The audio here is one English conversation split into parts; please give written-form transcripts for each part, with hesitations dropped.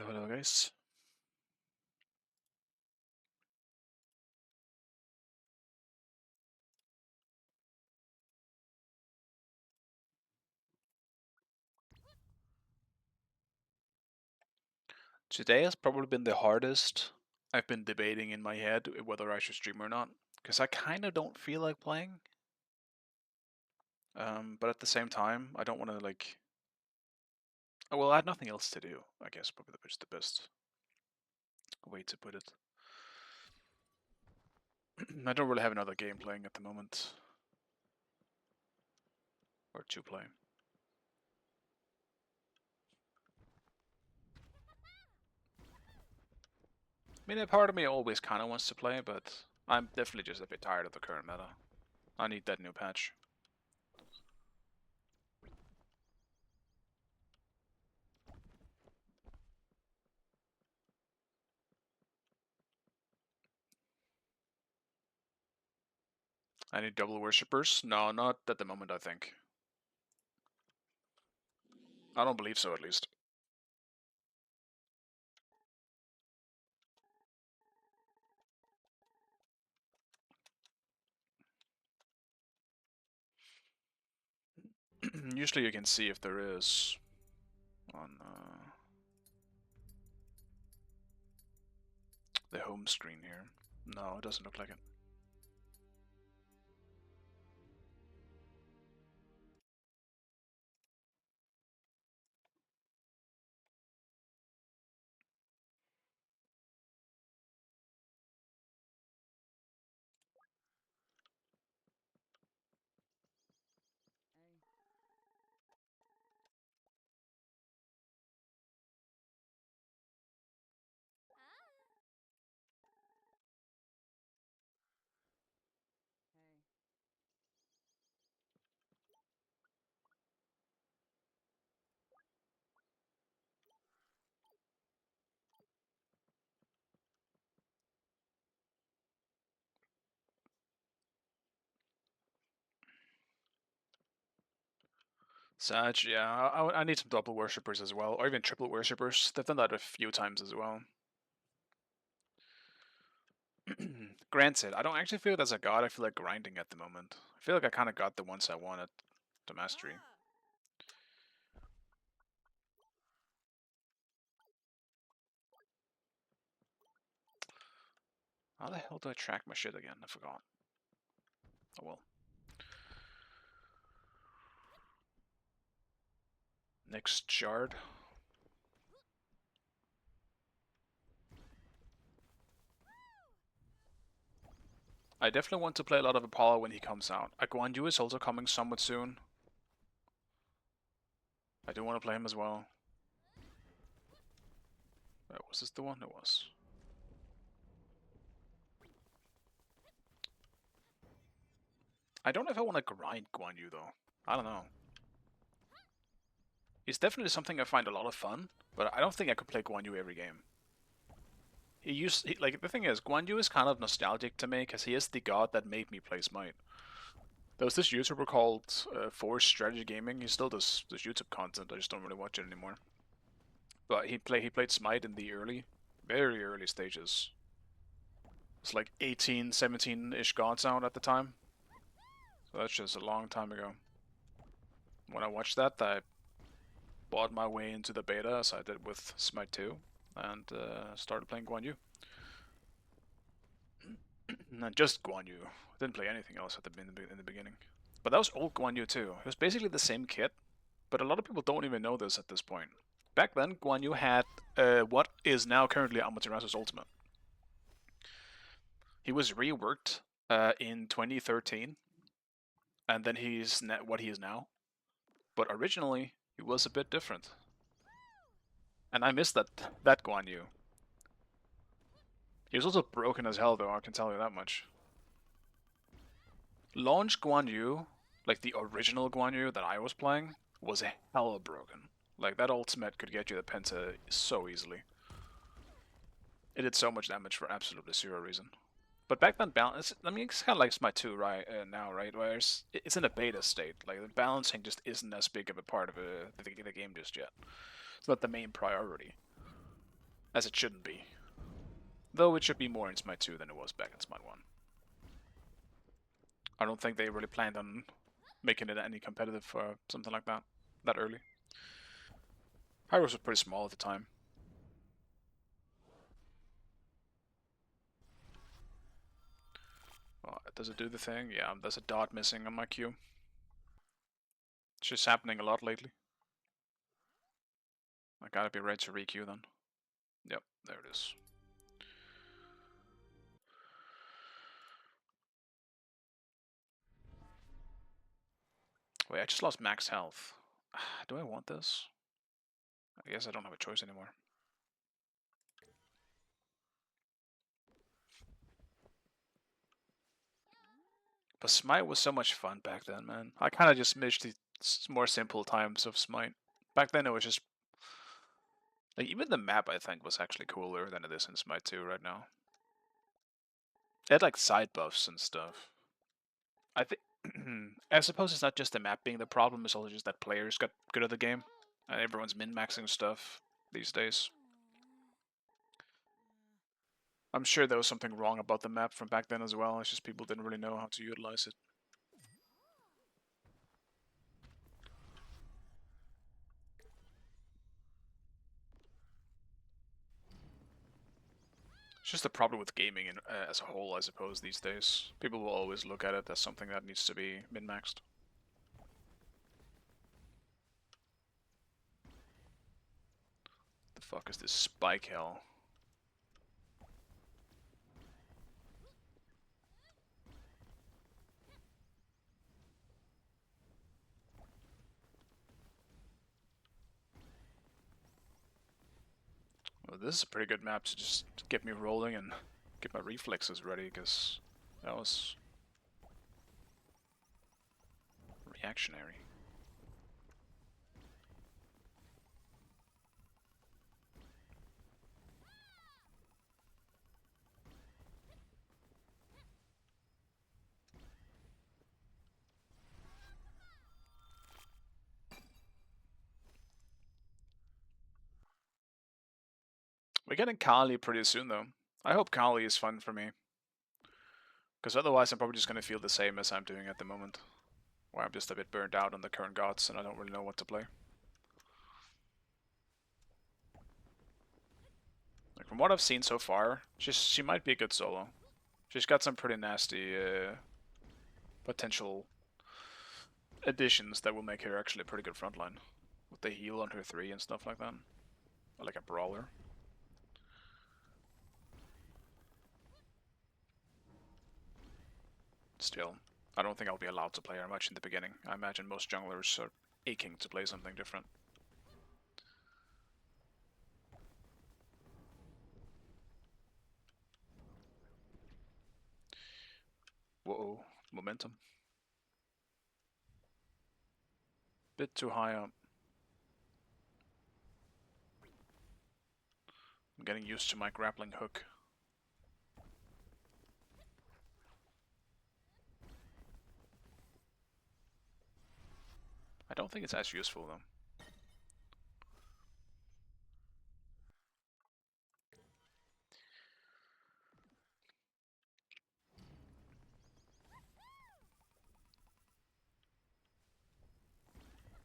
Hello guys. Today has probably been the hardest. I've been debating in my head whether I should stream or not, because I kind of don't feel like playing. But at the same time, I don't want to like. Well, I had nothing else to do. I guess probably the best way to put it. I don't really have another game playing at the moment, or to play. I mean, a part of me always kind of wants to play, but I'm definitely just a bit tired of the current meta. I need that new patch. I need double worshippers? No, not at the moment, I think. I don't believe so, at least. Usually you can see if there is on the home screen here. No, it doesn't look like it. Sag, yeah, I need some double worshippers as well, or even triple worshippers. They've done that a few times as well. Granted, I don't actually feel that's a god. I feel like grinding at the moment. I feel like I kind of got the ones I wanted to mastery. How the hell do I track my shit again? I forgot. Oh well. Next shard. I definitely want to play a lot of Apollo when he comes out. Guan Yu is also coming somewhat soon. I do want to play him as well. Was this the one? It was. I don't know if I want to grind Guan Yu though. I don't know. He's definitely something I find a lot of fun, but I don't think I could play Guan Yu every game. Like the thing is, Guan Yu is kind of nostalgic to me because he is the god that made me play Smite. There was this YouTuber called Force Strategy Gaming. He still does this YouTube content. I just don't really watch it anymore. But he played Smite in the very early stages. It's like 18, 17-ish gods out at the time. So that's just a long time ago. When I watched that, I bought my way into the beta, as I did with Smite 2, and started playing Guan Yu. Not just Guan Yu. I didn't play anything else in the beginning. But that was old Guan Yu too. It was basically the same kit, but a lot of people don't even know this at this point. Back then, Guan Yu had what is now currently Amaterasu's ultimate. He was reworked in 2013, and then he's what he is now. But originally, he was a bit different. And I miss that Guan Yu. He was also broken as hell, though, I can tell you that much. Launch Guan Yu, like the original Guan Yu that I was playing, was hella broken. Like, that ultimate could get you the Penta so easily. It did so much damage for absolutely zero reason. But back then, balance. I mean, it's kind of like Smite 2 right now, right? Where it's in a beta state. Like, the balancing just isn't as big of a part of the game just yet. It's not the main priority. As it shouldn't be. Though it should be more in Smite 2 than it was back in Smite 1. I don't think they really planned on making it any competitive for something like that early. Hyros was pretty small at the time. Oh, does it do the thing? Yeah, there's a dot missing on my queue. It's just happening a lot lately. I gotta be ready to re-queue then. Yep, there it is. Wait, I just lost max health. Do I want this? I guess I don't have a choice anymore. But Smite was so much fun back then, man. I kind of just missed the more simple times of Smite. Back then it was just... like, even the map, I think, was actually cooler than it is in Smite 2 right now. It had, like, side buffs and stuff. I think... I suppose it's not just the map being the problem, it's also just that players got good at the game. And everyone's min-maxing stuff these days. I'm sure there was something wrong about the map from back then as well, it's just people didn't really know how to utilize it. It's just a problem with gaming as a whole, I suppose, these days. People will always look at it as something that needs to be min-maxed. The fuck is this spike hell? Well, this is a pretty good map to just get me rolling and get my reflexes ready, because that was reactionary. We're getting Kali pretty soon, though. I hope Kali is fun for me. Because otherwise I'm probably just going to feel the same as I'm doing at the moment. Where I'm just a bit burned out on the current gods and I don't really know what to play. Like, from what I've seen so far, she might be a good solo. She's got some pretty nasty potential additions that will make her actually a pretty good frontline. With the heal on her 3 and stuff like that. Or like a brawler. Still, I don't think I'll be allowed to play her much in the beginning. I imagine most junglers are aching to play something different. Whoa, momentum. Bit too high up. I'm getting used to my grappling hook. I don't think it's as useful though.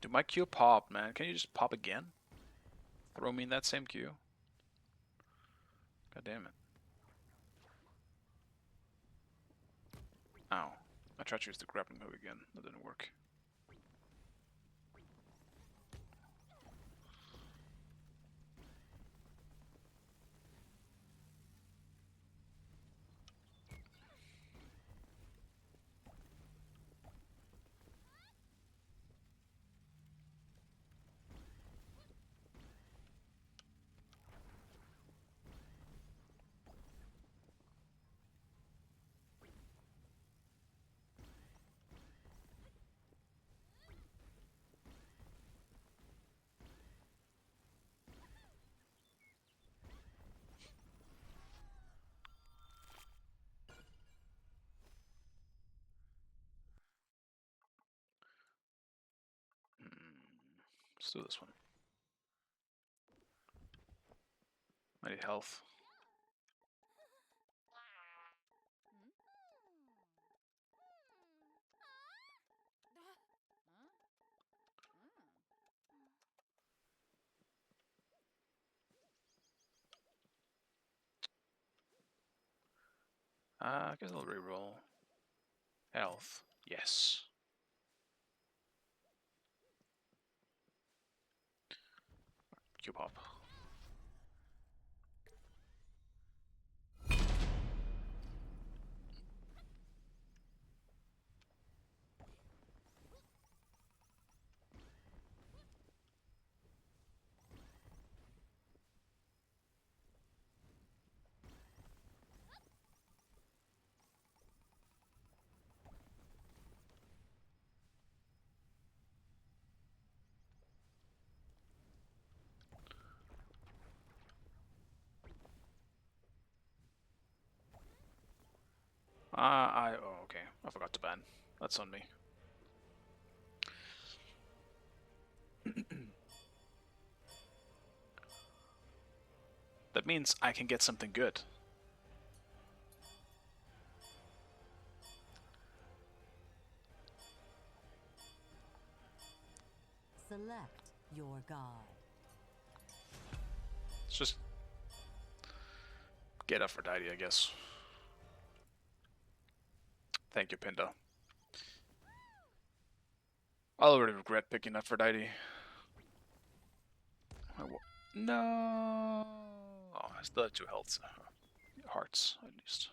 Dude, my Q popped, man. Can you just pop again? Throw me in that same queue. God damn it. Ow. I tried to use the grappling hook again. That didn't work. Let's do this one. I need health. I guess I'll reroll. Health. Yes. Q-pop. Oh, okay. I forgot to ban. That's on me. That means I can get something good. Select your god. Let's just get Aphrodite, I guess. Thank you, Pinda. I'll already regret picking Aphrodite. No. Oh, I still have 2 health hearts at least.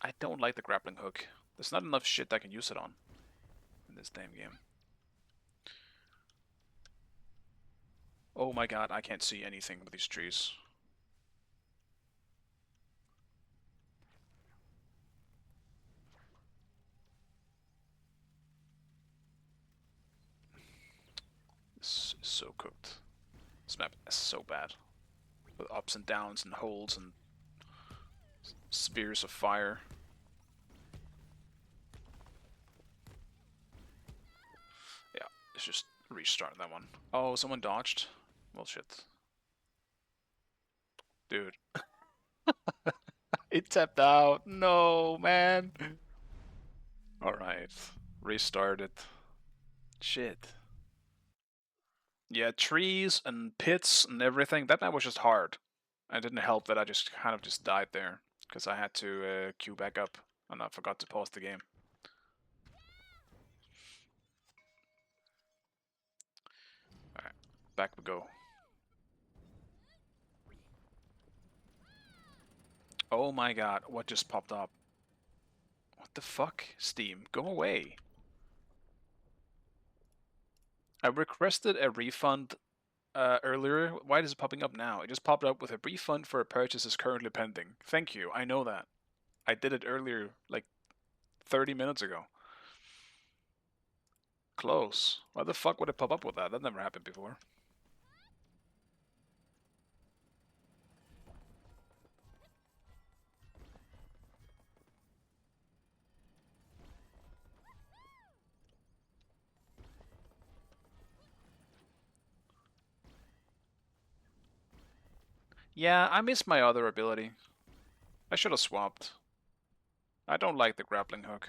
I don't like the grappling hook. There's not enough shit I can use it on in this damn game. Oh my god, I can't see anything with these trees. This is so cooked. This map is so bad. With ups and downs and holes and spears of fire. Yeah, let's just restart that one. Oh, someone dodged? Well, shit. Dude. It tapped out. No, man. Alright. Restart it. Shit. Yeah, trees and pits and everything. That map was just hard. It didn't help that I just kind of just died there. Because I had to queue back up. And I forgot to pause the game. Alright. Back we go. Oh my god, what just popped up? What the fuck? Steam, go away. I requested a refund earlier. Why is it popping up now? It just popped up with a refund for a purchase is currently pending. Thank you, I know that. I did it earlier, like 30 minutes ago. Close. Why the fuck would it pop up with that? That never happened before. Yeah, I missed my other ability. I should have swapped. I don't like the grappling hook.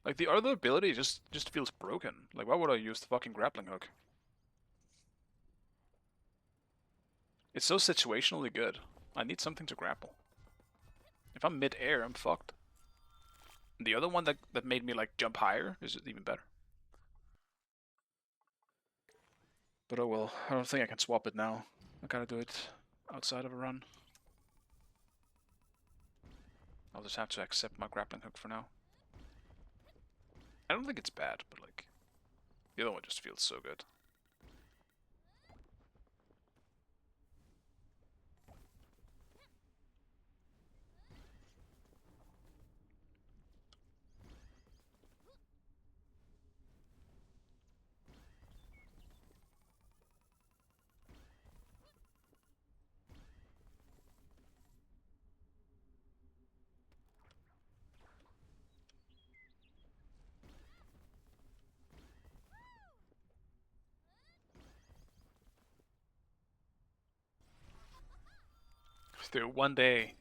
Like, the other ability just feels broken. Like, why would I use the fucking grappling hook? It's so situationally good. I need something to grapple. If I'm mid-air, I'm fucked. The other one that made me, like, jump higher is even better. But oh well, I don't think I can swap it now. I gotta do it outside of a run. I'll just have to accept my grappling hook for now. I don't think it's bad, but like, the other one just feels so good. Dude, one day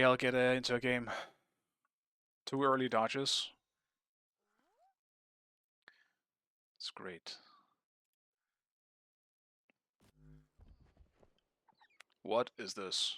I'll get into a game. Too early dodges. It's great. What is this?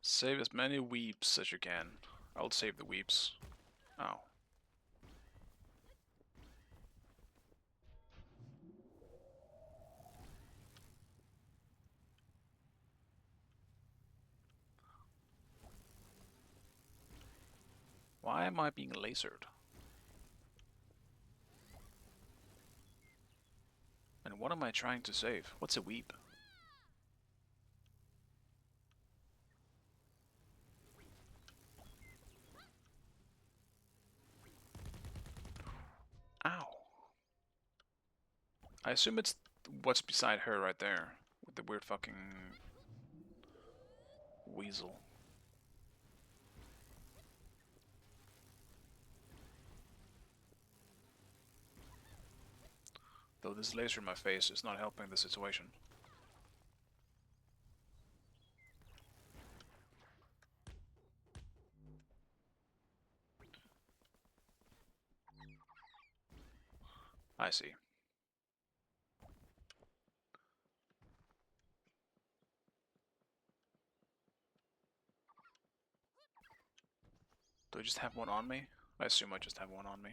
Save as many weeps as you can. I'll save the weeps. Oh. Why am I being lasered? And what am I trying to save? What's a weep? Ow. I assume it's what's beside her right there. With the weird fucking weasel. Though this laser in my face is not helping the situation. I see. Do I just have one on me? I assume I just have one on me.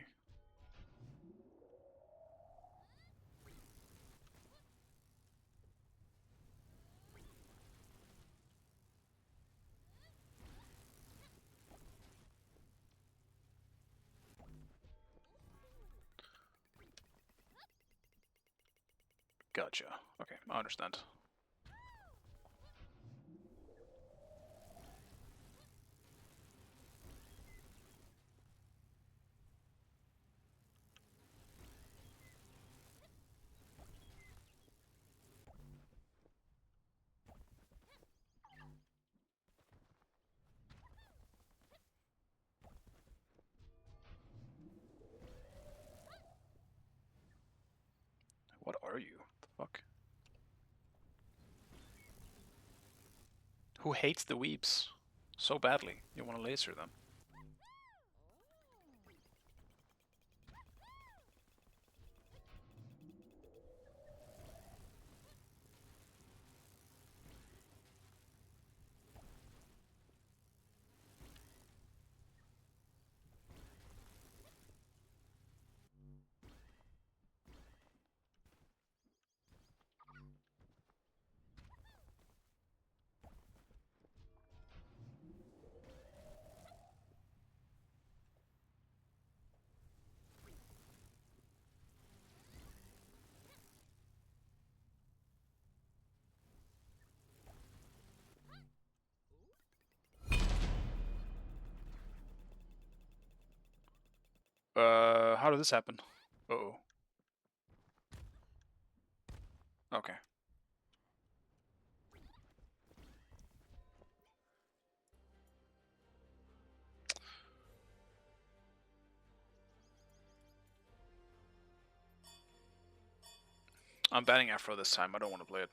Gotcha. Okay, I understand. What are you? The fuck? Who hates the weeps so badly? You want to laser them? How did this happen? Uh-oh. Okay. I'm banning Afro this time. I don't want to play it.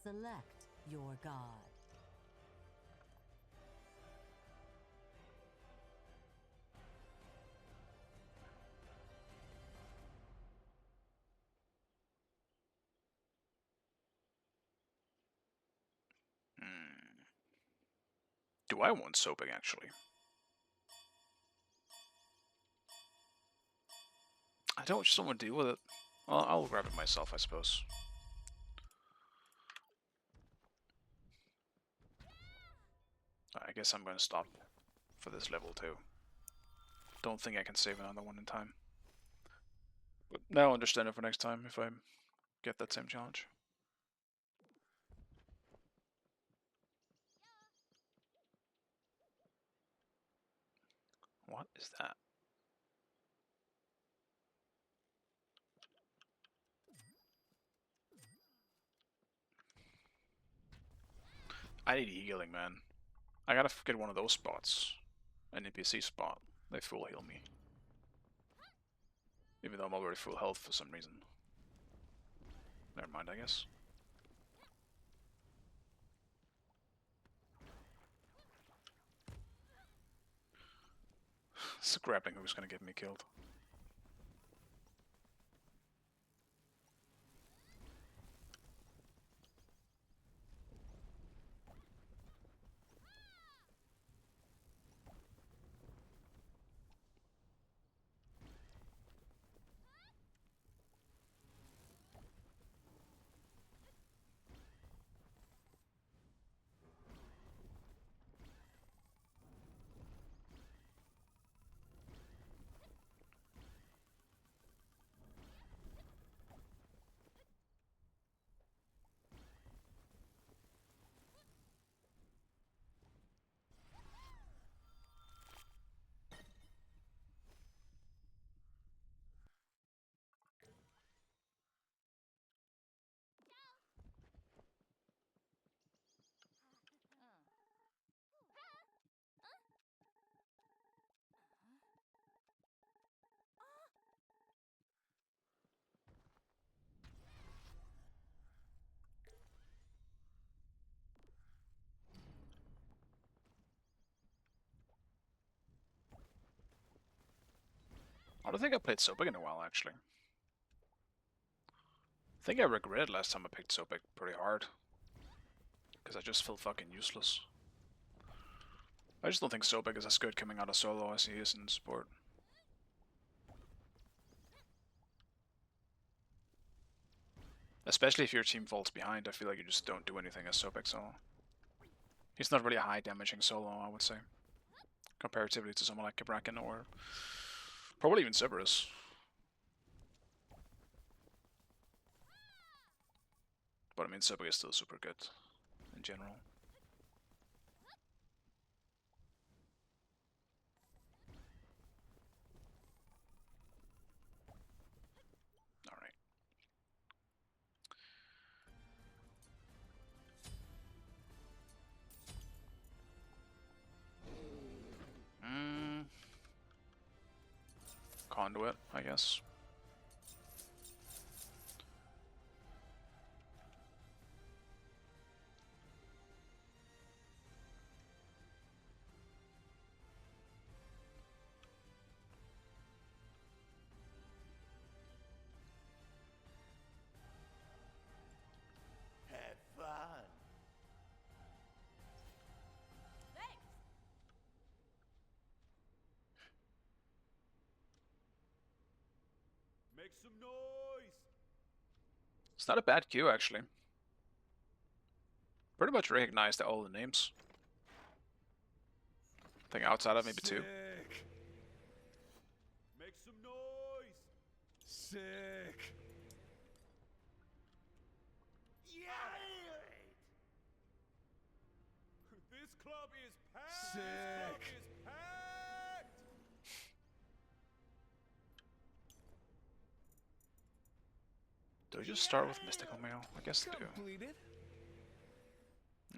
Select your god. Hmm. Do I want soaping, actually? I don't just want to deal with it. I'll grab it myself, I suppose. I guess I'm gonna stop for this level too. Don't think I can save another one in time. But now I'll understand it for next time if I get that same challenge. What is that? I need healing, man. I gotta get one of those spots. An NPC spot. They full heal me. Even though I'm already full health for some reason. Never mind, I guess. It's grappling hook's gonna get me killed. I don't think I played Sobek in a while, actually. I think I regretted last time I picked Sobek pretty hard. Because I just felt fucking useless. I just don't think Sobek is as good coming out of solo as he is in support. Especially if your team falls behind, I feel like you just don't do anything as Sobek solo. He's not really a high damaging solo, I would say. Comparatively to someone like Kabrakan or probably even Cerberus. But I mean, Sobek is still super good in general. Alright. Conduit, I guess. Have fun. Make some noise. It's not a bad queue, actually. Pretty much recognized all the names. I think outside of maybe two. Sick. Make some noise. Sick. Yeah. This club is packed. Sick. This club is packed. Do we just start with Mystical Mail? I guess I do. Completed.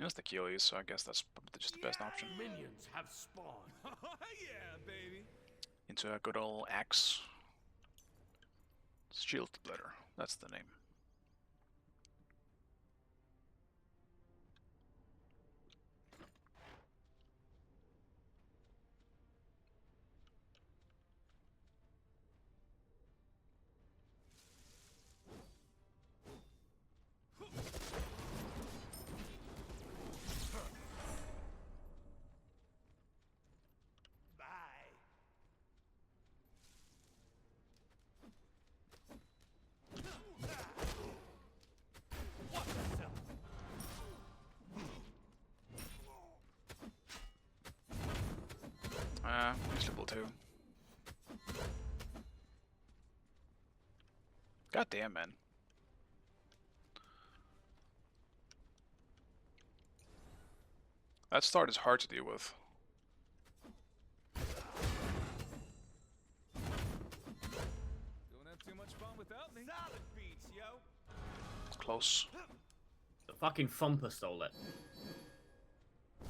It's the Achilles, so I guess that's probably just the best option. Minions have spawned. Yeah, baby. Into a good old axe. Shield Splitter, that's the name. Bye. He's level 2. God damn, man. That start is hard to deal with. Don't have too much fun without me. Solid beats, yo. Close. The fucking Thumper stole it.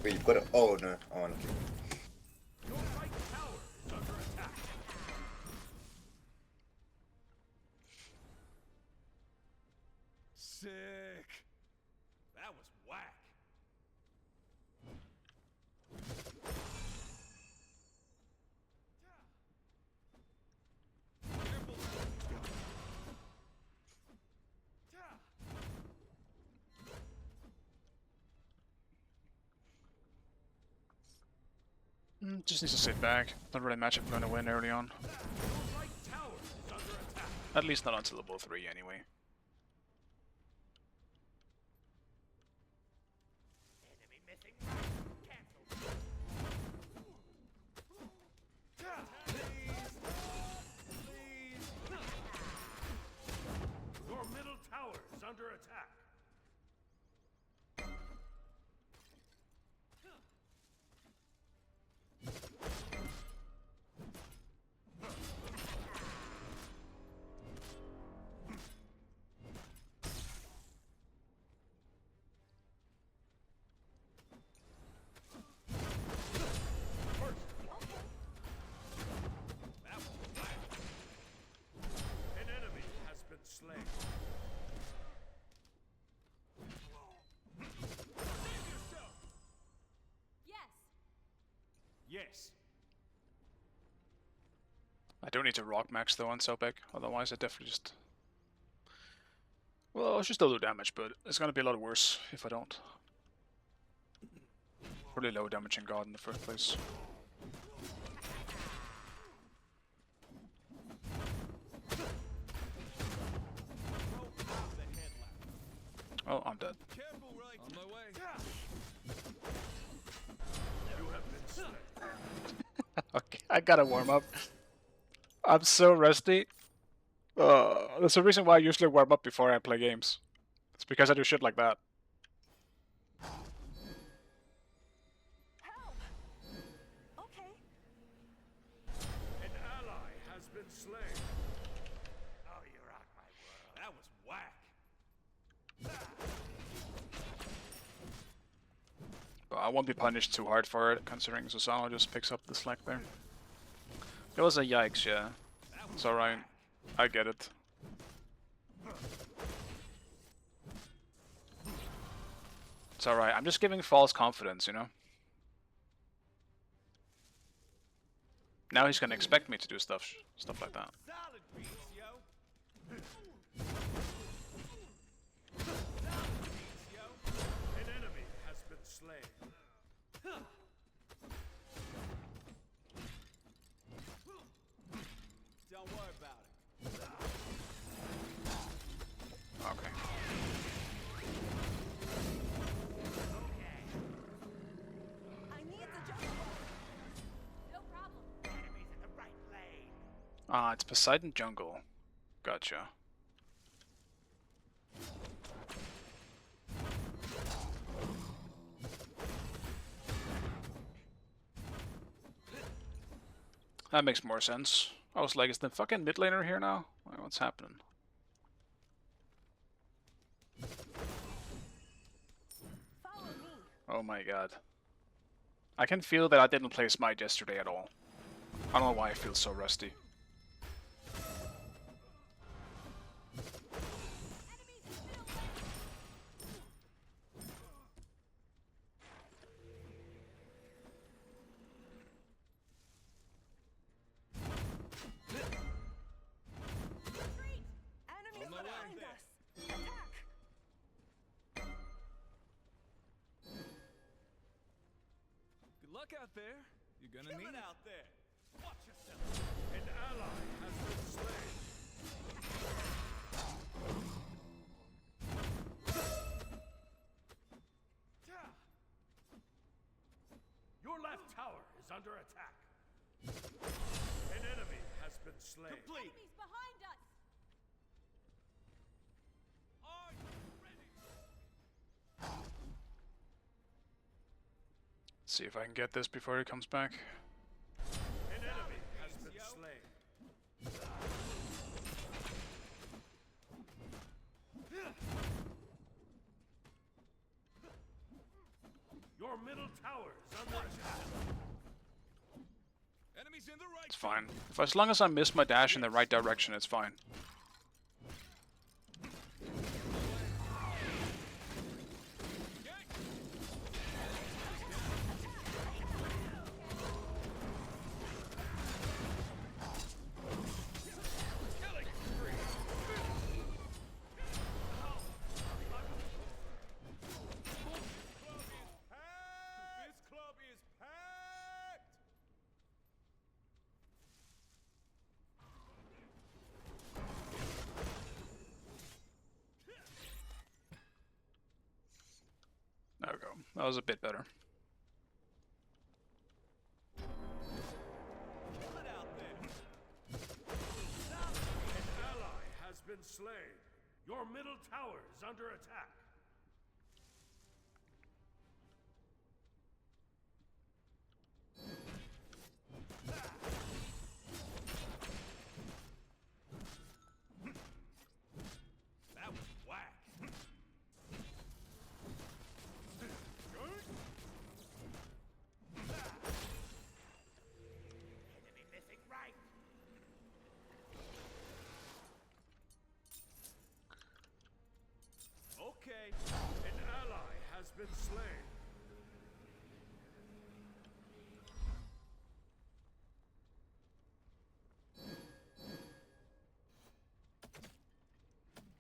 Wait, you've got it. Oh no. Oh, okay. Your right tower is under attack. Sick. That was whack. Careful. Just needs to sit back. Not really match I'm going to win early on. Your right tower is under attack. At least not until level 3 anyway. Enemy missing right. Cancel. Please. Your middle tower is under attack. That was whack. An enemy has been slain. Save yourself. Yes. Yes. I do need to rock max though on Sobek, otherwise I definitely just... Well, I should still do damage, but it's gonna be a lot worse if I don't. Really low damage in God in the first place. Oh, I'm dead. Careful, right. On my way. You have been slain. Okay, I gotta warm up. I'm so rusty. That's the reason why I usually warm up before I play games. It's because I do shit like that. Help. Okay. An ally has been slain. Oh, you're out my world. That was whack. But I won't be punished too hard for it, considering Susano just picks up the slack there. It was a yikes, yeah. It's alright. I get it. It's alright. I'm just giving false confidence, you know? Now he's gonna expect me to do stuff like that. Solid beats, yo. An enemy has been slain. Don't worry about it. Okay. I need the jungle. No problem. Enemies in the right lane. Ah, it's Poseidon Jungle. Gotcha. That makes more sense. I was like, is the fucking mid laner here now? Like, what's happening? Follow me. Oh my god. I can feel that I didn't play Smite yesterday at all. I don't know why I feel so rusty. Retreat. Enemies On my way. behind us. Attack. Good luck out there. You're gonna need it out there. Watch yourself. An ally has been slain. Your left tower is under attack. Complete. Enemies behind us. Are you ready? See if I can get this before he comes back. An enemy has been slain. Your middle tower is under attack. Enemies in the right. It's fine. As long as I miss my dash in the right direction, it's fine. This club is packed. There we go. That was a bit better. Kill it out there. An ally has been slain. Your middle tower is under attack. That was whack. Enemy missing right. Okay, an ally has been slain.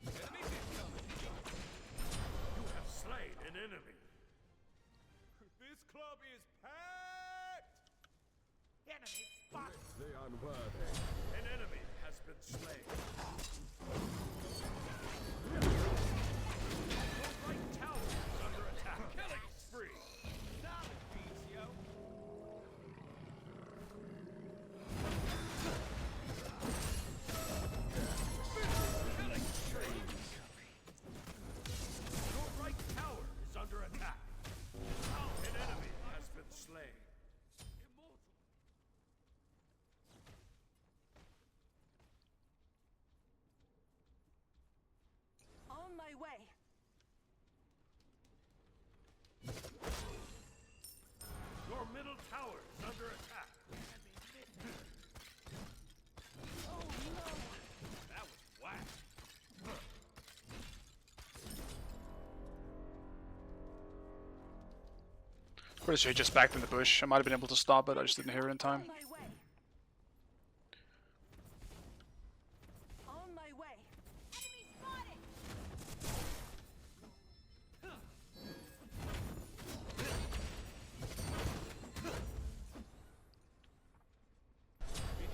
Enemies incoming. You have slain an enemy. This club is packed. Enemy spotted. The unworthy. An enemy has been slain. Your right tower is under attack. Killing spree. Solid beats, yo. Killing spree. Your right tower is under attack. An enemy has been slain. Immortal. On my way. Your middle tower is under attack. Oh no. That was whack. Pretty sure he just backed in the bush. I might have been able to stop it, I just didn't hear it in time. On my way. On my way. Enemy spotted.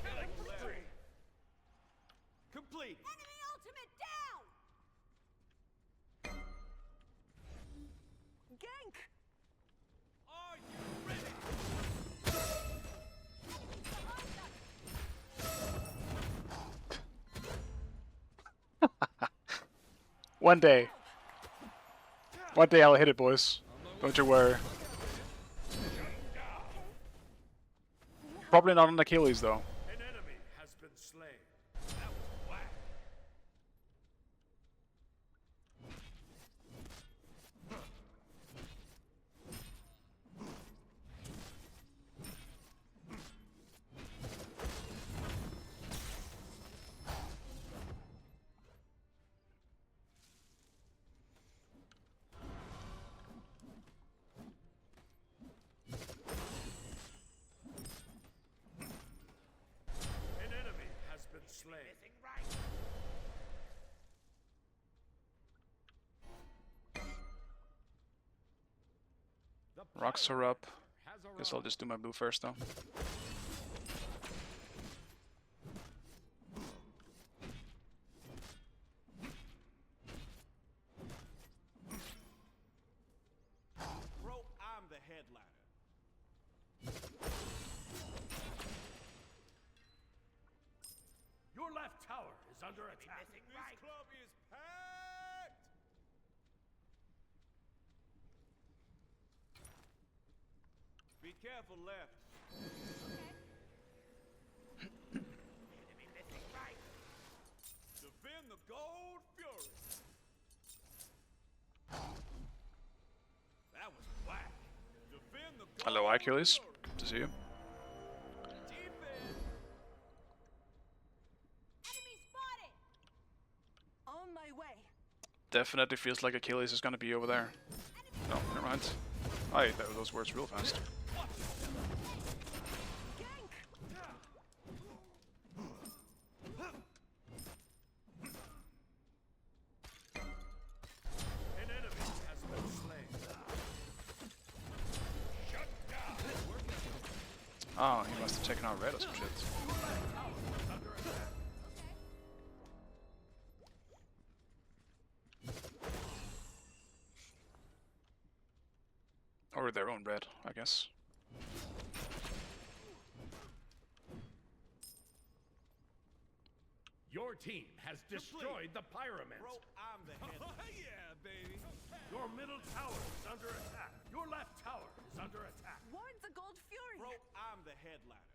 Killing spree. Complete. Enemy ultimate down. Gank. Are you ready? One day. One day I'll hit it, boys. Don't you worry. Probably not on Achilles, though. An enemy has been slain. That was whack. An enemy has been slain. Missing right. Rocks are up. Guess I'll just do my blue first, though. Bro, I'm the headliner. Your left tower is under attack. This club is packed. Be careful left. Enemy missing right. Defend the gold fury. That was whack. Defend the gold Hello, Achilles. fury. Good to see you. Defend. Enemy spotted. On my way. Definitely feels like Achilles is gonna be over there. No, never mind. I ate those words real fast. Gank. An enemy has been slain. Shut down. Oh, he must have taken out red or some shit. Under attack. Or their own red, I guess. Your team has destroyed the Pyramid. Bro, I'm the head. Yeah, baby. Your middle tower is under attack. Your left tower is under attack. Warn the Gold Fury. Bro, I'm the headliner.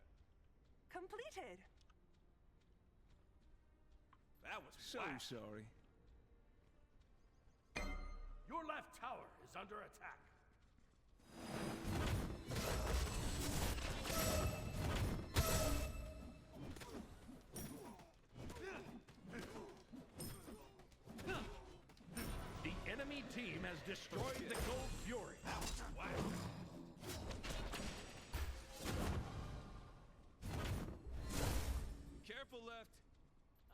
Completed. That was So whack. sorry. Your left tower is under attack. The enemy team has destroyed the Gold Fury. That was whack. Careful left.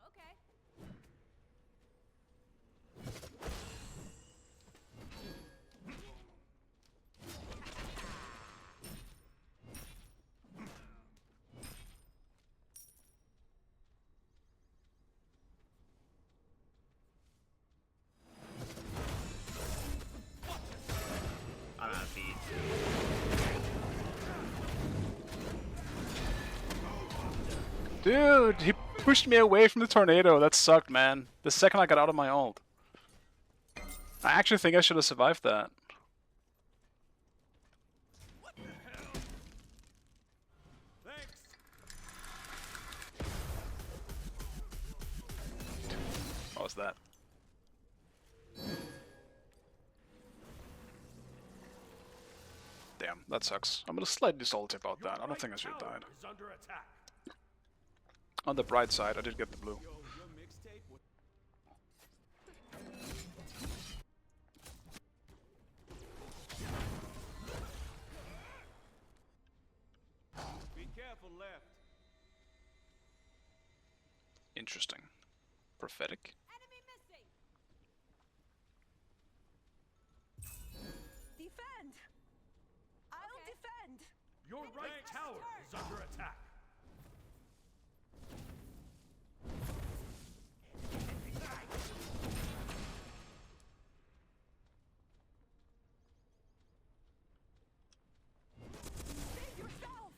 Okay. I'm out of beads. Dude, he pushed me away from the tornado. That sucked, man. The second I got out of my ult. I actually think I should have survived that. Thanks. What was that? Damn, that sucks. I'm gonna slightly salty about that. I don't think I should have died. Is under attack. On the bright side, I did get the blue. Yo, your mixtape was Be careful left. Interesting. Prophetic. Enemy missing. Defend. I'll defend. Your right tower is under attack. Save yourself.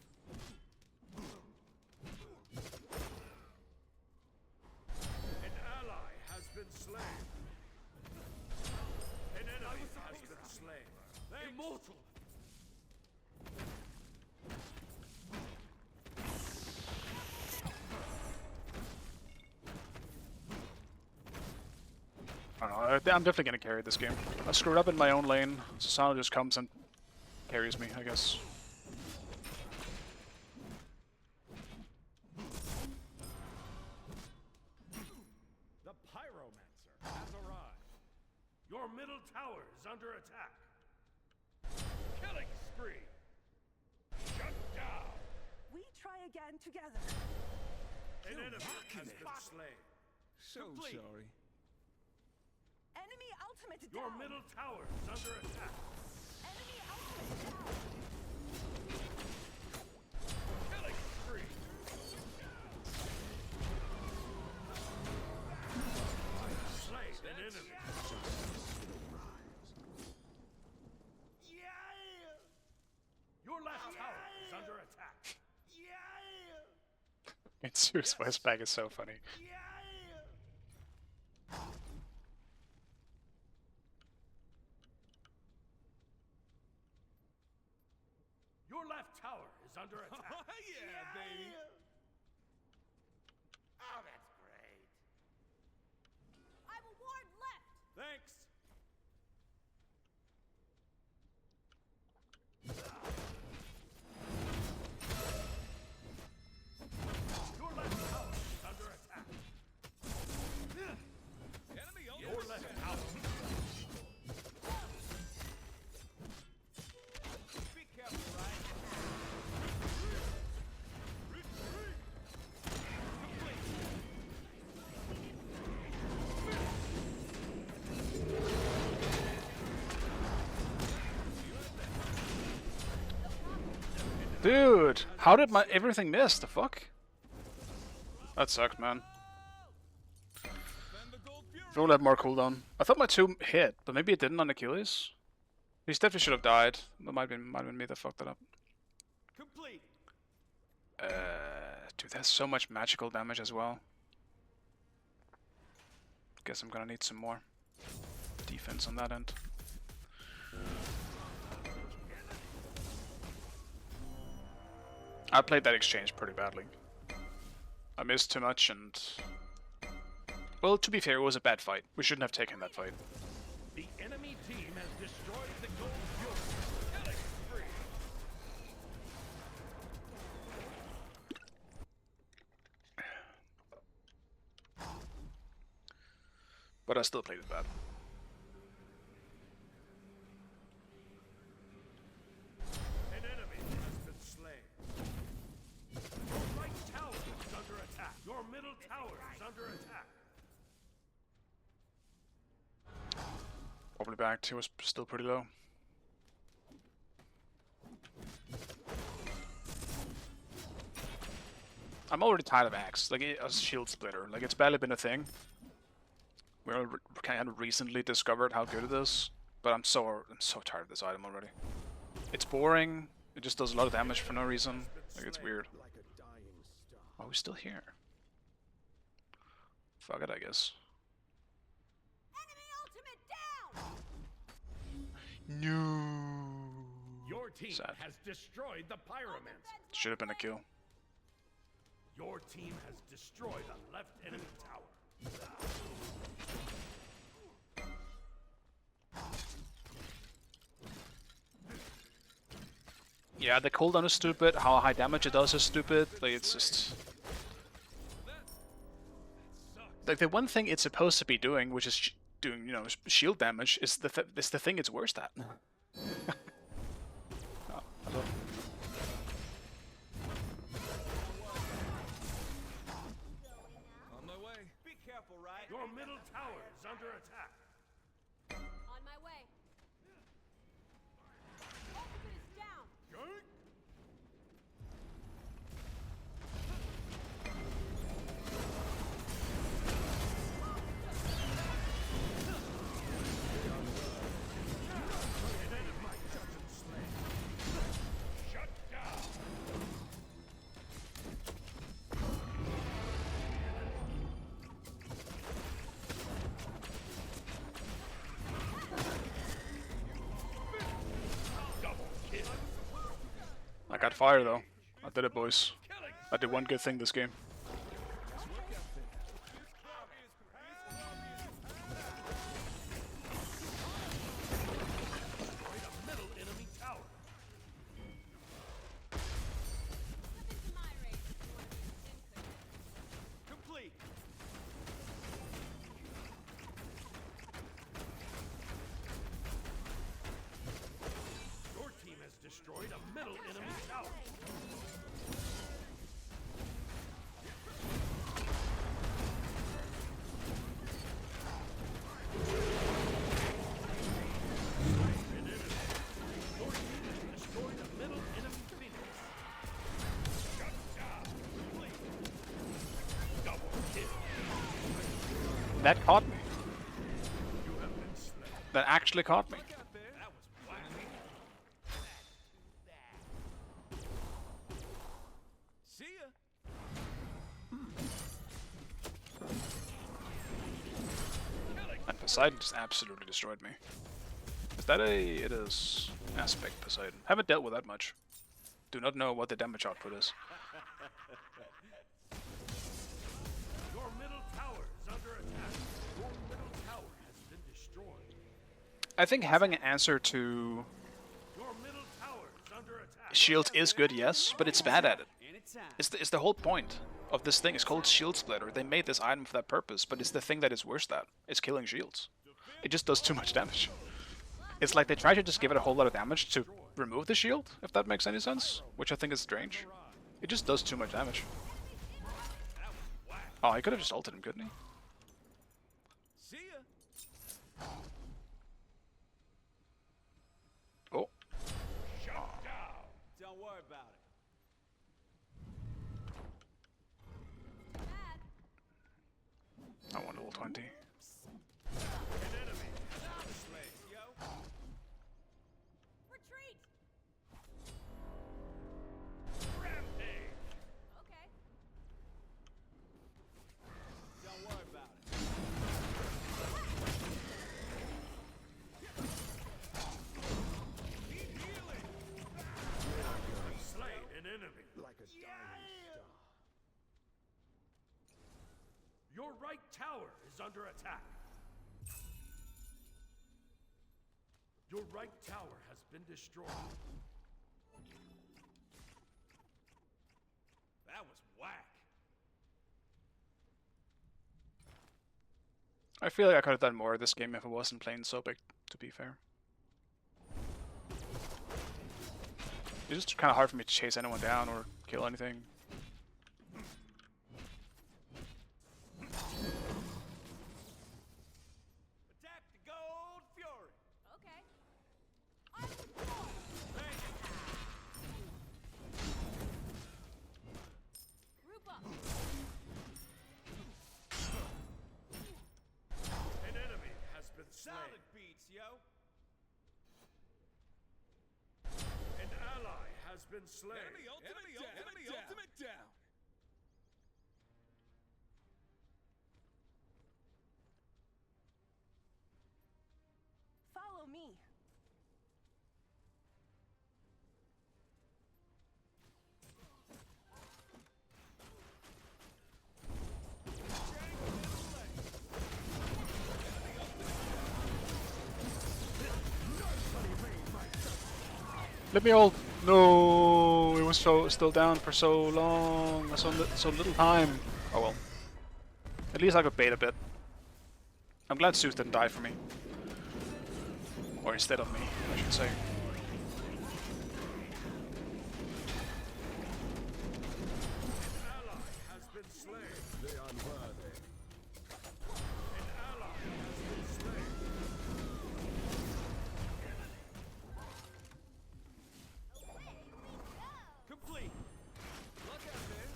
An ally has been slain. An enemy has been slain. Immortal. I don't know. I'm definitely gonna carry this game. I screwed up in my own lane, so Sana just comes and carries me, I guess. The Pyromancer has arrived. Your middle tower is under attack. Killing spree. Shut down. We try again together. An enemy has been slain. So Complete. sorry. Enemy ultimate Your down. middle tower is under attack. Enemy ultimate down. Killing spree. Slain an enemy. Your left tower is under attack. Zeus voice back is so funny. Your left tower is under attack. Yeah, baby. Oh, that's great. I will ward left. Thanks. Your left tower is under attack. Enemy on your left tower. Be careful, right? Retreat. Complete. Dude, how did my everything miss? The fuck? That sucked, man. If only had more cooldown. I thought my 2 hit, but maybe it didn't on Achilles. He definitely should have died. That might have been me that fucked that up. Complete. Dude, that's so much magical damage as well. Guess I'm gonna need some more defense on that end. I played that exchange pretty badly. I missed too much and... Well, to be fair, it was a bad fight. We shouldn't have taken that fight. The enemy team has destroyed the gold fuel. Killing spree. But I still played it bad. An enemy has been slain. Your right tower is under attack. Your middle tower is under attack. Probably back. He was still pretty low. I'm already tired of Axe. Like, a shield splitter. Like, it's barely been a thing. We all kind of recently discovered how good it is. But I'm so tired of this item already. It's boring. It just does a lot of damage for no reason. Like, it's weird. Oh, we're still here. Fuck it, I guess. Enemy ultimate down. No. Your team Sad. has destroyed the pyromancer. Should have been a kill. Your team has destroyed a left enemy tower. Yeah, the cooldown is stupid. How high damage it does is stupid. Like, it's just... Like, the one thing it's supposed to be doing, which is doing, you know, shield damage, is the thing it's worst at. Oh, hello. On my way. Be careful, right? Your middle tower is under attack. On my way. Ultimate is down. Yoink. Shut down. Double kill. I got fire though. I did it, boys. I did one good thing this game. Middle enemy tower. Into my race. if you want to be infinite. Complete. Your team has destroyed a middle enemy tower. Your team has destroyed a middle enemy phoenix. Shut down. Complete. Double kill. That caught me. You have been slain. That actually caught me. That was whack. See ya. Poseidon just absolutely destroyed me. Is that a... It is Aspect Poseidon. Haven't dealt with that much. Do not know what the damage output is. Your middle tower is under attack. Your middle tower has been destroyed. I think having an answer to Your middle tower is under attack. shields is good, yes, but it's bad at it. It's the whole point of this thing. It's called Shield Splitter. They made this item for that purpose, but it's the thing that is worse at. It's killing shields. It just does too much damage. It's like they try to just give it a whole lot of damage to remove the shield, if that makes any sense, which I think is strange. It just does too much damage. Oh, he could have just ulted him, couldn't he? See ya. Oh. Shut down. Don't worry about it. Bad. I want level 20. An enemy has been slain, yo. Retreat. Rampage. Okay. Don't worry about it. Keep healing. Slain an enemy. Like a dying star. Your right tower is under attack. Your right tower has been destroyed. That was whack. I feel like I could have done more of this game if I wasn't playing so big, to be fair. It's just kind of hard for me to chase anyone down or kill anything. Attack the Gold Fury. Okay. On the floor. Group up. An enemy has been slain. Solid beats, yo. An ally has been slain. Enemy ultimate down. Follow me. Let me ult! No, it was still down for so long, so little time. Oh well. At least I could bait a bit. I'm glad Zeus didn't die for me. Or instead of me, I should say. Ally has been slain. They are unworthy. An ally has been slain. Complete. Look at this.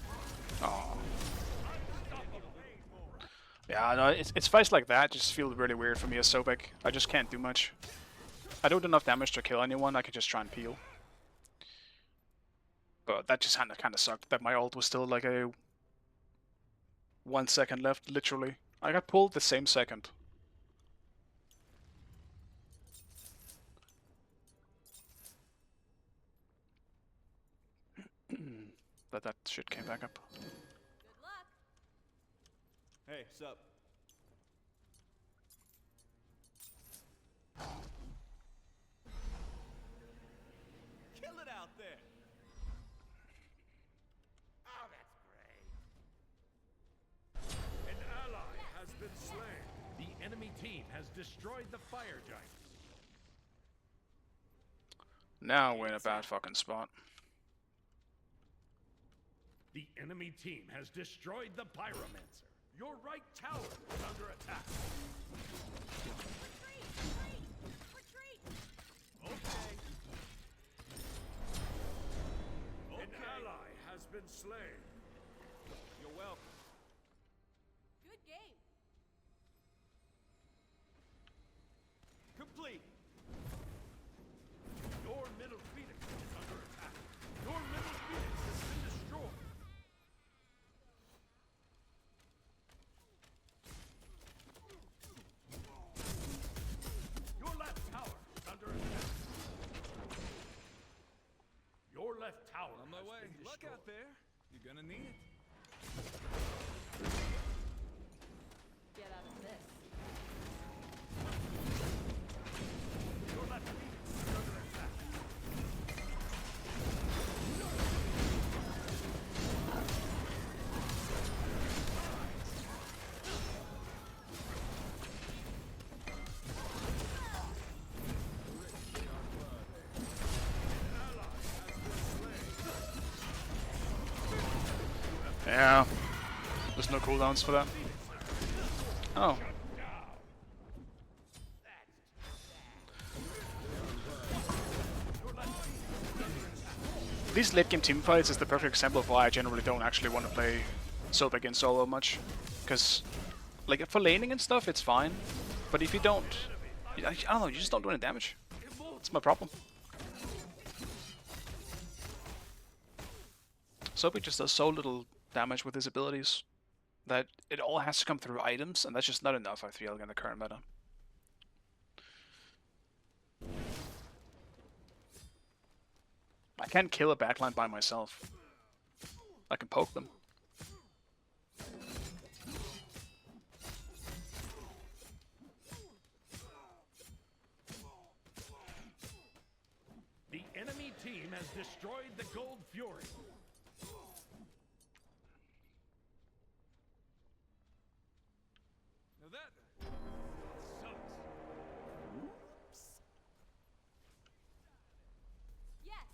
Oh. Unstoppable. Yeah, no, it's fights like that just feel really weird for me as Sobek. I just can't do much. I don't do enough damage to kill anyone, I could just try and peel. But that just kind of sucked, that my ult was still like a 1 second left, literally. I got pulled the same second. But that shit came back up. Good luck. Hey, sup? Kill it out there. Oh, that's great. An ally has been slain. The enemy team has destroyed the fire giants. Now we're in a bad fucking spot. The enemy team has destroyed the pyromancer. Your right tower is under attack. Retreat. Retreat. Retreat. Okay. An ally has been slain. You're welcome. Good game. Complete. Your middle phoenix is under attack. Your middle phoenix has been destroyed. luck out there. You're gonna need it. Get out of this. Your left feet is under attack. Yeah. There's no cooldowns for that. Oh. These late game team fights is the perfect example of why I generally don't actually want to play Soap against solo much. Because, like, for laning and stuff, it's fine. But if you don't, I don't know, you just don't do any damage. That's my problem. Soap just does so little damage with his abilities that it all has to come through items, and that's just not enough, I feel, in the current meta. I can't kill a backline by myself. I can poke them. The enemy team has destroyed the Gold Fury. Now that sucks. Yes.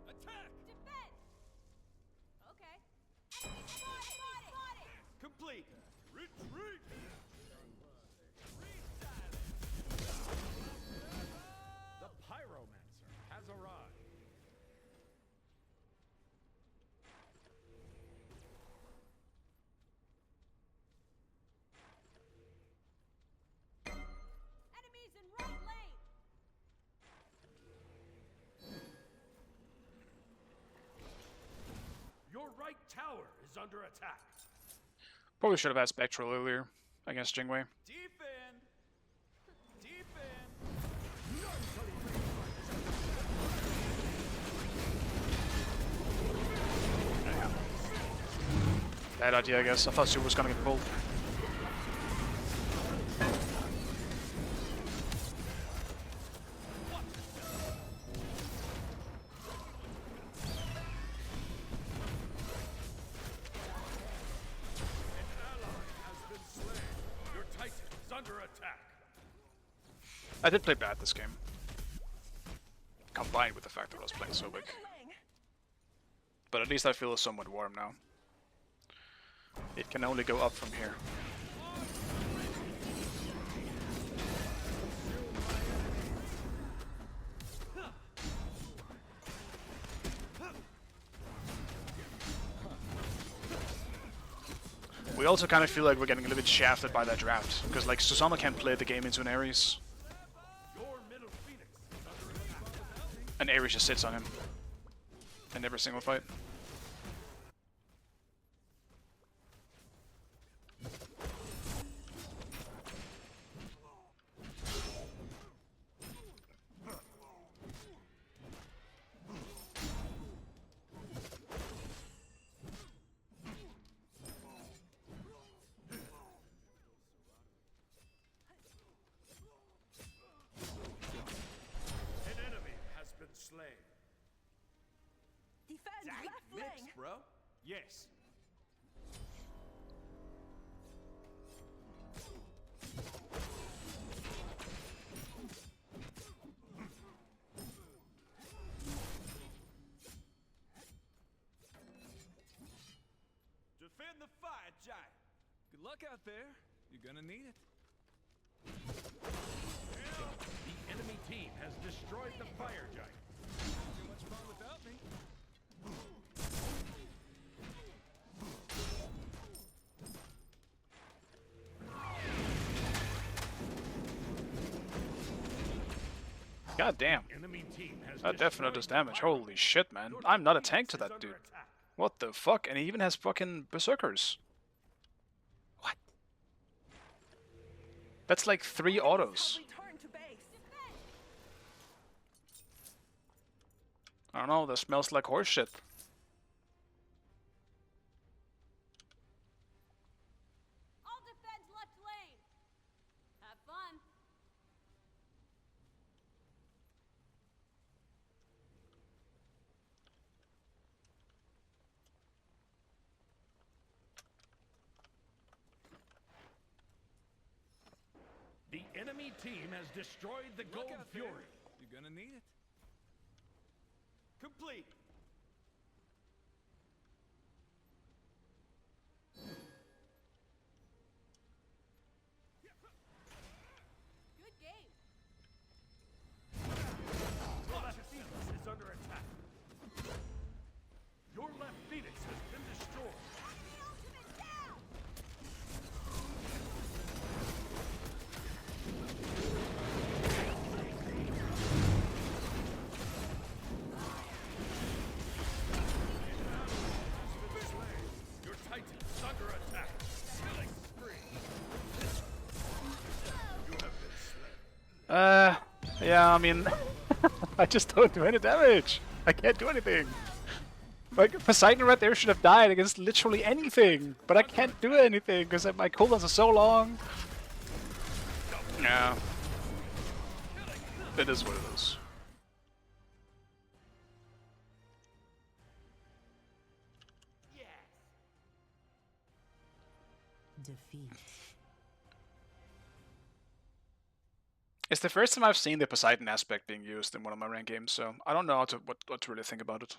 Attack! Defend. Okay. Enemy spotted. Complete. Retreat! The Pyromancer has arrived. Enemies in right lane. Your right tower is under attack. Probably should have had Spectral earlier against Jingwei. Defend! Defend! Bad idea, I guess. I thought Super was gonna get pulled. An ally has been slain. Your Titan is under attack. I did play bad this game. Combined with the fact that I was playing so big. But at least I feel somewhat warm now. It can only go up from here. We also kind of feel like we're getting a little bit shafted by that draft, because like Susama can't play the game into an Ares, Your middle Phoenix is under attack. and Ares just sits on him in every single fight. An enemy has been slain. Defend left lane. Bro? Yes. Defend the fire giant. Good luck out there. You're gonna need it. The enemy team has destroyed the fire giant. Too much fun without me. God damn. Enemy team has That definitely does destroyed the damage. pirate. Holy shit, man. Your I'm not a Phoenix tank to is that under dude. attack. What the fuck? And he even has fucking berserkers. What? That's like 3 autos. I don't know, that smells like horse shit. I'll defend left lane. Have fun. The enemy team has destroyed the Look Gold out there. Fury. You're gonna need it. Complete. Good game. Your left Phoenix is under attack. Your left Phoenix has been destroyed. The ultimate down. Your Titan is under attack. Killing spree. You have been slain. Yeah, I mean, I just don't do any damage. I can't do anything. Like, Poseidon right there should have died against literally anything, but I can't do anything because my cooldowns are so long. Yeah. It is what it is. Defeat. It's the first time I've seen the Poseidon aspect being used in one of my ranked games, so I don't know what to really think about it.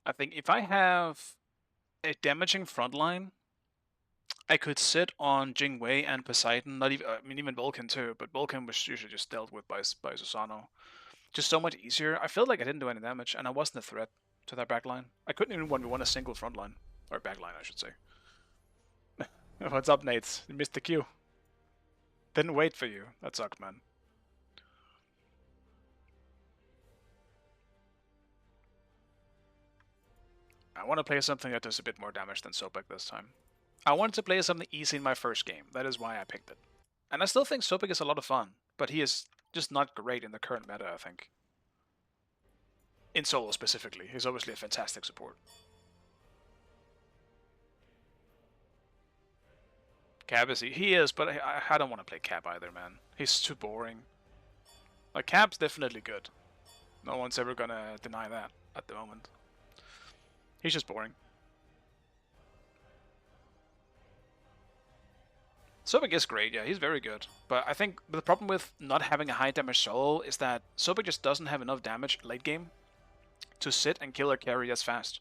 I think if I have a damaging frontline, I could sit on Jingwei and Poseidon. Not even, I mean, even Vulcan too. But Vulcan was usually just dealt with by Susano. Just so much easier. I felt like I didn't do any damage, and I wasn't a threat to their backline. I couldn't even 1v1 a single frontline or backline, I should say. What's up, Nate? You missed the queue. Didn't wait for you. That sucked, man. I want to play something that does a bit more damage than Sobek this time. I wanted to play something easy in my first game. That is why I picked it. And I still think Sobek is a lot of fun, but he is just not great in the current meta, I think. In solo specifically. He's obviously a fantastic support. Cap is he is, but I don't want to play Cap either, man. He's too boring. Like, Cap's definitely good. No one's ever gonna deny that at the moment. He's just boring. Sobek is great, yeah, he's very good. But I think the problem with not having a high damage solo is that Sobek just doesn't have enough damage late game to sit and kill or carry as fast.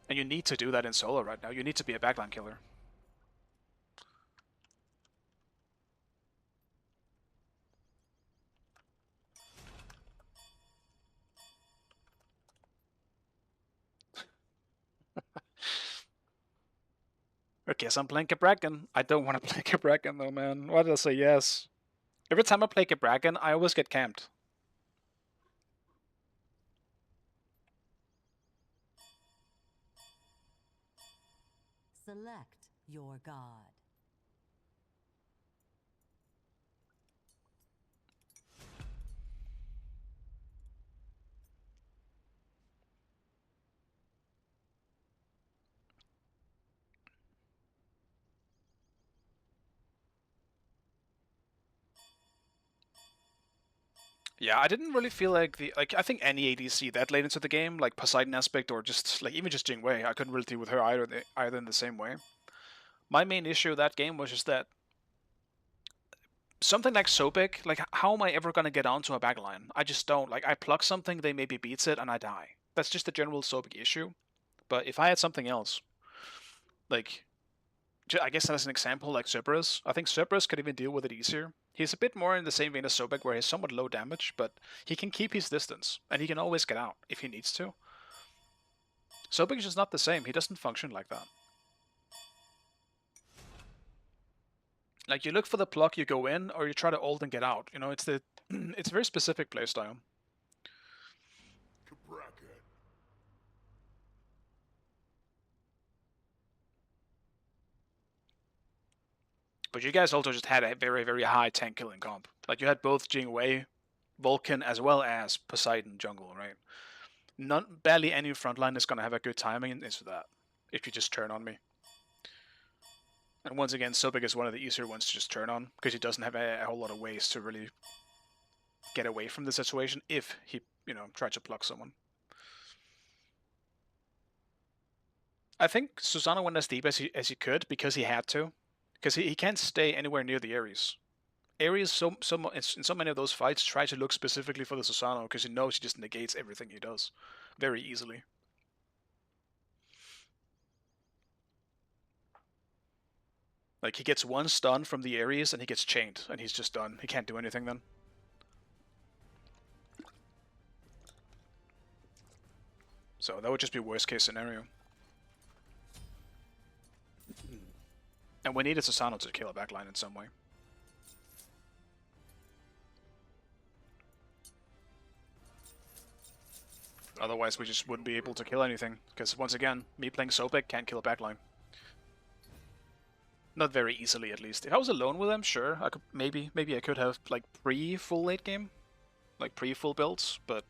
And you need to do that in solo right now. You need to be a backline killer. I guess I'm playing Cabrakan. I don't want to play Cabrakan though, man. Why did I say yes? Every time I play Cabrakan, I always get camped. Select your god. Yeah, I didn't really feel like I think any ADC that late into the game, like Poseidon aspect or just like even just Jing Wei, I couldn't really deal with her either in the same way. My main issue with that game was just that something like Sobek, like how am I ever gonna get onto a backline? I just don't. Like I pluck something, they maybe beats it, and I die. That's just the general Sobek issue. But if I had something else, like I guess as an example, like Cerberus, I think Cerberus could even deal with it easier. He's a bit more in the same vein as Sobek, where he's somewhat low damage, but he can keep his distance, and he can always get out if he needs to. Sobek is just not the same. He doesn't function like that. Like you look for the pluck, you go in, or you try to ult and get out. You know, it's the it's a very specific playstyle. But you guys also just had a very, very high tank killing comp. Like you had both Jing Wei, Vulcan, as well as Poseidon jungle, right? Barely any frontline is gonna have a good timing into that if you just turn on me. And once again, Sobek is one of the easier ones to just turn on because he doesn't have a whole lot of ways to really get away from the situation if he, you know, tried to pluck someone. I think Susano went as deep as he could because he had to, because he can't stay anywhere near the Ares. Ares, in so many of those fights, try to look specifically for the Susano because he knows he just negates everything he does very easily. Like he gets one stun from the Ares and he gets chained and he's just done. He can't do anything then. So that would just be worst case scenario. And we needed Susano to kill a backline in some way. Otherwise we just wouldn't be able to kill anything. Because once again, me playing Sobek can't kill a backline. Not very easily, at least. If I was alone with them, sure, I could maybe I could have like pre-full late game, like pre-full builds, but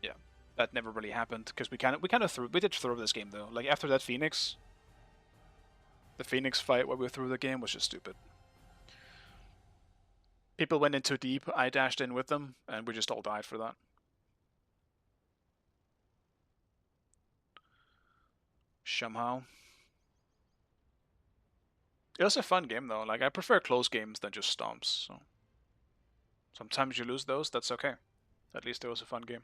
yeah, that never really happened because we did throw this game though. Like after that Phoenix, the Phoenix fight where we threw the game was just stupid. People went in too deep. I dashed in with them, and we just all died for that. Somehow. It was a fun game though. Like I prefer close games than just stomps. So sometimes you lose those, that's okay. At least it was a fun game.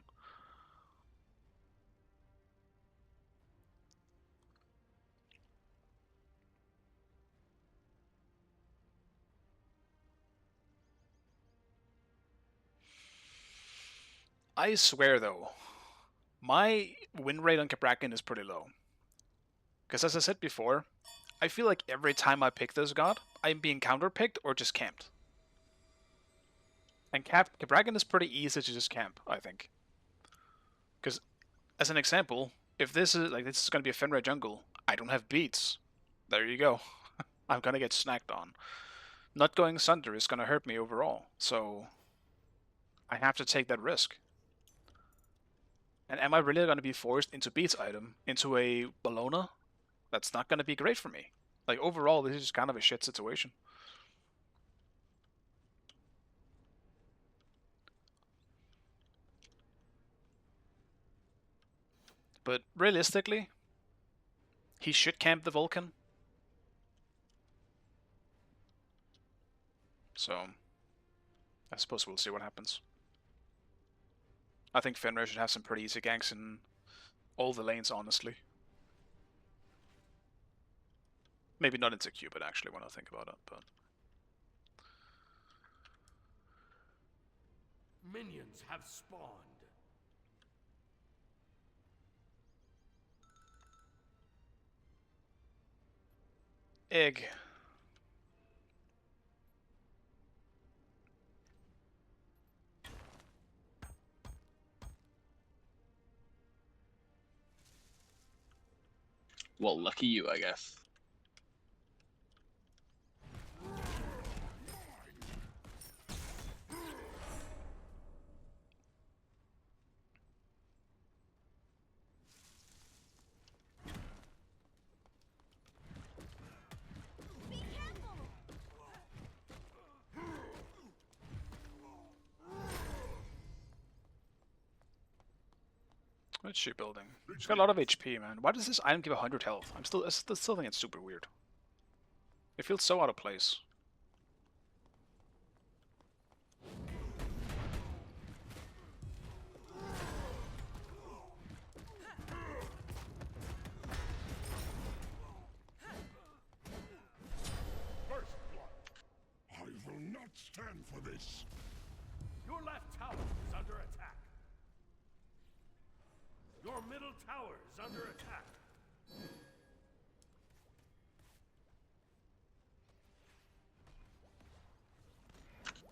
I swear though, my win rate on Cabrakan is pretty low. Because as I said before, I feel like every time I pick this god, I'm being counterpicked or just camped. And Cabrakan is pretty easy to just camp, I think. Because, as an example, if this is going to be a Fenrir jungle, I don't have beats. There you go. I'm gonna get snacked on. Not going Sunder is gonna hurt me overall, so I have to take that risk. And am I really gonna be forced into beats item, into a Bologna? That's not gonna be great for me. Like overall, this is kind of a shit situation. But realistically, he should camp the Vulcan. So, I suppose we'll see what happens. I think Fenrir should have some pretty easy ganks in all the lanes, honestly. Maybe not into Cupid, actually, when I think about it, but... Minions have spawned. Egg. Well, lucky you, I guess. Be careful! What's she building? She's got a lot of HP, man. Why does this item give 100 health? I still think it's super weird. It feels so out of place. First blood. I will not stand for this. Your left tower is under attack. Your middle tower is under attack.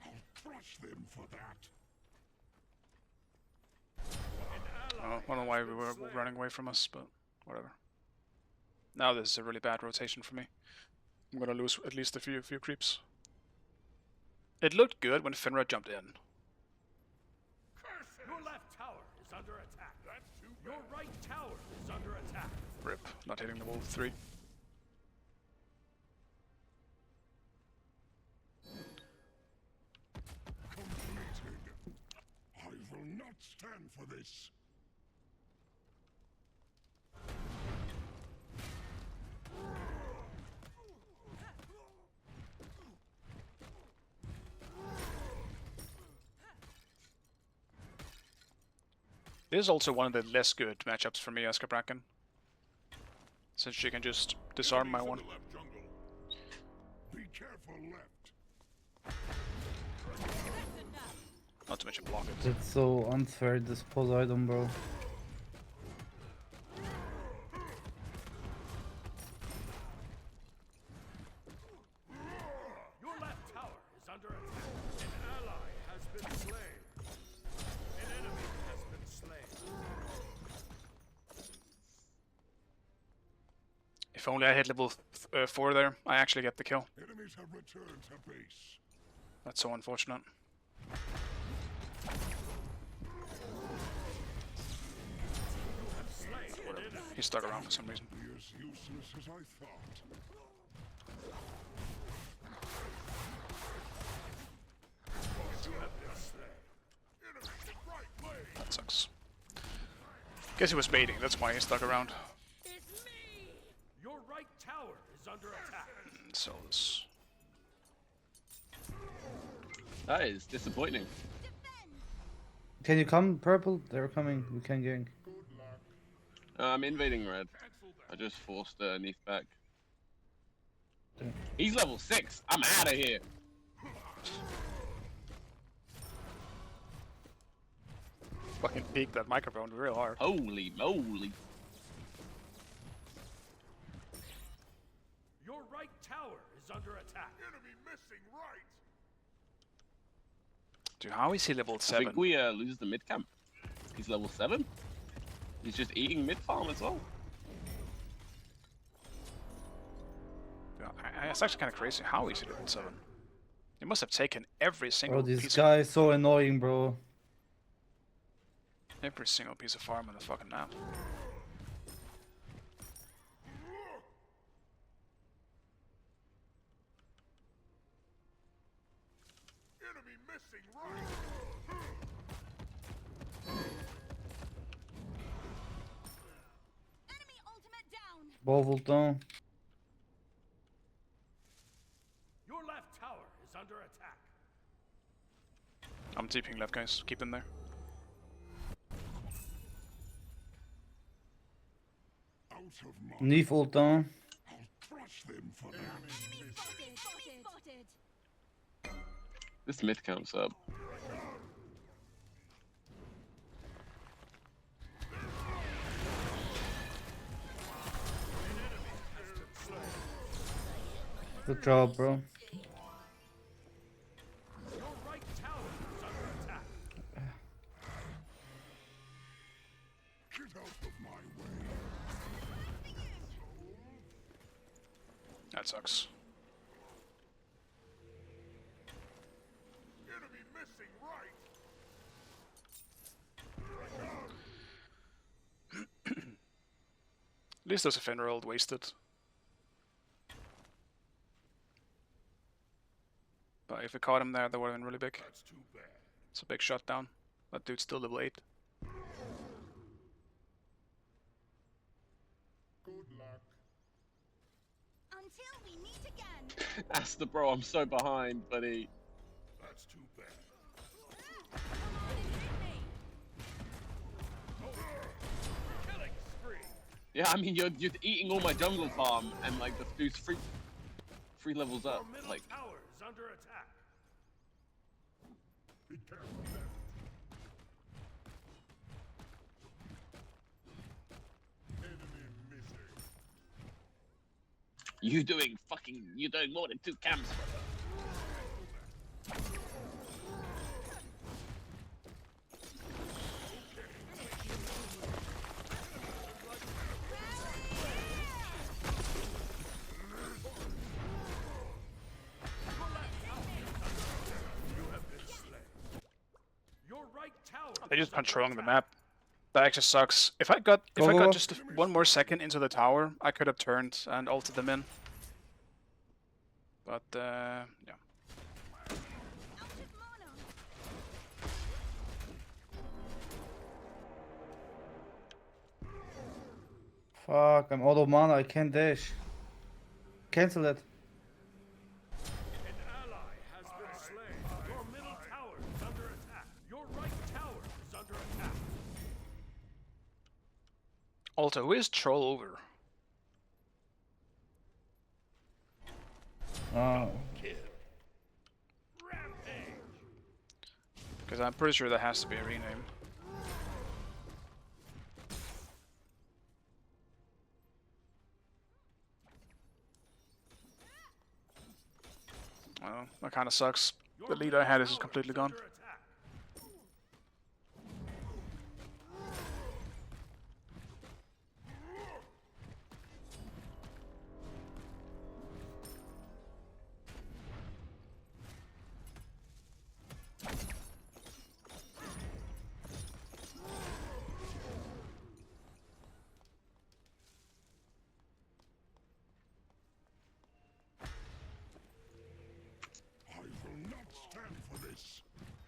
I'll crush them for that. I don't know why we were running away from us, but whatever. Now this is a really bad rotation for me. I'm gonna lose at least a few creeps. It looked good when Finra jumped in. Your left tower is under attack. Your right tower is under attack. Rip, not hitting the wall 3. Completed. I will not stand for this. This is also one of the less good matchups for me as Bracken, since she can just disarm my one. Left jungle. Be careful left. Not to mention block it. It's so unfair, this Poseidon, bro. Your left tower is under attack. An ally has been slain. An enemy has been slain. If only I hit level 4 there, I actually get the kill. Enemies have returned to base. That's so unfortunate. Slain an enemy. He stuck around for some reason. Be as useless as I thought. You have been slain. Enemy in right lane. That sucks. Guess he was baiting, that's why he stuck around. It's me! Your right tower is under attack. So this. That is disappointing. Can you come, purple? They're coming. We can gank. I'm invading red. I just forced Neath back. He's level 6. I'm out of here. Fucking peek that microphone real hard. Holy moly. Your right tower is under attack. Enemy missing right. Dude, how is he level I 7? think we lose the mid camp. He's level 7. He's just eating mid farm as well. Yeah, it's actually kind of crazy. How is he level 7? He must have taken every single Bro, this piece guy is so annoying, bro. every single piece of farm on the fucking map. Enemy missing right. Enemy ultimate down! Both ult down. Your left tower is under attack. I'm TPing left, guys. Keep in there. Out of my. Neef ult down. I'll crush them for that. Enemy spotted! This mid camp's up. Good job, bro. Your right tower is under attack. Get out of my way. That sucks. Enemy missing right. At least there's a Fenrir ult wasted. But if we caught him there, that would have been really big. That's too bad. It's a big shot down. That dude's still level 8. Until we meet again. That's the bro. I'm so behind, buddy. That's too bad. Come on and hit me. Killing spree. Yeah, I mean you're eating all my jungle farm, and like the dude's three levels Your up. middle Like tower is under attack. Be careful. Enemy missing. you're doing more than 2 camps, brother. You have been slain. Your right tower. They're just is under controlling the attack. map. That actually sucks. If I got Go. just one more second into the tower, I could have turned and ulted them in. But yeah. Out of mono. Fuck, I'm out of mana. I can't dash. Cancel it. An ally has been slain. Your middle tower is under attack. Your right tower is under attack. Also, who is troll over? Rampage. Because I'm pretty sure that has to be a rename. Well, that kind of sucks. The lead I had is just completely gone. Under attack. I will not stand for this.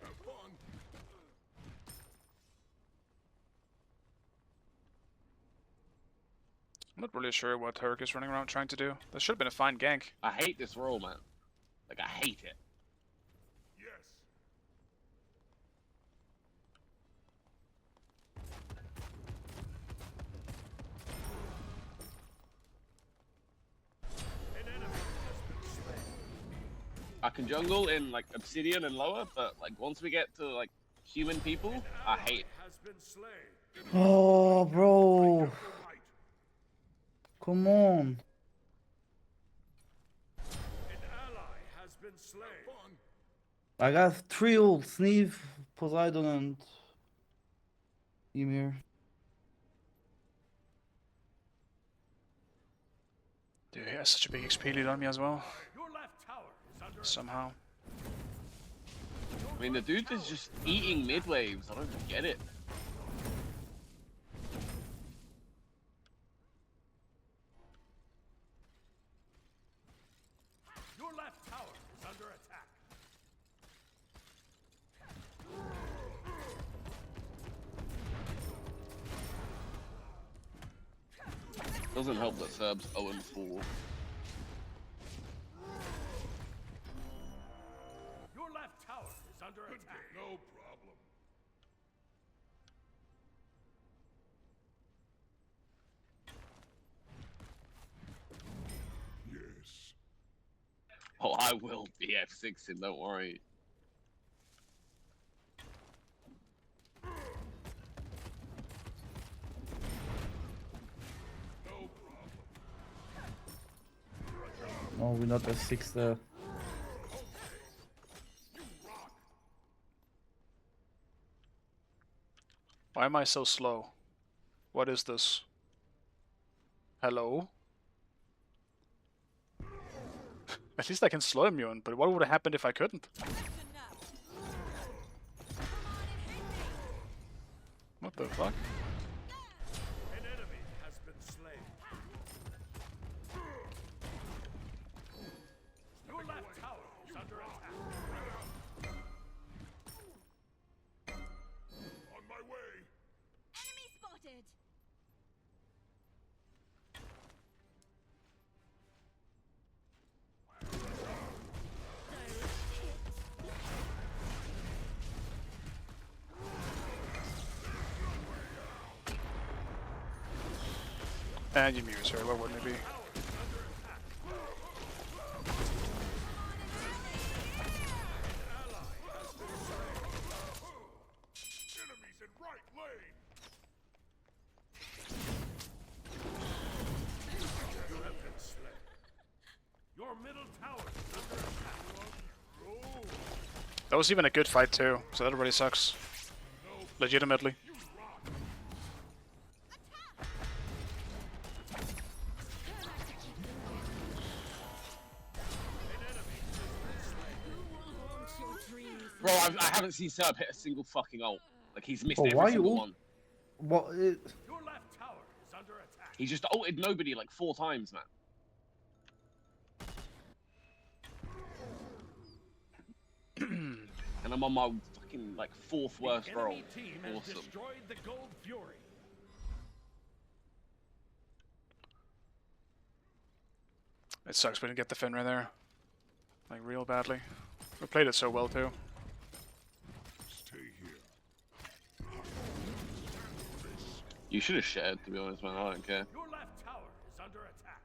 Have fun. I'm not really sure what Turk is running around trying to do. That should have been a fine gank. I hate this role, man. Like I hate it. Yes. An enemy has been slain. I can jungle in like obsidian and lower, but like once we get to like human people, I hate it. Has been slain. Oh, bro. Right. Come on. An ally has been slain. I got 3 ults. Sneeve, Poseidon, and Ymir. Dude, he has such a big XP lead on me as well. Your left tower is under Somehow. I mean, the dude is just eating mid waves. I don't get it. Your left tower is under attack. Doesn't help that Serb's 0-4. Your left tower is under attack. No problem. Yes. Oh, I will be F6 and don't worry. No problem. No, we're not F6 there. Why am I so slow? What is this? Hello? At least I can slow immune, but what would have happened if I couldn't? What the fuck? An enemy has been slain. Your left tower is under attack. On my way. Enemy spotted. And you muse her, what wouldn't it be? Enemies in right lane. You have been slain. Your middle tower is under attack. That was even a good fight too, so that really sucks. Legitimately. Bro, I haven't seen Serb hit a single fucking ult. Like, he's missed Oh, every why you single ult? one. What? Your left tower is under attack. He just ulted nobody like 4 times, man. And I'm on my fucking, like, 4th worst roll. Enemy team has Awesome. destroyed the Gold Fury. It sucks we didn't get the Fenrir there. Like, real badly. We played it so well too. Stay here. You should have shared, to be honest, man. I don't care. Your left tower is under attack.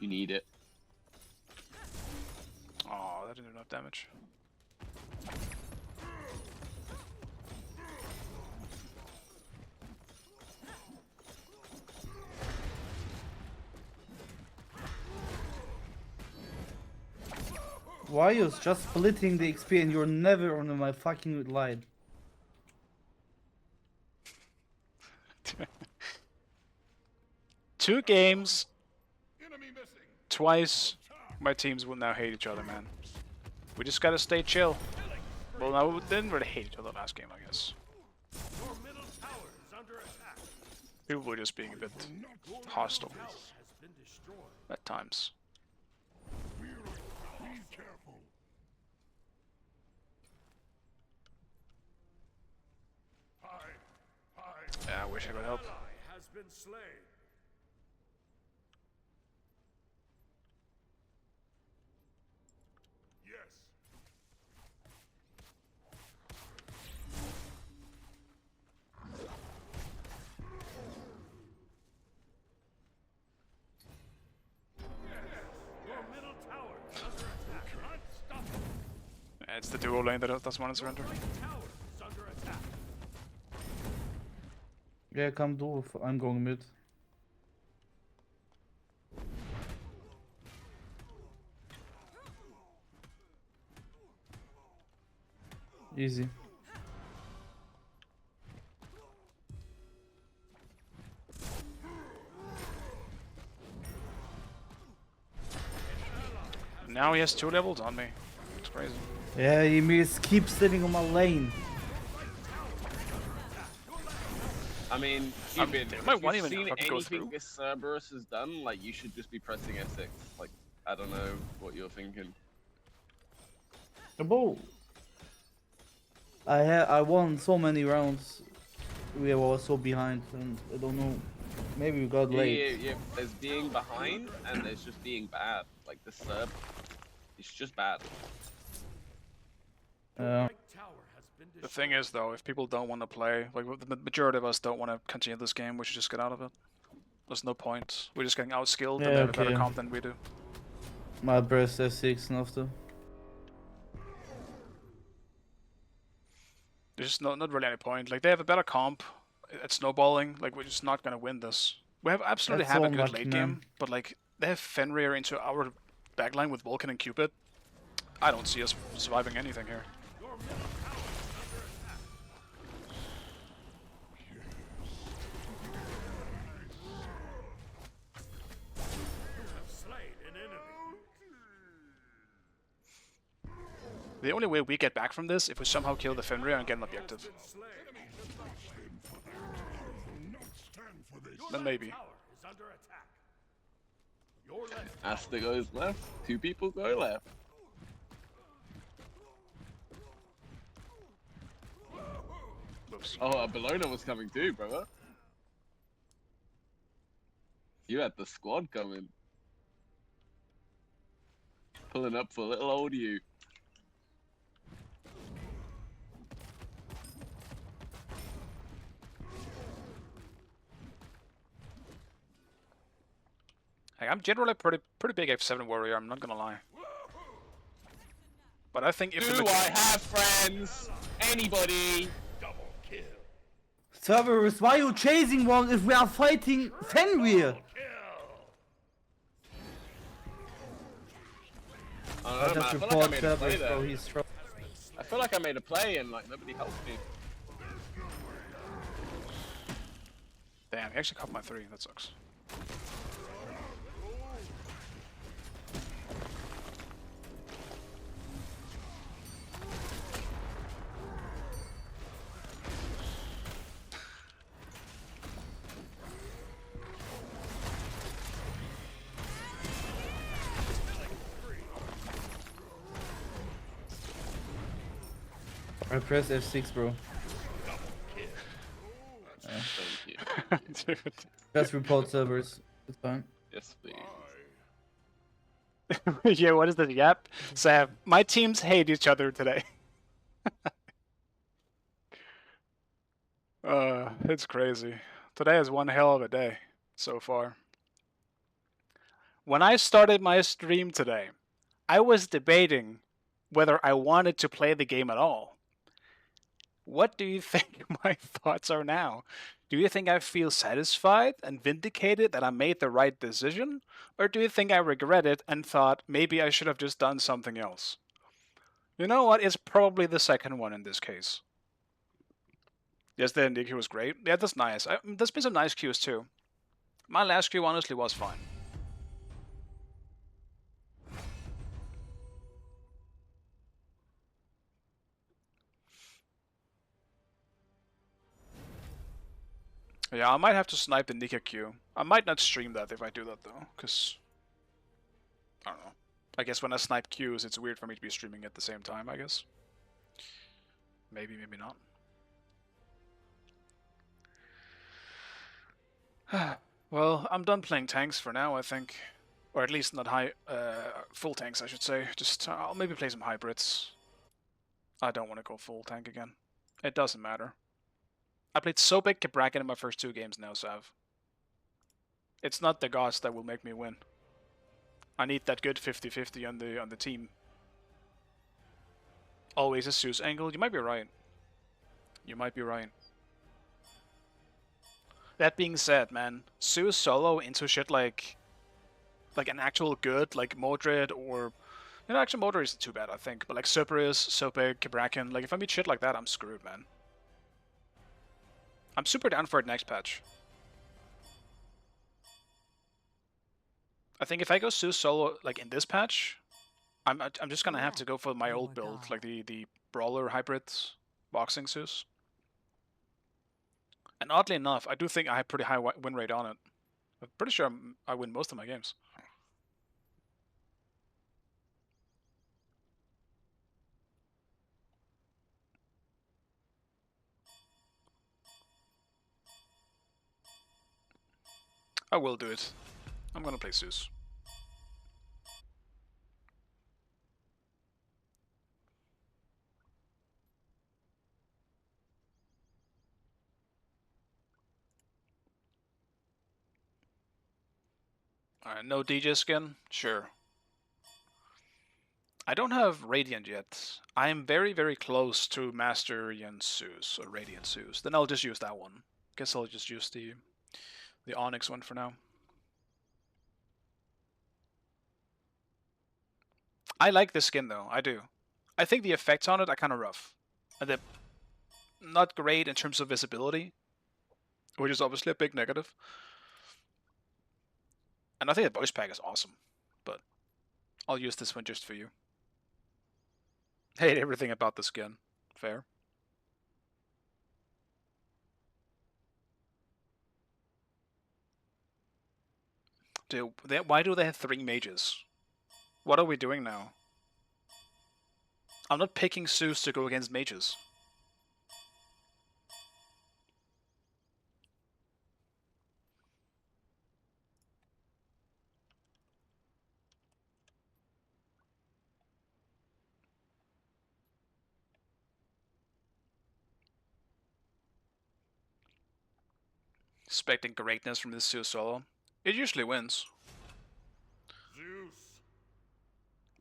You need it. Oh, that didn't do enough damage. Why are you just splitting the XP and you're never on my fucking line? Two games, Enemy missing. twice. My teams will now hate each other, man. We just gotta stay chill. Well, no, we didn't really hate each other last game, I guess. Your middle tower is under attack. People were just being a bit hostile Tower has been destroyed. at times. Be careful. Hide. Yeah, I wish I could help. Ally has been slain. Yes. Your middle tower is under attack. Unstoppable. Yeah, it's the duo lane that doesn't want to surrender. Right tower is under attack. Yeah, come do. I'm going mid. Easy. Now he has 2 levels on me. It's crazy. Yeah, he keeps sitting on my lane. I mean, They Cupid, might if want you've even seen fucking go anything through. this Cerberus has done, like, you should just be pressing S6. Like, I don't know what you're thinking. The ball. I won so many rounds. We were so behind, and I don't know. Maybe we got late. Yeah. There's being behind, and there's just being bad. Like, the Serb, it's just bad. Right tower has been The destroyed. thing is, though, if people don't want to play, like the majority of us don't want to continue this game, we should just get out of it. There's no point. We're just getting outskilled and Yeah, they have a better okay. comp than we do. My breast F6 and after. There's just not really any point. Like, they have a better comp at snowballing. Like, we're just not going to win this. We have absolutely That's have a so good unlucky, late man. game, but like, they have Fenrir into our backline with Vulcan and Cupid. I don't see us surviving anything here. Slain an enemy. The only way we get back from this if we somehow kill the Fenrir and get an objective. Slain. Then maybe. Tower is under attack. Your left Asta goes left, 2 people go left. Oops. Oh, Bologna was coming too, brother. You had the squad coming. Pulling up for little old you. Hey, I'm generally pretty big F7 warrior. I'm not gonna lie. But I think if Do I have friends? Anybody? Double kill. Cerberus, why are you chasing one if we are fighting Fenrir? I don't know, man. Just I feel like I report made a play Cerberus, there. bro. He's strong. I feel like I made a play and like nobody helped me. Damn, he actually caught my 3. That sucks. I press F6, bro. Thank you. Dude. Just report Cerberus. It's fine. Yes, please. Yeah, what is the yep? Sam, my teams hate each other today. It's crazy. Today is one hell of a day so far. When I started my stream today, I was debating whether I wanted to play the game at all. What do you think my thoughts are now? Do you think I feel satisfied and vindicated that I made the right decision? Or do you think I regret it and thought maybe I should have just done something else? You know what? It's probably the second one in this case. Yes, the Indiki was great. Yeah, that's nice. There's been some nice queues too. My last queue honestly was fine. Yeah, I might have to snipe the Nika queue. I might not stream that if I do that though, because I don't know. I guess when I snipe queues, it's weird for me to be streaming at the same time, I guess. Maybe, maybe not. Well, I'm done playing tanks for now, I think. Or at least not full tanks, I should say. Just, I'll maybe play some hybrids. I don't want to go full tank again. It doesn't matter. I played so big Cabrakan in my first 2 games now, Sav. It's not the gods that will make me win. I need that good 50-50 on the team. Always a Zeus angle. You might be right. You might be right. That being said, man, Zeus solo into shit like an actual good, like Mordred or... You know, actually Mordred isn't too bad, I think. But like Cerberus, Sopig, Cabrakan, like if I meet shit like that, I'm screwed, man. I'm super down for it next patch. I think if I go Zeus solo, like in this patch, I'm just gonna have to go for my old build, like the Brawler hybrid boxing Zeus. And oddly enough, I do think I have pretty high win rate on it. I'm pretty sure I win most of my games. I will do it. I'm gonna play Zeus. Alright, no DJ skin? Sure. I don't have Radiant yet. I am very, very close to Master Zeus, or Radiant Zeus. Then I'll just use that one. Guess I'll just use the Onyx one for now. I like this skin though, I do. I think the effects on it are kind of rough. And they're not great in terms of visibility, which is obviously a big negative. And I think the voice pack is awesome, but I'll use this one just for you. Hate everything about the skin. Fair. Dude, why do they have 3 mages? What are we doing now? I'm not picking Zeus to go against mages. Expecting greatness from this Zeus solo. It usually wins.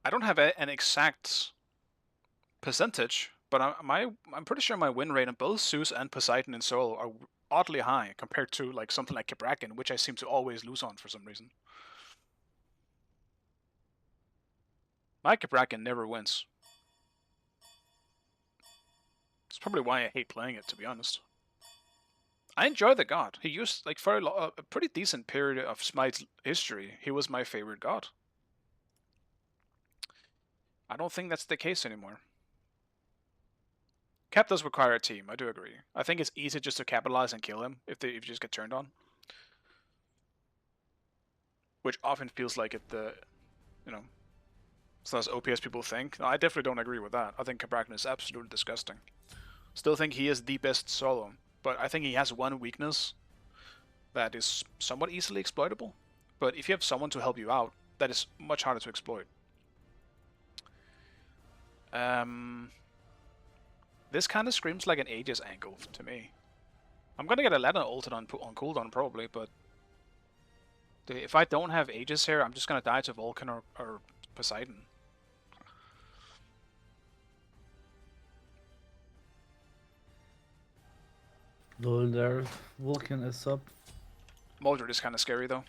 I don't have an exact percentage, but I'm pretty sure my win rate on both Zeus and Poseidon in solo are oddly high compared to like something like Cabrakan, which I seem to always lose on for some reason. My Cabrakan never wins. It's probably why I hate playing it, to be honest. I enjoy the god. He used, like, for a pretty decent period of Smite's history, he was my favorite god. I don't think that's the case anymore. Cap does require a team, I do agree. I think it's easy just to capitalize and kill him if you just get turned on. Which often feels like it, you know, it's not as OP as people think. No, I definitely don't agree with that. I think Cabrakan is absolutely disgusting. Still think he is the best solo, but I think he has one weakness that is somewhat easily exploitable. But if you have someone to help you out, that is much harder to exploit. This kind of screams like an Aegis angle to me. I'm gonna get a ladder ulted on cooldown probably, but if I don't have Aegis here, I'm just gonna die to Vulcan or Poseidon. Lol, there. Vulcan is up. Mordred is kind of scary though.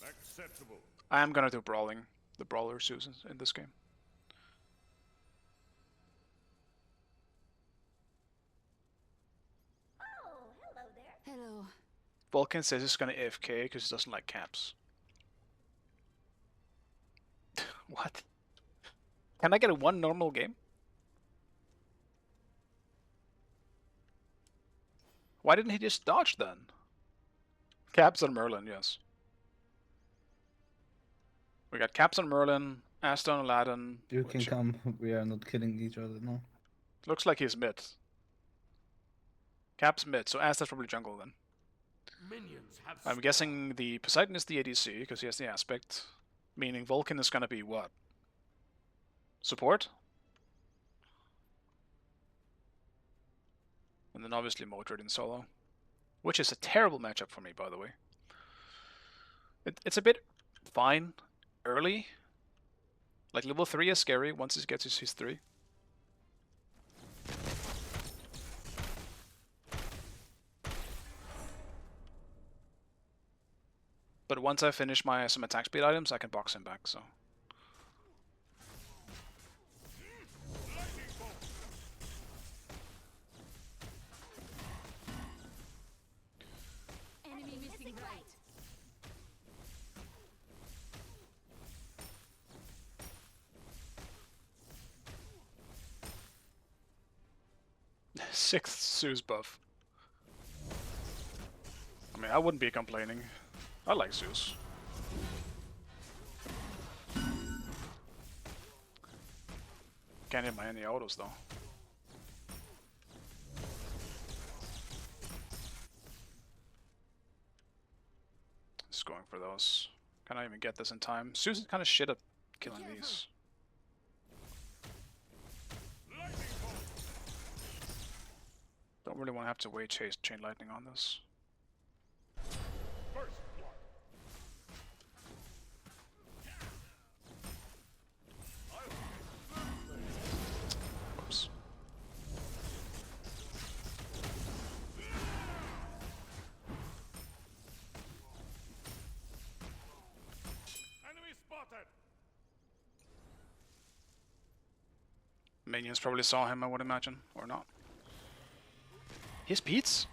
Acceptable. I am gonna do brawling, the brawler Susan in this game. Oh, hello there. Hello. Vulcan says he's gonna AFK because he doesn't like caps. What? Can I get one normal game? Why didn't he just dodge then? Caps on Merlin, yes. We got Caps on Merlin, Asta on Aladdin. You can come. We are not killing each other, no. Looks like he's mid. Caps mid, so Asta's probably jungle then. Minions have I'm guessing the Poseidon is the ADC because he has the aspect. Meaning Vulcan is gonna be what? Support? And then obviously Mordred in solo. Which is a terrible matchup for me, by the way. It's a bit fine early. Like level 3 is scary once he gets his 3. But once I finish some attack speed items, I can box him back, so. Enemy missing right. Sixth Zeus buff. I mean, I wouldn't be complaining. I like Zeus. Can't hit my any autos though. Just going for those. Can I even get this in time? Zeus is kind of shit at killing these. Don't really want to have to wait chase chain lightning on this. first blood. Whoops. Enemy spotted. Minions probably saw him, I would imagine, or not. His beats?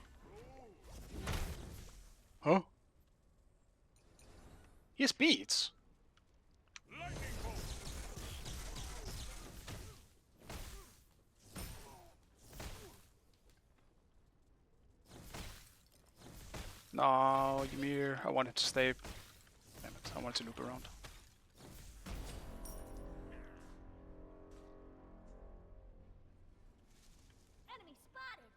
Huh? His beats? Lightning bolt. No, Ymir, I wanted to stay. Damn it, I wanted to loop around. Enemy spotted.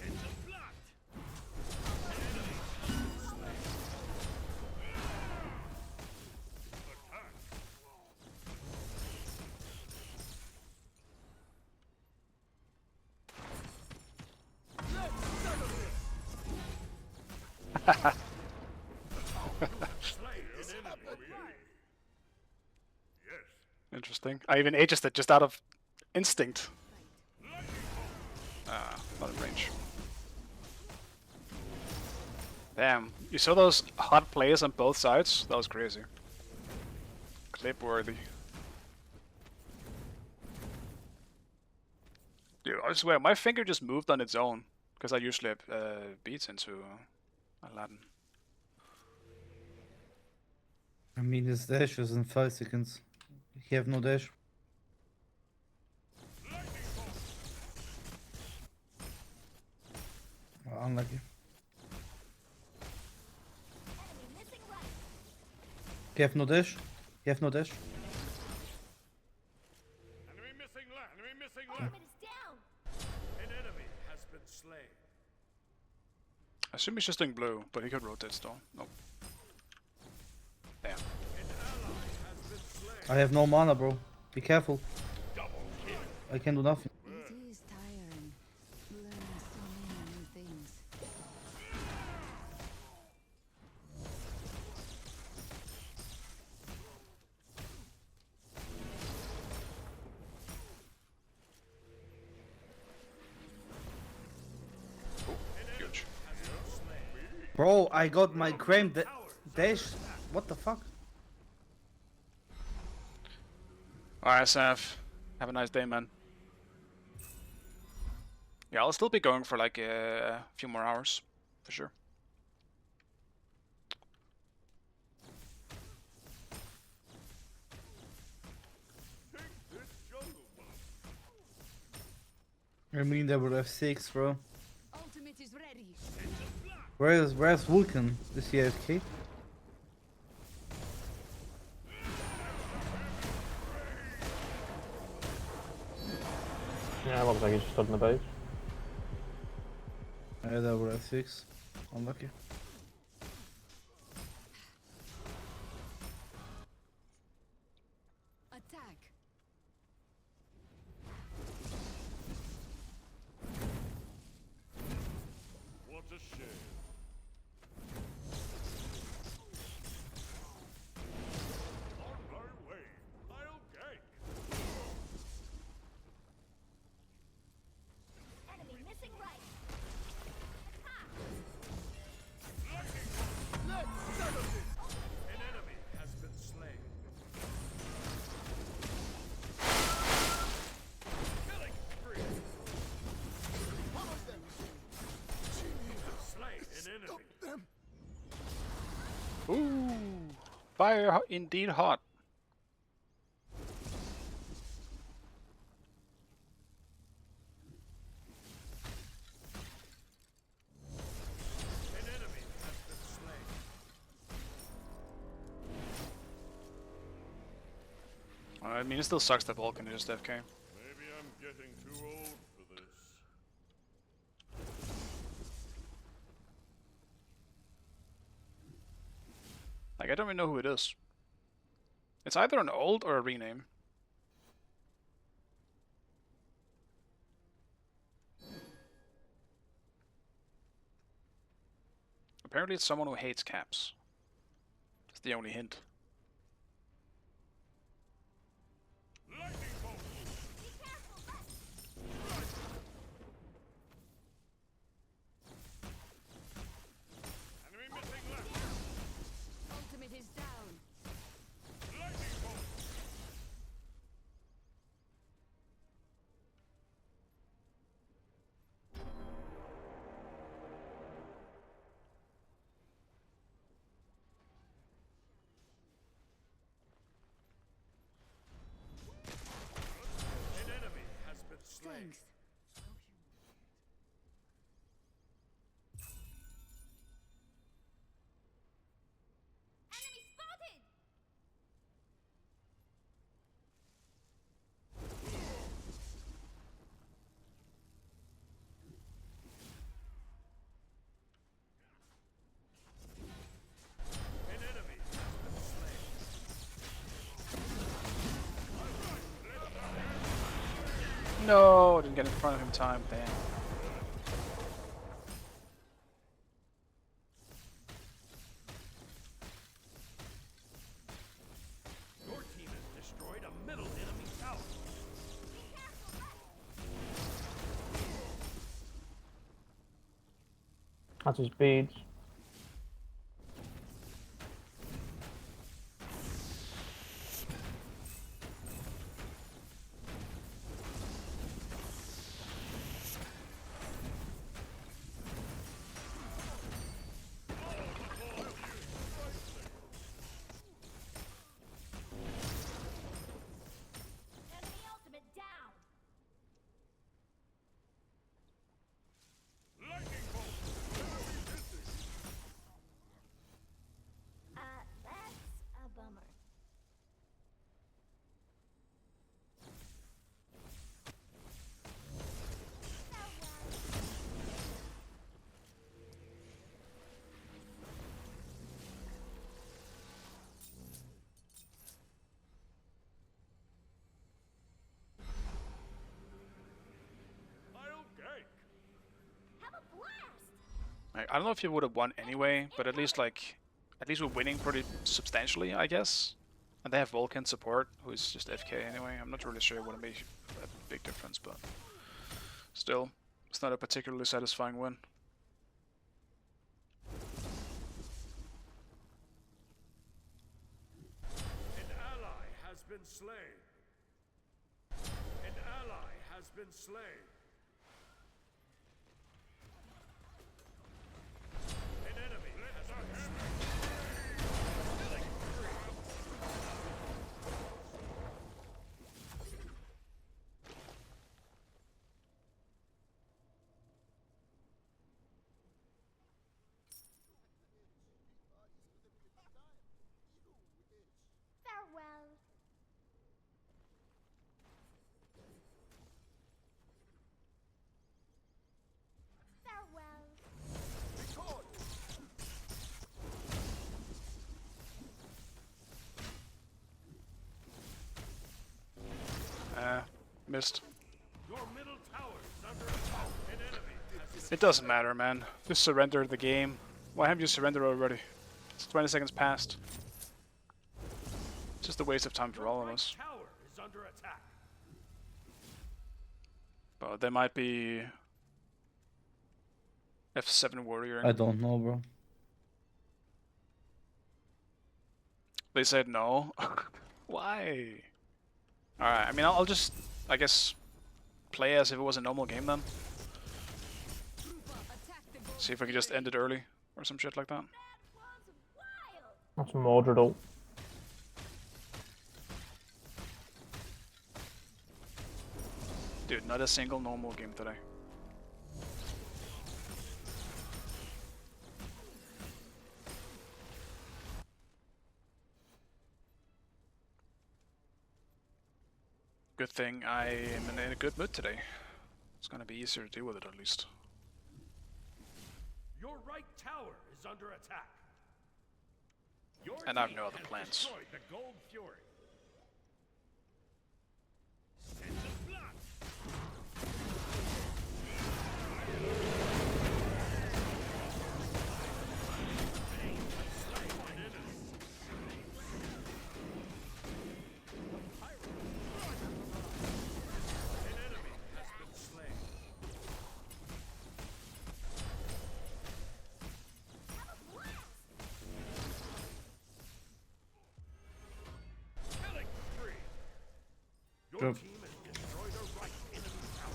Engine blocked. Attack. Slain an enemy. Yes. Interesting. I even aegis it just out of instinct. Ah, not in range. Damn, you saw those hot plays on both sides? That was crazy. Clip worthy. Dude, I swear, my finger just moved on its own. Because I usually have beats into Aladdin. I mean, his dash is in 5 seconds. He have no dash. Oh, unlucky. Missing right. He have no dash. He have no dash. Enemy missing left. Enemy missing left. Ultimate is down. An enemy has been slain. I assume he's just doing blue, but he could rotate still. Nope. Damn. An ally has been slain. I have no mana, bro. Be careful. Double kill. I can do nothing. It is tiring. Learning so many new things. Huge. Bro, I got my Crane dash. What the fuck? Alright, Saf. Have a nice day, man. Yeah, I'll still be going for like a few more hours, for sure. Take this jungle buff. I mean, they would have 6, bro. Ultimate is ready. Where's Vulcan? Is he AFK? Yeah, looks like he's just stood in the base. Yeah, they would have 6. Unlucky. Attack. What a shame. On my way. I'll gank. Enemy missing right. An enemy has been slain. Killing spree. You have slain an enemy. Ooh, fire indeed hot. An enemy has been slain. I mean, it still sucks that Vulcan is just FK. Maybe I'm getting too old for this. Like, I don't even know who it is. It's either an old or a rename. Apparently it's someone who hates caps. That's the only hint. Lightning bolt. Enemy missing left. Ultimate is down. Lightning bolt. An enemy has been slain. Thanks. Enemy spotted. An enemy has been slain. No, I didn't get in front of him in time. Damn. Has his beads. Enemy ultimate down. Lightning bolt. That's a bummer. I'll gank. Have a blast. I don't know if you would have won anyway, but at least we're winning pretty substantially, I guess. And they have Vulcan support, who's just FK anyway. I'm not really sure it would have made a big difference, but still, it's not a particularly satisfying win. An ally has been slain. An ally has been slain. An enemy has been slain. Farewell. Farewell. Missed. Your middle tower is under attack. An enemy has It doesn't matter, man. Just surrender the game. Why haven't you surrendered already? It's 20 seconds past. It's just a waste of time for all of us. tower is under attack. But they might be F7 warrior. I don't know, bro. They said no. Why? Alright, I mean, I'll just, I guess, play as if it was a normal game then. See if I can just end it early or some shit like that. That's Mordred ult. Dude, not a single normal game today. Good thing I am in a good mood today. It's gonna be easier to deal with it at least. Your right tower is under attack. Your And I have team no other has plans. destroyed the Gold Fury. Send the blood. An enemy has been slain. Killing spree. Your Drop. team has destroyed a right enemy tower.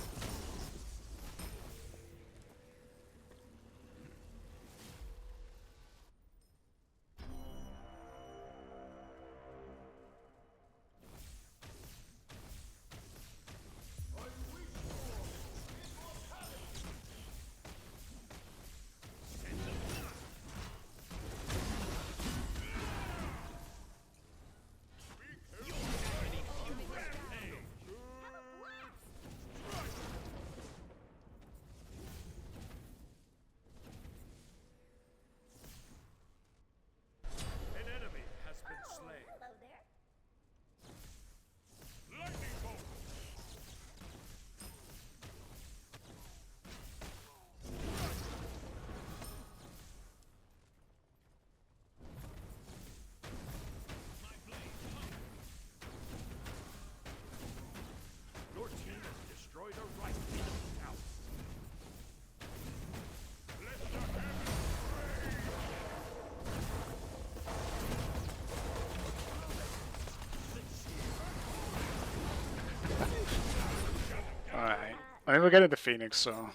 I mean, we're getting the Phoenix, so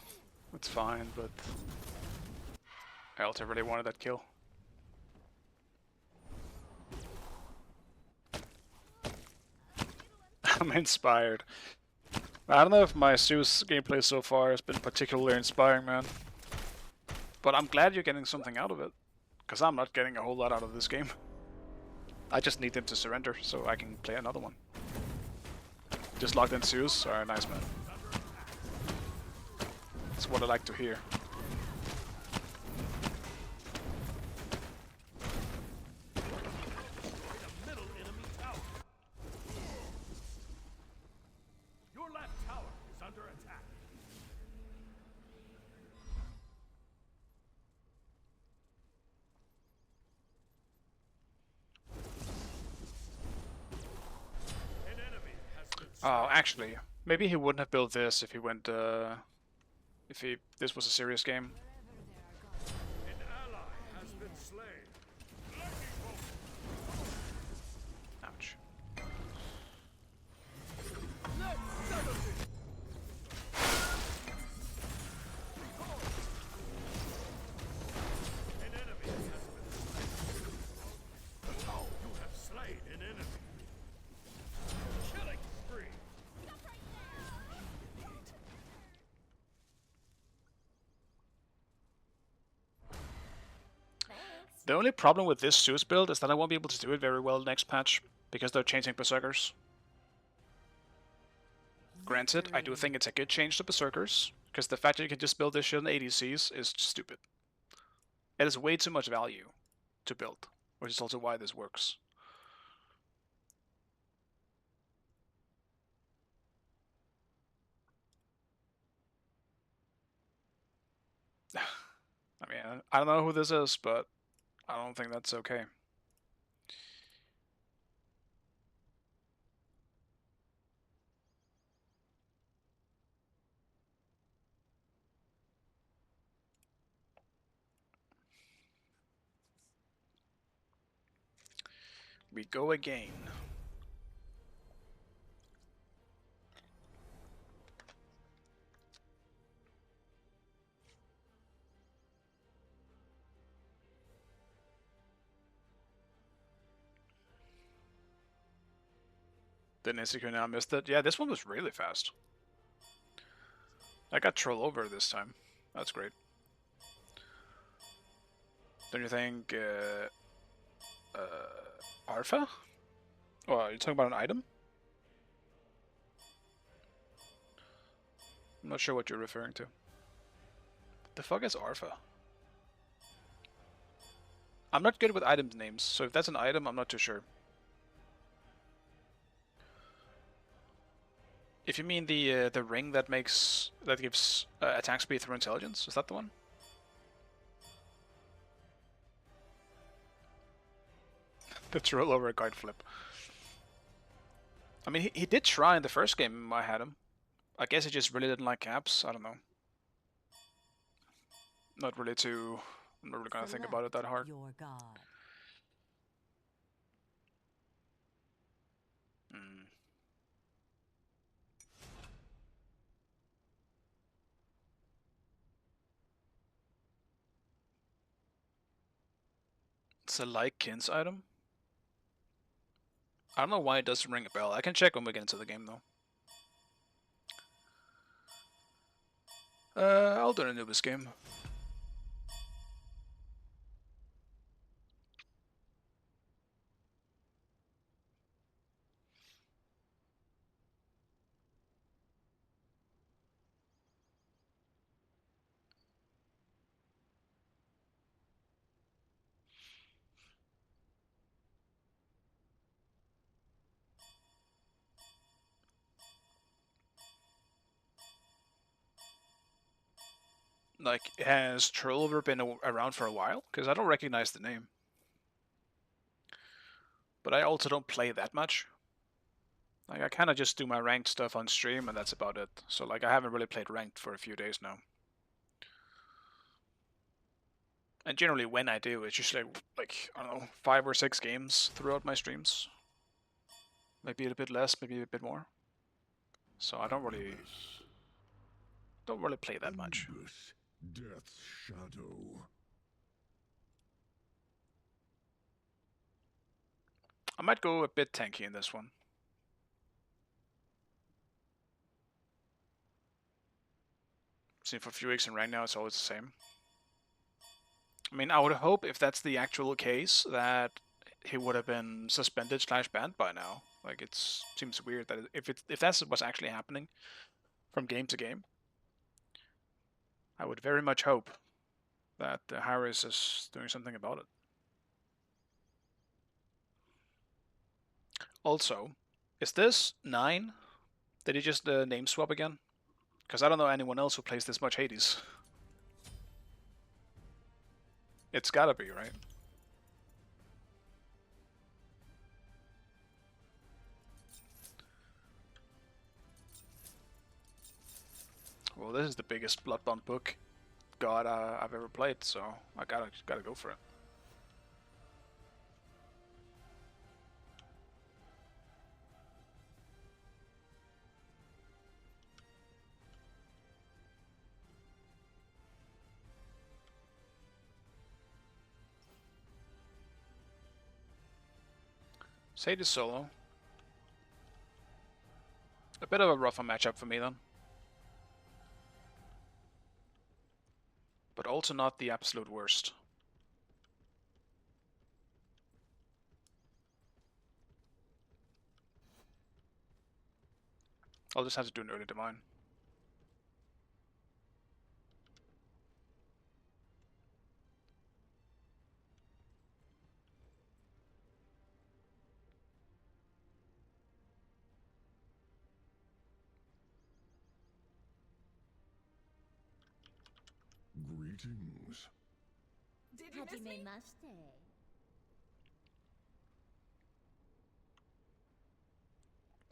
it's fine, but I also really wanted that kill. I'm inspired. I don't know if my Zeus gameplay so far has been particularly inspiring, man. But I'm glad you're getting something out of it. Because I'm not getting a whole lot out of this game. I just need them to surrender so I can play another one. Just locked in Zeus? Alright, nice, man. That's what I like to hear. Middle enemy tower. Your left tower is under attack. An enemy has been Oh, actually, maybe he wouldn't have built this if he went, this was a serious game. An ally has been slain. Lightning bolt. Ouch. An enemy has been slain. You have slain an enemy. Killing spree. The only problem with this Zeus build is that I won't be able to do it very well next patch, because they're changing Berserkers. Granted, I do think it's a good change to Berserkers, because the fact that you can just build this shit on ADCs is stupid. It is way too much value to build, which is also why this works. I mean, I don't know who this is, but I don't think that's okay. We go again. Didn't Insecure now missed it? Yeah, this one was really fast. I got troll over this time. That's great. Don't you think, Arfa? Oh, are you talking about an item? I'm not sure what you're referring to. The fuck is Arfa? I'm not good with item names, so if that's an item, I'm not too sure. If you mean the ring that gives attack speed through intelligence, is that the one? The troll over a card flip. I mean, he did try in the first game I had him. I guess he just really didn't like caps. I don't know. I'm not really gonna think about it that hard. Your god. Mm. It's a like Kin's item. I don't know why it doesn't ring a bell. I can check when we get into the game though. I'll do an Anubis game. Like, has Trollover been around for a while? Because I don't recognize the name. But I also don't play that much. Like, I kind of just do my ranked stuff on stream, and that's about it. So, like, I haven't really played ranked for a few days now. And generally, when I do, it's usually, like, I don't know, 5 or 6 games throughout my streams. Maybe a bit less, maybe a bit more. So I don't really Don't really play that much. Anubis, Death's shadow. I might go a bit tanky in this one. Seen for a few weeks and right now it's always the same. I mean, I would hope if that's the actual case that he would have been suspended / banned by now. Like, it seems weird that if that's what's actually happening from game to game, I would very much hope that Harris is doing something about it. Also, is this 9? Did he just name swap again? Because I don't know anyone else who plays this much Hades. It's gotta be, right? Well, this is the biggest Bloodbound book God I've ever played, so I gotta go for it. Hades solo. A bit of a rougher matchup for me then. But also not the absolute worst. I'll just have to do an early divine. Greetings. Did you miss me?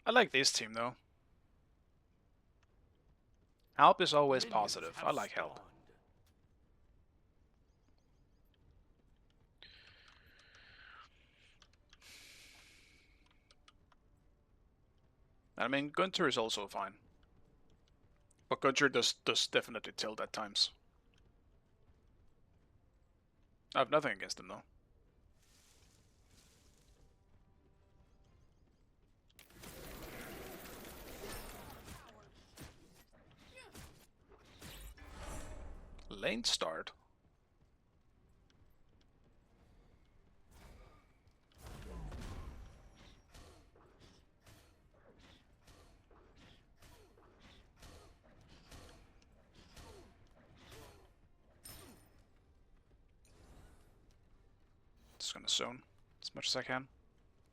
I like this team though. Help is always positive. I like help. I mean, Gunter is also fine. But Gunter does definitely tilt at times. I have nothing against him though. Lane start. Just gonna zone as much as I can.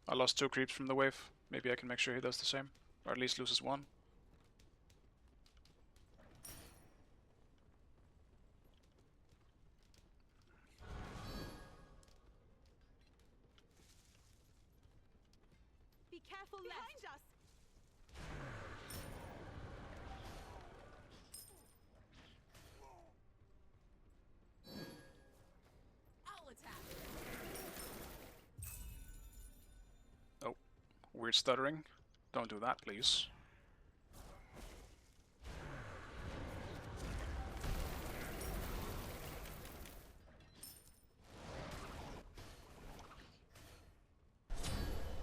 I lost 2 creeps from the wave. Maybe I can make sure he does the same. Or at least loses 1. Be careful behind us. I'll attack. Oh, weird stuttering. Don't do that, please.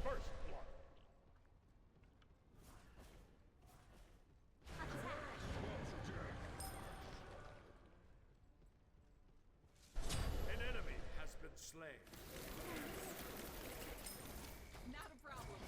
First blood. An enemy has been slain. Not a problem.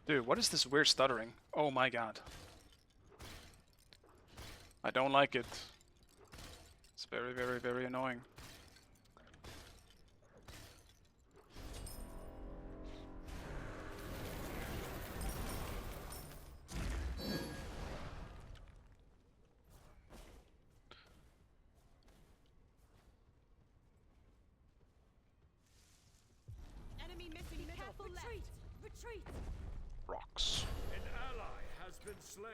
Dude, what is this weird stuttering? Oh my god. I don't like it. It's very, very, very annoying. Enemy missing middle. Careful retreat. Retreat! Rocks. An ally has been slain.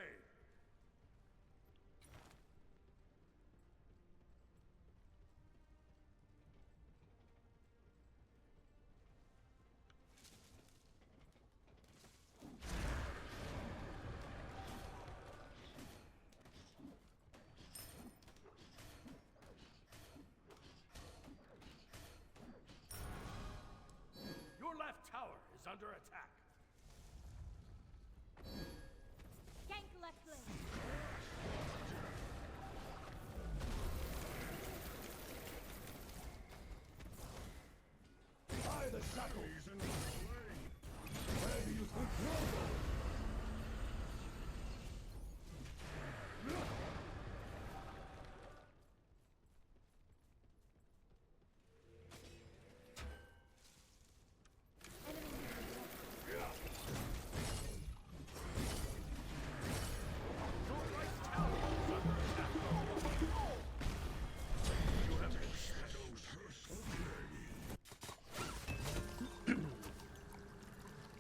Your left tower is under attack. Gank left lane. By the shadows and where do you think you're going?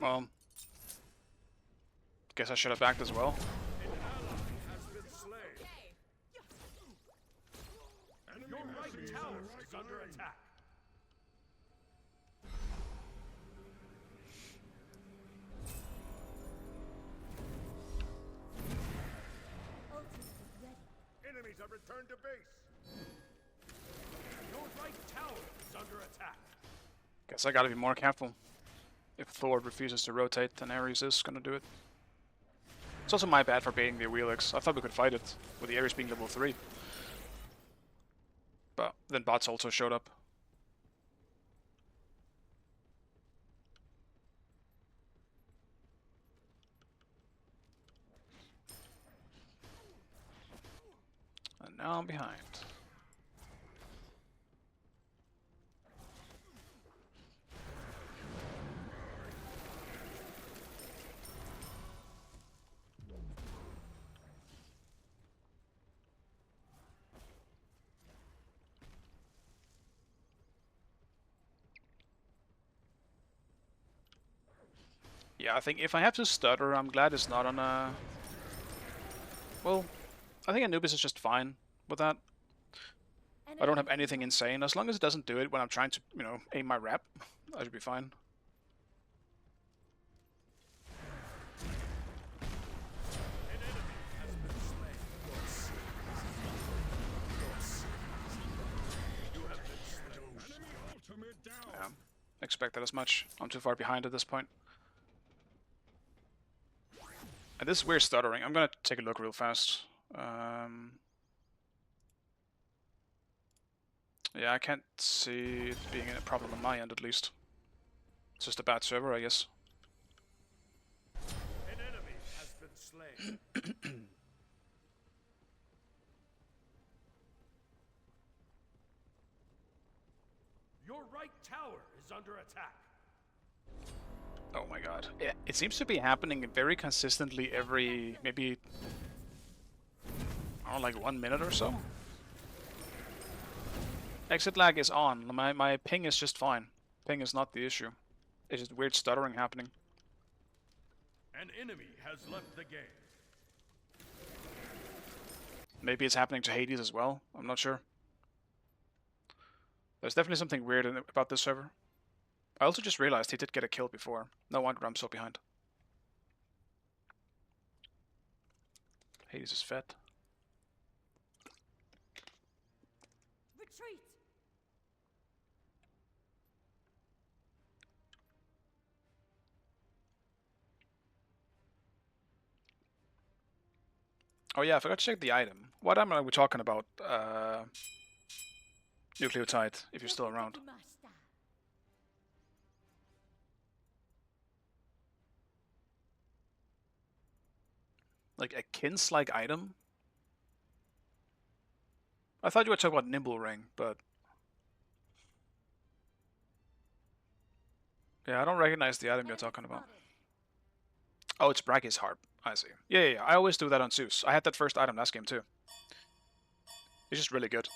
Well, guess I should have backed as well. Has been slain. Your right tower is under attack. Ultimate is ready. Enemies have returned to base. Your right tower is under attack. Guess I gotta be more careful. If Thor refuses to rotate, then Ares is gonna do it. It's also my bad for baiting the Wheelix. I thought we could fight it, with the Ares being level 3. But then bots also showed up. And now I'm behind. Yeah, I think if I have to stutter, I'm glad it's not on a... Well, I think Anubis is just fine with that. I don't have anything insane. As long as it doesn't do it when I'm trying to, you know, aim my rep, I should be fine. Yeah, expected as much. I'm too far behind at this point. And this is weird stuttering. I'm gonna take a look real fast. Yeah, I can't see it being a problem on my end, at least. It's just a bad server, I guess. An enemy has been slain. Your right tower is under attack. Oh my god. Yeah, it seems to be happening very consistently every, maybe, I don't know, like 1 minute or so. Exit lag is on. My ping is just fine. Ping is not the issue. It's just weird stuttering happening. An enemy has left the game. Maybe it's happening to Hades as well. I'm not sure. There's definitely something weird about this server. I also just realized he did get a kill before. No wonder I'm so behind. Hades is fed. Retreat! Oh yeah, I forgot to check the item. What item are we talking about? Nucleotide, if you're still around. Like a Kins-like item? I thought you were talking about Nimble Ring, but... Yeah, I don't recognize the item you're talking about. Oh, it's Bragg's Harp. I see. Yeah. I always do that on Zeus. I had that first item last game too. It's just really good.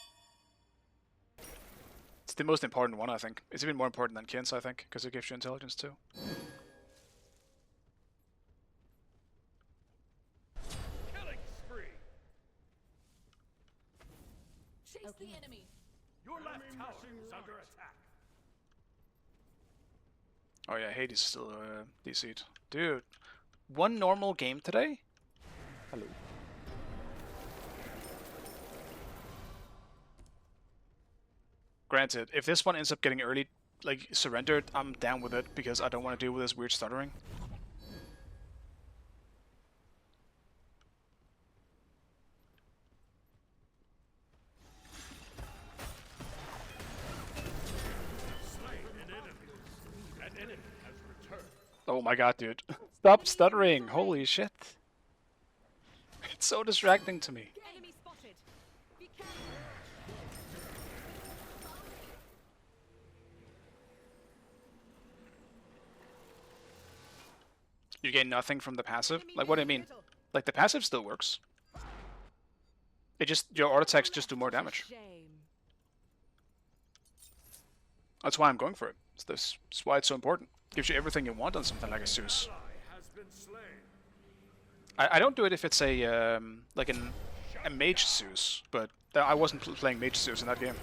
It's the most important one, I think. It's even more important than Kins, I think, because it gives you intelligence too. Face the enemy. Your left tower is under attack. Oh yeah, Hades is still DC'd. Dude, one normal game today? Hello. Granted, if this one ends up getting early, like, surrendered, I'm down with it, because I don't want to deal with this weird stuttering. Oh my god, dude. Stop stuttering! Holy shit! It's so distracting to me. Enemy spotted. Be careful. You gain nothing from the passive? Like, what do you mean? Like, the passive still works. It just, your auto attacks just do more damage. Shame. That's why I'm going for it. That's why it's so important. Gives you everything you want on something like a Zeus. Has been slain. I don't do it if it's a like a mage Zeus, but I wasn't playing mage Zeus in that game.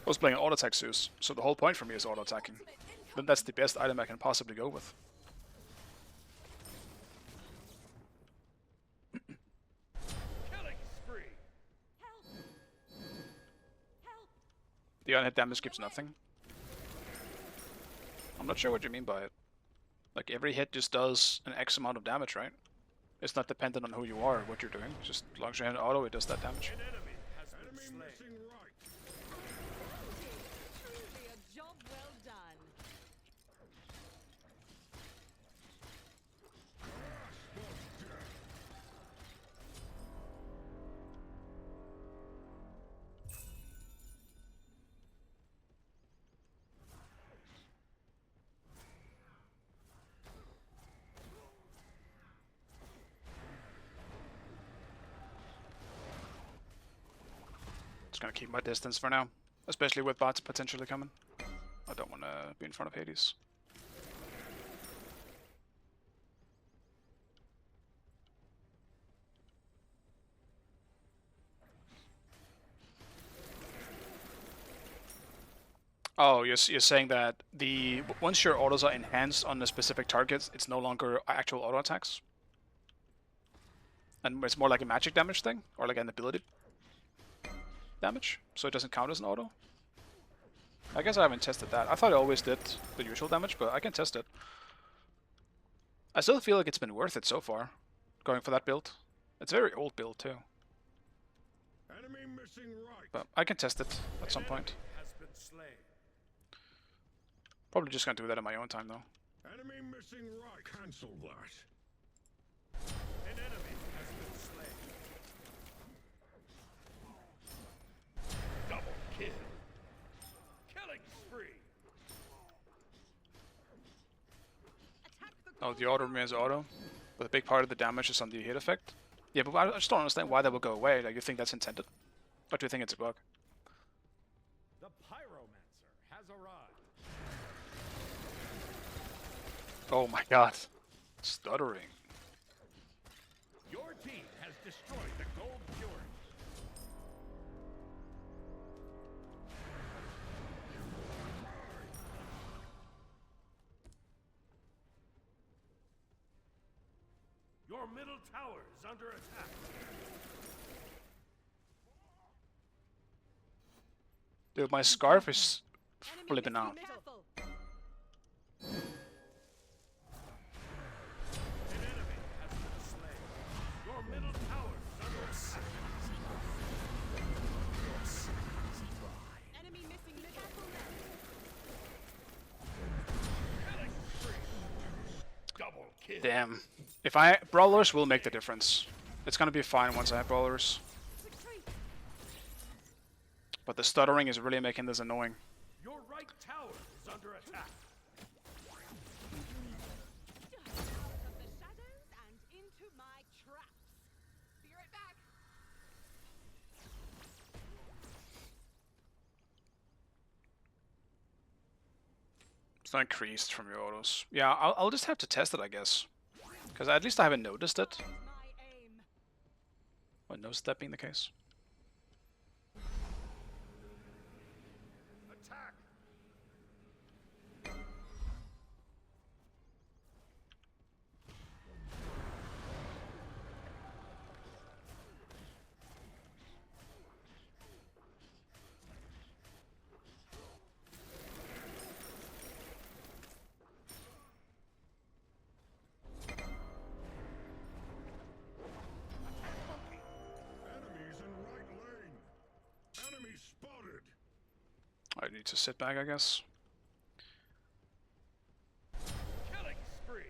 I was playing an auto attack Zeus, so the whole point for me is auto attacking. Then that's the best item I can possibly go with. Killing spree. Help. Help. The unhit damage gives nothing. I'm not sure what you mean by it. Like, every hit just does an X amount of damage, right? It's not dependent on who you are or what you're doing. Just as long as you're in auto, it does that damage. An enemy has been slain. Truly a job well done. Just gonna keep my distance for now. Especially with bots potentially coming. I don't want to be in front of Hades. Oh, you're saying that once your autos are enhanced on the specific targets, it's no longer actual auto attacks? And it's more like a magic damage thing? Or like an ability damage? So it doesn't count as an auto? I guess I haven't tested that. I thought it always did the usual damage, but I can test it. I still feel like it's been worth it so far, going for that build. It's a very old build too. Enemy missing right. But I can test it at some point. Has been slain. Probably just gonna do that in my own time though. Enemy missing right. Cancel that. An enemy has been slain. Double kill. Killing spree. Attack the Oh, the auto remains auto, but a big part of the damage is on the hit effect. Yeah, but I just don't understand why that would go away. Like, you think that's intended? Or do you think it's a bug? The pyromancer has arrived. Oh my god. Stuttering. Your team has destroyed the gold fury. Your middle tower is under attack. Dude, my scarf is enemy flipping missing out. middle. An enemy has been slain. Your middle tower is under attack. Enemy missing middle. Killing spree. Double kill. Damn. Brawlers will make the difference. It's gonna be fine once I have brawlers. Retreat. But the stuttering is really making this annoying. Your right tower is under attack. Out of the shadows and into my traps. Be right back. It's not increased from your autos. Yeah, I'll just have to test it, I guess. Because at least I haven't noticed it. My aim. Well, no, that being the case. need to sit back, I guess. Killing spree.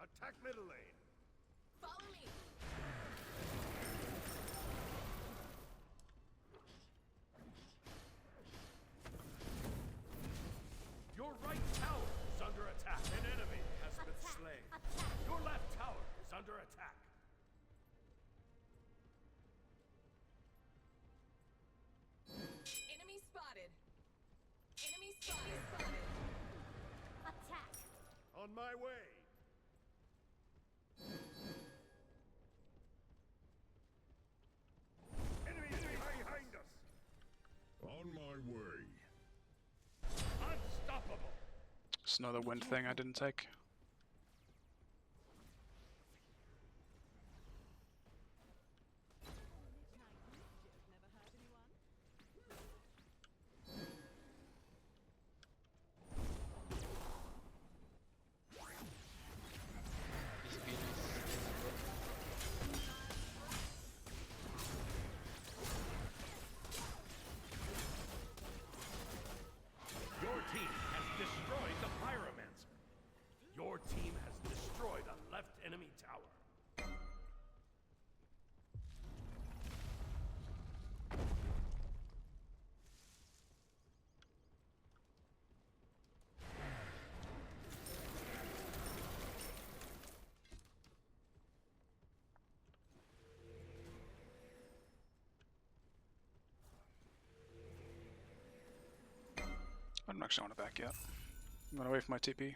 Attack middle lane. Follow me. Your right tower is under attack. An enemy has been slain. Your left tower is under attack. Enemy spotted. Enemy spotted. Attack. On my way. Enemy is behind us. On my way. Unstoppable. It's another wind thing I didn't take. Never hurt anyone. Your team has destroyed the pyromancer. Your team has destroyed a left enemy tower. I don't actually want to back yet. I'm gonna wait for my TP.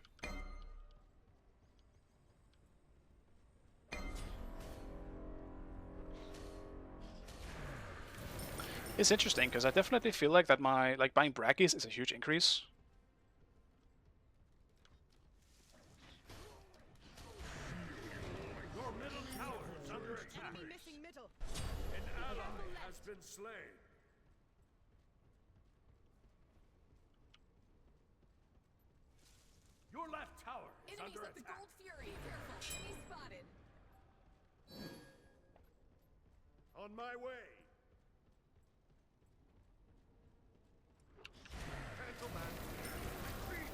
It's interesting because I definitely feel like that my buying brackies is a huge increase. Your middle tower is under attack. Enemy missing middle. An ally has been slain. Your left tower is Enemies under of the attack. Gold Fury. Careful. Enemy spotted. On my way. Gentlemen. Retreat.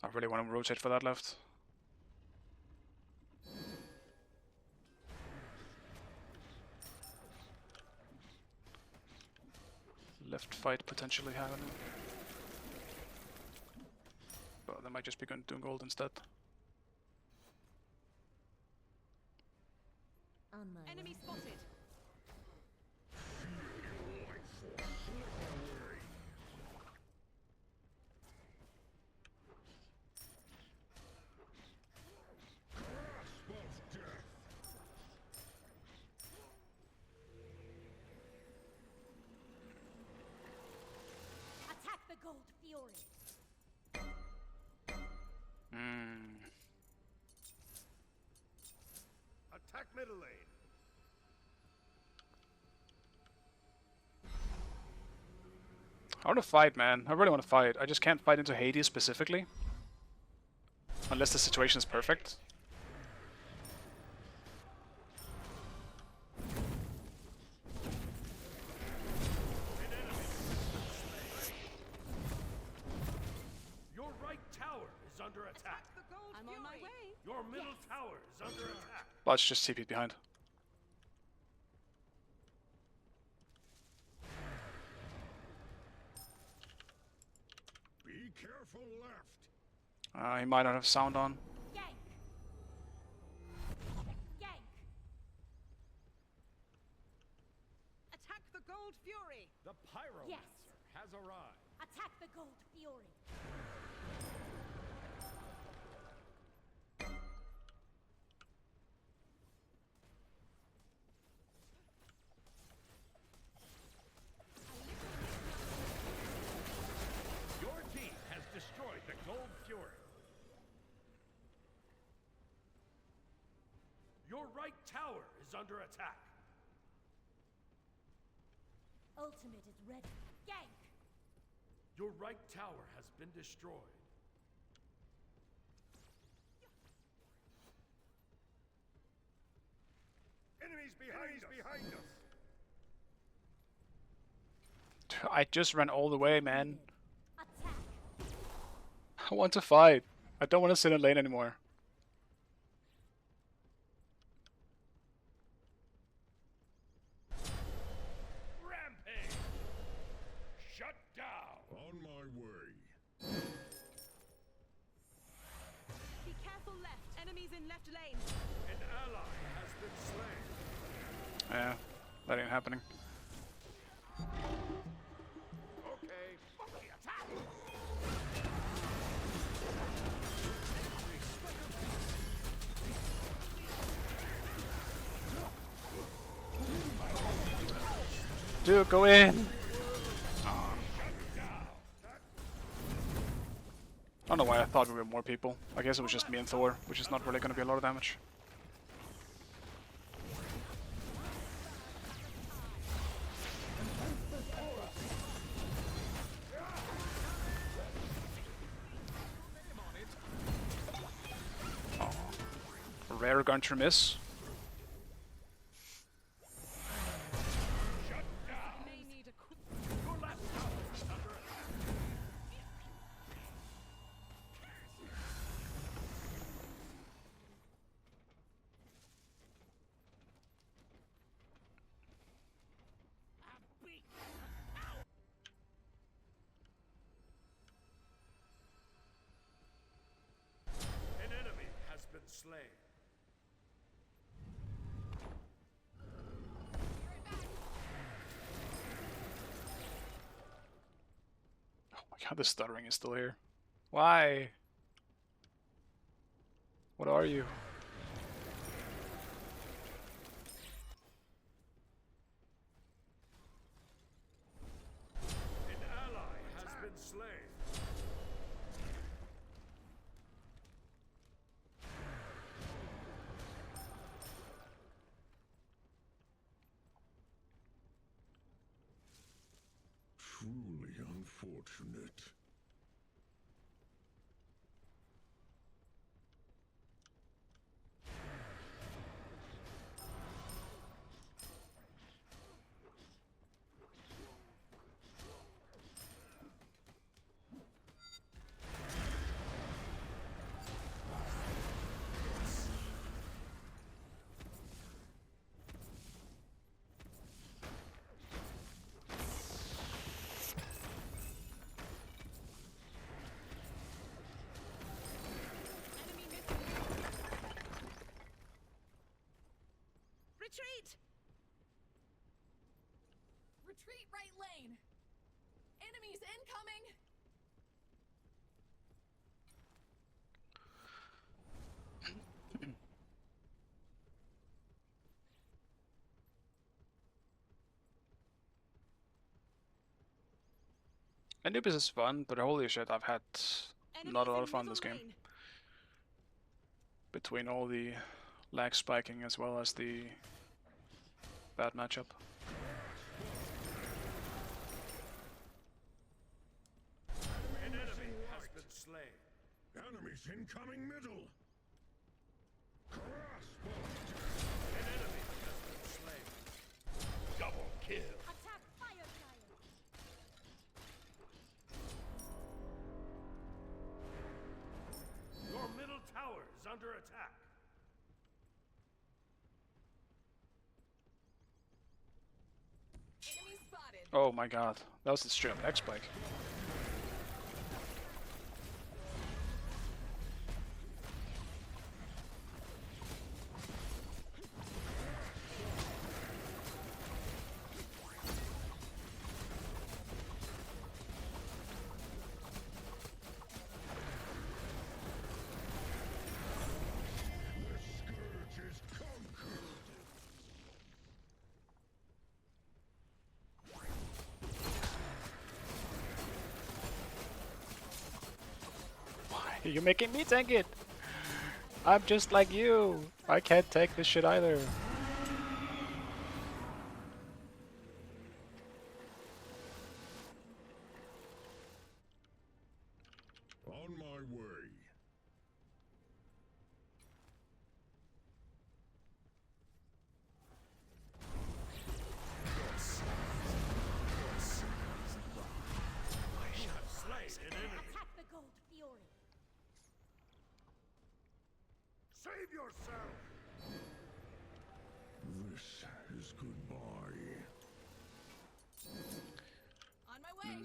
I really want to rotate for that left. Left fight potentially happening. But they might just be going to do gold instead. On my Enemy way. spotted. Attack the Gold Fury. Attack middle lane. I want to fight, man. I really want to fight. I just can't fight into Hades specifically. Unless the situation is perfect. Your right tower is under attack. The Gold I'm on my way. Your middle tower is under attack. Let's just TP behind. Be careful left. He might not have sound on. Gank. Gank. Attack the Gold Fury. The pyromancer has arrived. Attack the Gold Fury. Your team has destroyed the Gold Fury. Your right tower is under attack. Ultimate is ready. Gank. Your right tower has been destroyed. behind us. I just ran all the way, man. I want to fight. I don't want to sit in lane anymore. Rampage. Shut down. On my way. Be careful left. Enemies in left lane. An ally has been slain. Yeah, that ain't happening. Okay. Okay, attack. Dude, go in! I don't know why I thought we were more people. I guess it was just me and Thor, which is not really going to be a lot of damage. Oh. Rare Gunter miss. May need a quick. An enemy has been slain. Oh my god, the stuttering is still here. Why? What are you? An ally has been slain. Truly unfortunate. Enemy missing. Retreat! Retreat right lane. Enemies incoming. Anubis is fun, but holy shit, I've had not a lot of fun this game. Lane. Between all the lag spiking as well as the bad matchup. An enemy has been slain. Enemies incoming middle. An enemy has been slain. Double kill. Attack fire giant. Your middle tower is under attack. Enemy spotted. Oh my god, that was the straight up X-Spike. The scourge is conquered. Why are you making me tank it? I'm just like you. I can't take this shit either. On my way. Save yourself! This is goodbye. On my way.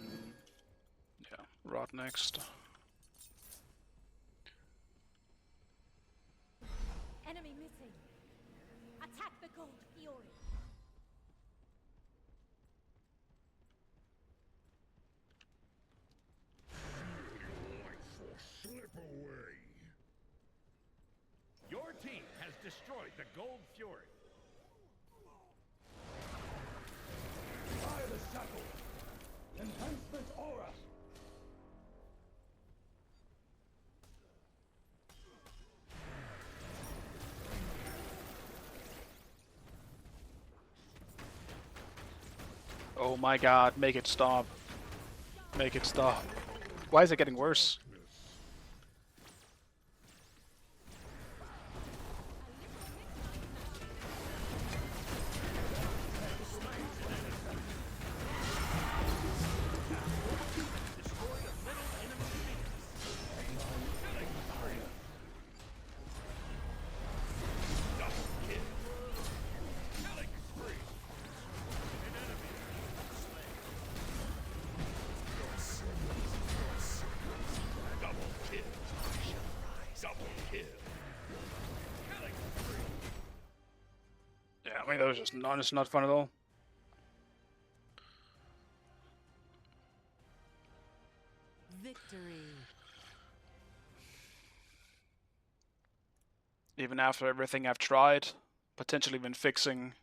Yeah, Rod next. Enemy missing. Attack the gold fury. Life will slip away. Your team has destroyed the Gold Fury. Fire the shackle. Enhancement aura. Oh my god, make it stop. Make it stop. Why is it getting worse? Yeah, I mean, that was just not fun at all. Victory. Even after everything I've tried, potentially even fixing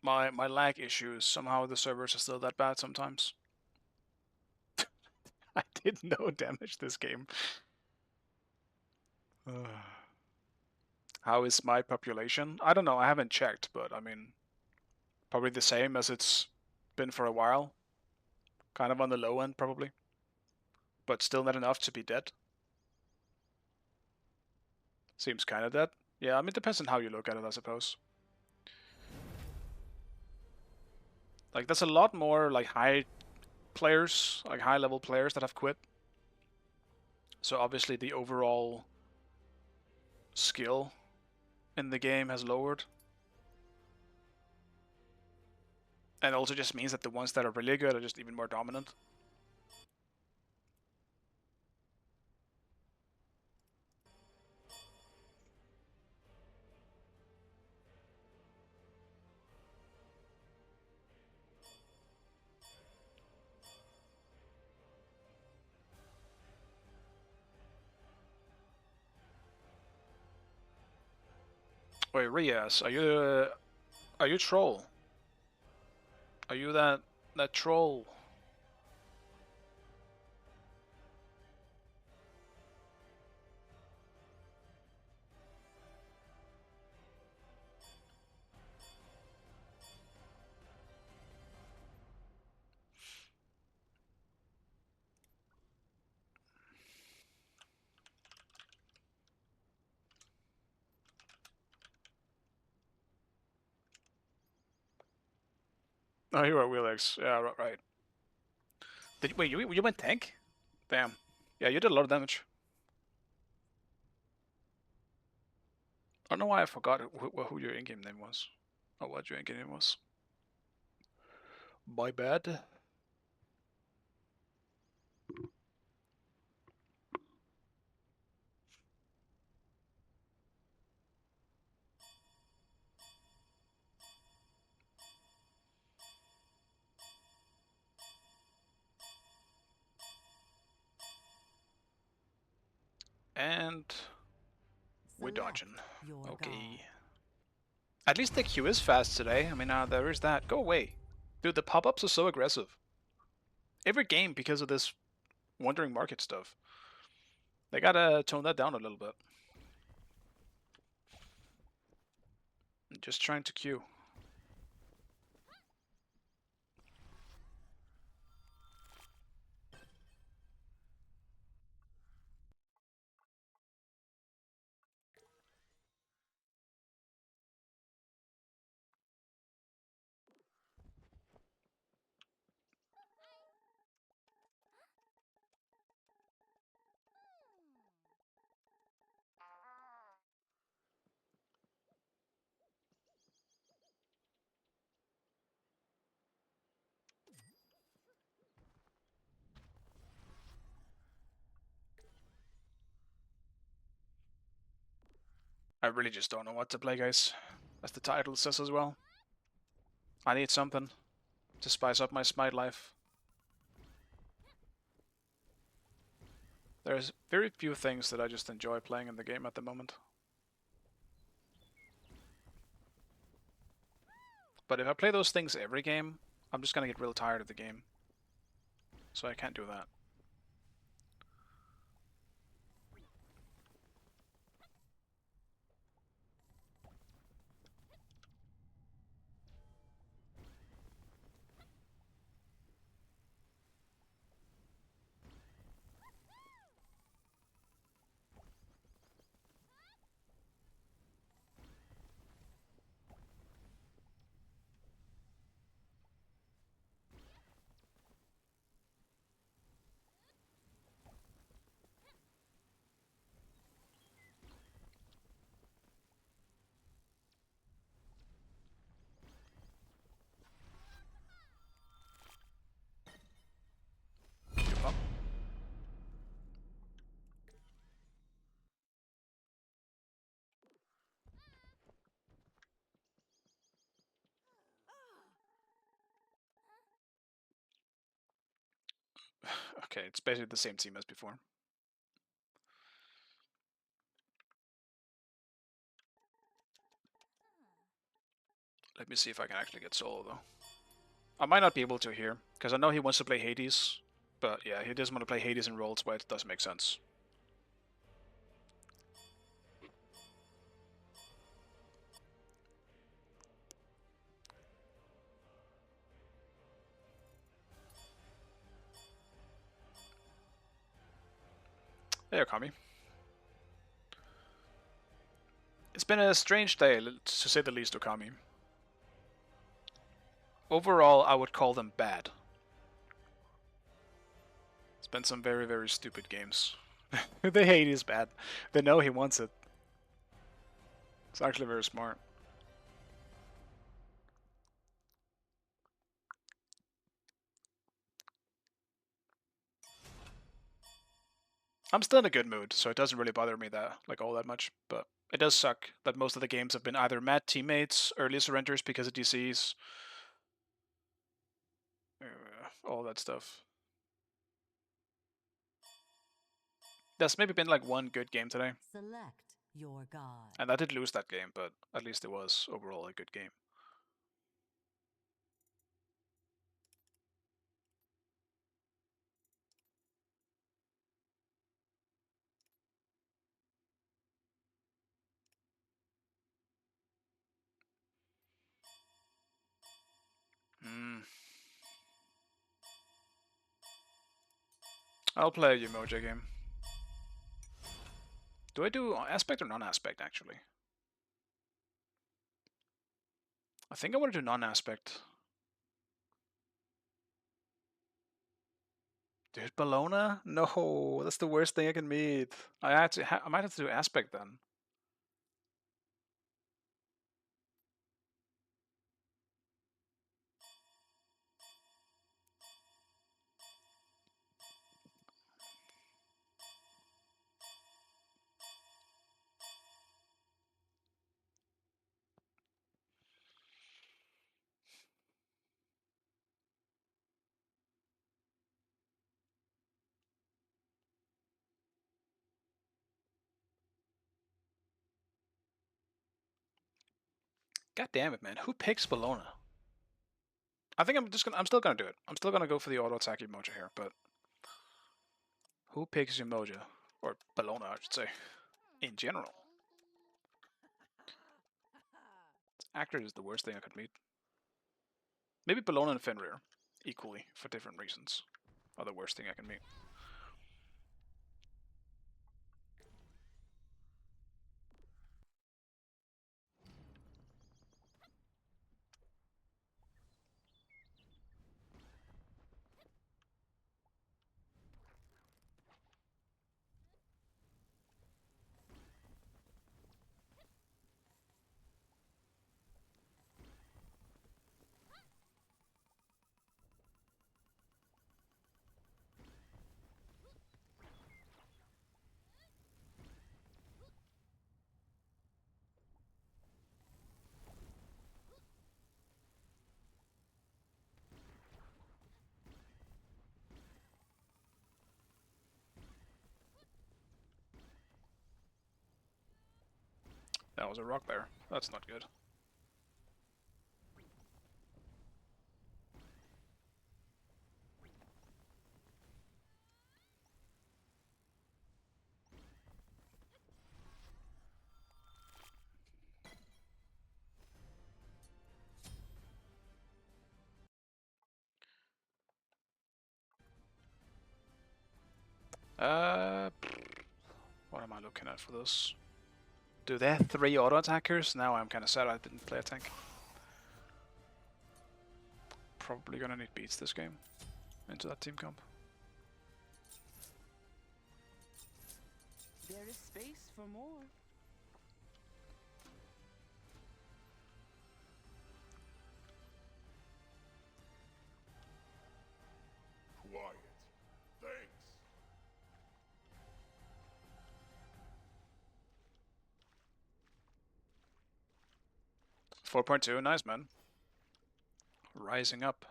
my lag issues, somehow the servers are still that bad sometimes. I did no damage this game. How is my population? I don't know, I haven't checked, but I mean, probably the same as it's been for a while. Kind of on the low end, probably. But still not enough to be dead. Seems kind of dead. Yeah, I mean, it depends on how you look at it, I suppose. Like, there's a lot more, like, high players, like, high-level players that have quit. So obviously the overall skill in the game has lowered. And it also just means that the ones that are really good are just even more dominant. Wait, Rias, are you troll? Are you that troll? Oh, you are Wheelix. Yeah, right. Wait, you went tank? Damn. Yeah, you did a lot of damage. I don't know why I forgot who your in-game name was. Or what your in-game name was. My bad. And we're dodging. Okay. At least the queue is fast today. I mean, there is that. Go away. Dude, the pop-ups are so aggressive. Every game because of this wandering market stuff. They gotta tone that down a little bit. I'm just trying to queue. I really just don't know what to play, guys. As the title says as well. I need something to spice up my Smite life. There's very few things that I just enjoy playing in the game at the moment. But if I play those things every game, I'm just gonna get real tired of the game. So I can't do that. Give up. Okay, it's basically the same team as before. Let me see if I can actually get solo though. I might not be able to here, because I know he wants to play Hades. But yeah, he doesn't want to play Hades in roles where it doesn't make sense. Hey, Okami. It's been a strange day, to say the least, Okami. Overall, I would call them bad. It's been some very, very stupid games. They hate he's bad. They know he wants it. It's actually very smart. I'm still in a good mood, so it doesn't really bother me that all that much. But it does suck that most of the games have been either mad teammates, early surrenders because of DCs, all that stuff. There's maybe been like one good game today. Select your god. And I did lose that game, but at least it was overall a good game. I'll play a emoji game. Do I do aspect or non-aspect, actually? I think I want to do non-aspect. Dude, Bologna? No, that's the worst thing I can meet. I might have to do aspect then. God damn it, man. Who picks Bologna? I think I'm still gonna do it. I'm still gonna go for the auto attack emoji here, but who picks emoji? Or Bologna, I should say. In general. Actor is the worst thing I could meet. Maybe Bologna and Fenrir, equally, for different reasons, are the worst thing I can meet. That was a rock there. That's not good. What am I looking at for this? Do they have 3 auto attackers? Now I'm kind of sad I didn't play a tank. Probably gonna need beats this game into that team comp. There is space for more. Quiet. Thanks. 4.2, nice man. Rising up.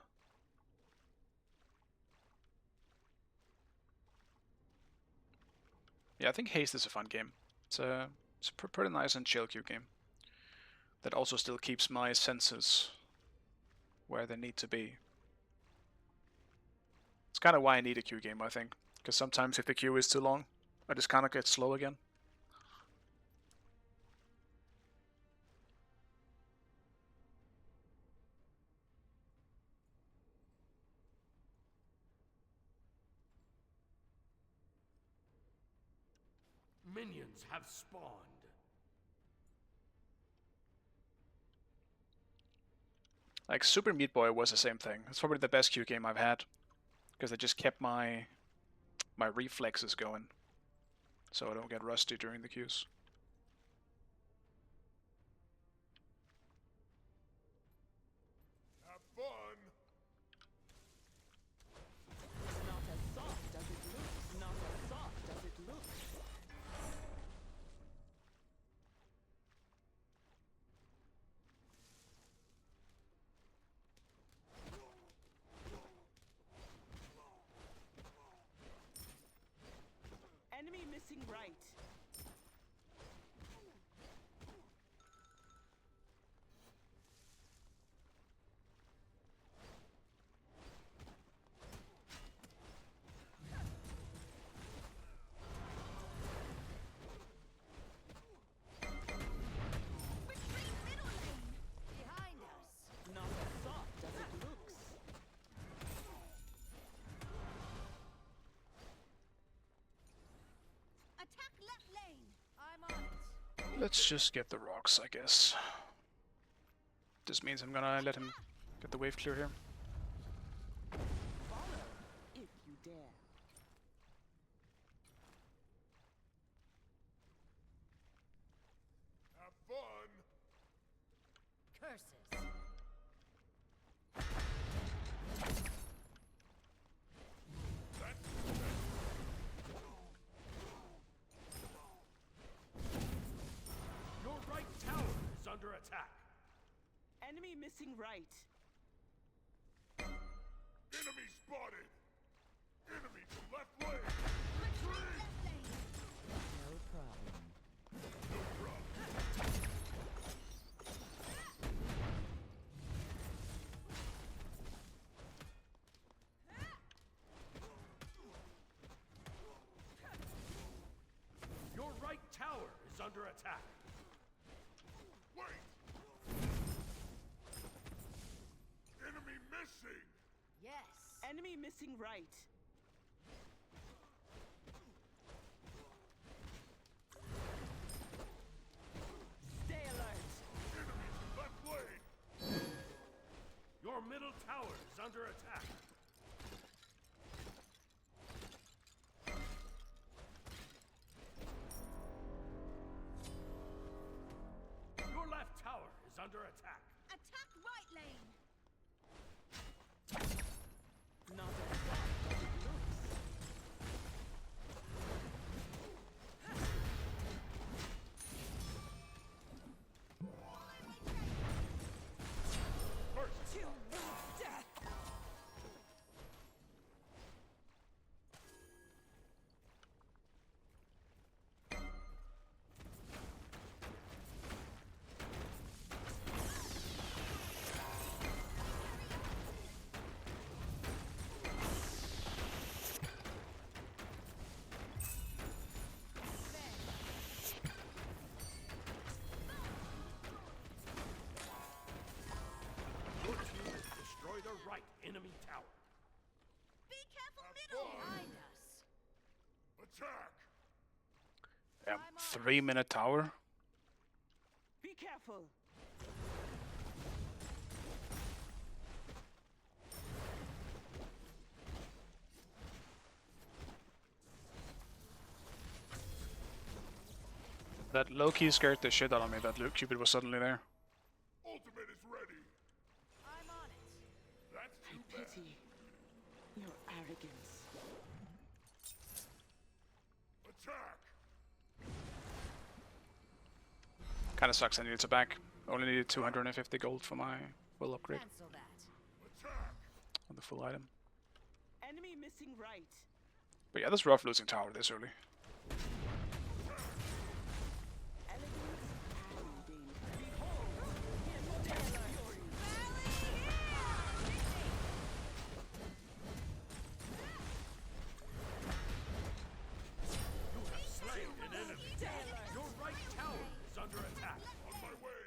Yeah, I think Haste is a fun game. It's a pretty nice and chill queue game. That also still keeps my senses where they need to be. It's kind of why I need a queue game, I think. Because sometimes if the queue is too long, I just kind of get slow again. Minions have spawned. Like Super Meat Boy was the same thing. It's probably the best queue game I've had. Because it just kept my reflexes going. So I don't get rusty during the queues. Have fun. Not as soft as it looks. Not as soft as it looks. Enemy missing right. Retreat middle lane! Behind us! Not as soft as it looks. Attack left lane! I'm on it. Let's just get the rocks, I guess. This means I'm gonna let him get the wave clear here. Follow if you dare. Have fun. Curses. Your right tower is under attack. Enemy missing right. Enemy spotted. Enemy to left lane. Retreat left lane! No problem. No problem. Your right tower is under attack. Wait. Enemy missing. Yes! Enemy missing right. Stay alert. Enemy to left lane. Your middle tower is under attack. Your left tower is under attack. Attack right lane! Not as soft as it looks. First, To death. 3-minute tower. Be careful. That low-key scared the shit out of me that Cupid was suddenly there. Ultimate is ready. I'm on it. That's I too bad. pity your arrogance. Attack. Kinda sucks I needed to back. Only needed 250 gold for my full upgrade Cancel that. Attack. on the full item. Enemy missing right. But yeah, that's rough losing tower this early. Elegance and danger. Behold, his stellar fury. You have slain an enemy. Stellar. Your right tower is under attack. On my way.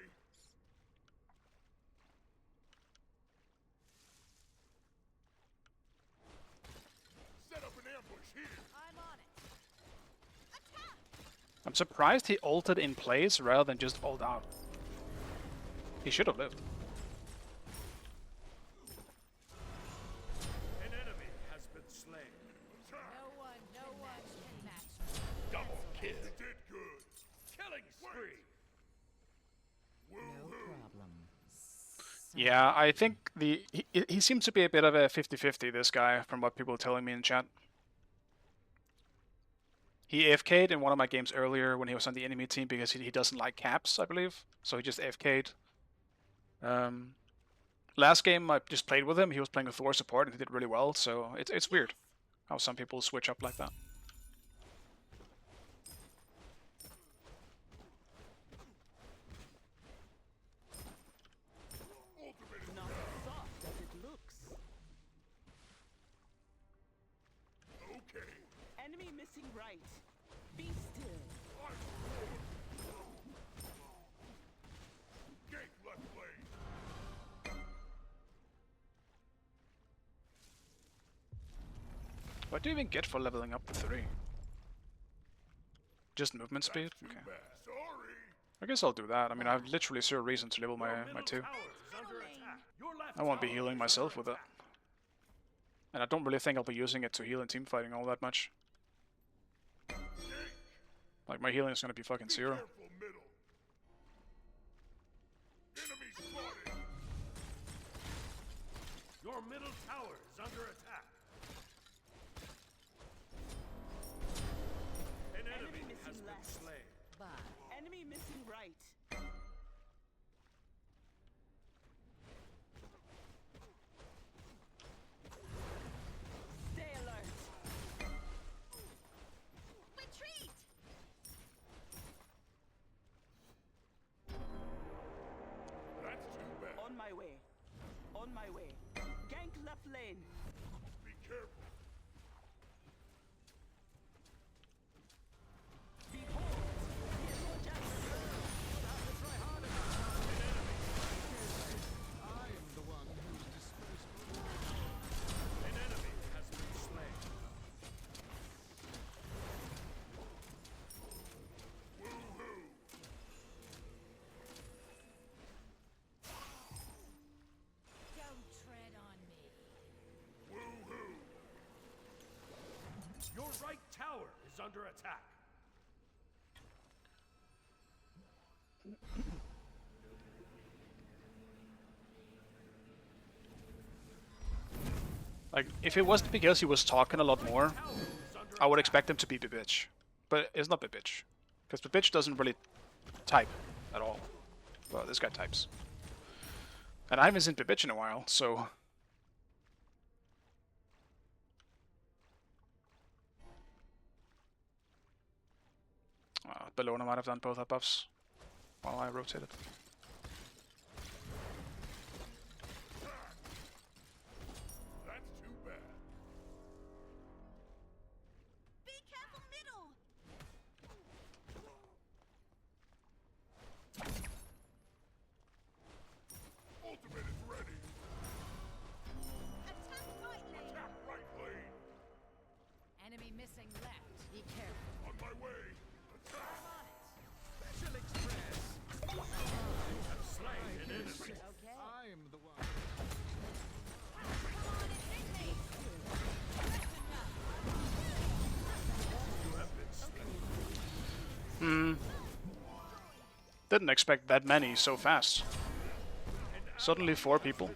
Set up an ambush here. I'm on it. Attack! I'm surprised he ulted in place rather than just ult out. He should have lived. An enemy has been slain. Attack. No one can match me. Double kill. You did good. Killing spree. No problem. Yeah, I think he seems to be a bit of a 50-50, this guy, from what people are telling me in chat. He AFK'd in one of my games earlier when he was on the enemy team because he doesn't like caps, I believe. So he just AFK'd. Last game I just played with him, he was playing with Thor support and he did really well, so it's weird how some people switch up like that. Not as soft as it looks. Okay. Enemy missing right. Be still. Gate left lane. What do you even get for leveling up to 3? Just movement speed? Too Okay. bad. Sorry. I guess I'll do that. I mean, I have literally zero reason to level my 2. Tower is under attack. Your left I won't be tower healing is myself under with it. attack. And I don't really think I'll be using it to heal in team fighting all that much. Like, my healing is gonna be fucking 0. Careful middle. Enemy spotted. Your middle tower is under attack. An enemy missing has been left. slain. Bye. Enemy missing right. Stay alert. Retreat! That's too bad. On my way. On my way. Gank left lane. Be careful. Behold, his An enemy has been slain. Woo-hoo. Don't tread on me. Woo-hoo. Your right tower is under attack. Like, if it wasn't because he was talking a lot more, Tower is under I would expect him to be Bibitch. But it's not Bibitch. Because Bibitch doesn't really type at all. Well, this guy types. And I haven't seen Bibitch in a while, so... Bellona might have done both up buffs while I rotated. That's too bad. Be careful, middle! Ultimate is ready. Attack right lane! Attack right lane. Enemy missing left. Be careful. On my way. Attack. On it. Didn't expect that many so fast. Suddenly 4 people.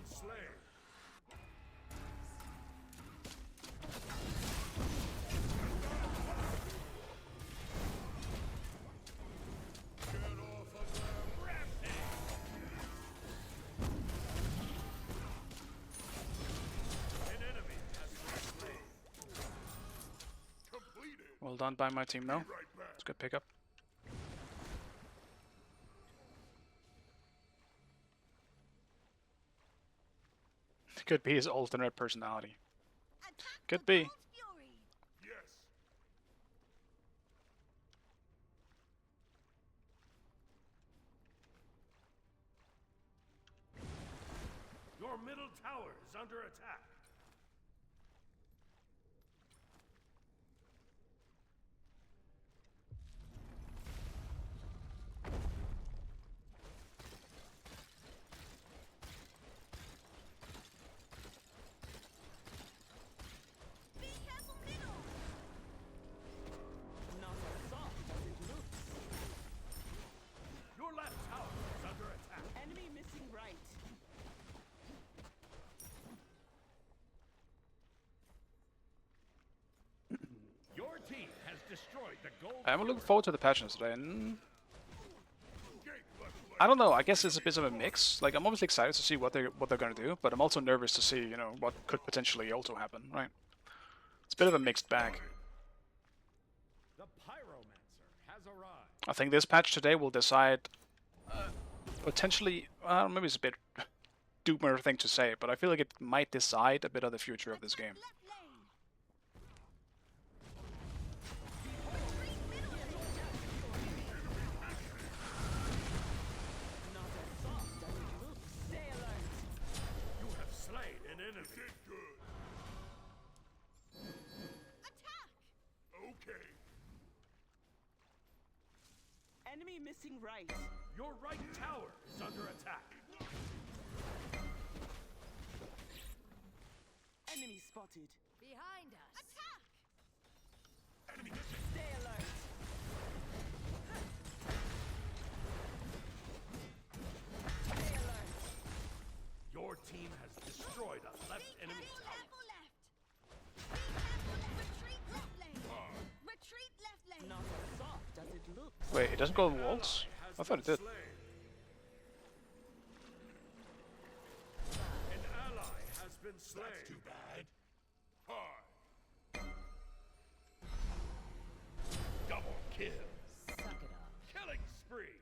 Well done by my team now. It's a good pickup. Could be his alternate personality. Could be. Yes. Your middle tower is under attack. Not as soft as it looks. Your left tower is under attack. Enemy missing right. Your team has destroyed the gold. I'm looking forward to the patches today. And I don't know. I guess it's a bit of a mix. Like I'm obviously excited to see what they're gonna do, but I'm also nervous to see what could potentially also happen. Right? It's a bit of a mixed bag. The pyromancer has arrived. I think this patch today will decide potentially. Maybe it's a bit doomer thing to say, but I feel like it might decide a bit of the future of this game. Not as soft as it looks. Stay alert. You have slain an enemy. Did good. Attack! Okay. Enemy missing right. Your right tower is under attack. Enemy spotted. Behind us! Attack! Stay alert. Stay alert. Your team has destroyed a left enemy tower. Careful left! Be careful! Retreat left lane! Retreat left lane! Not as soft as it looks. Wait, it doesn't go walls? I thought it did. An ally has been slain. That's too bad. Hi. Double kill. Suck it up. Killing spree.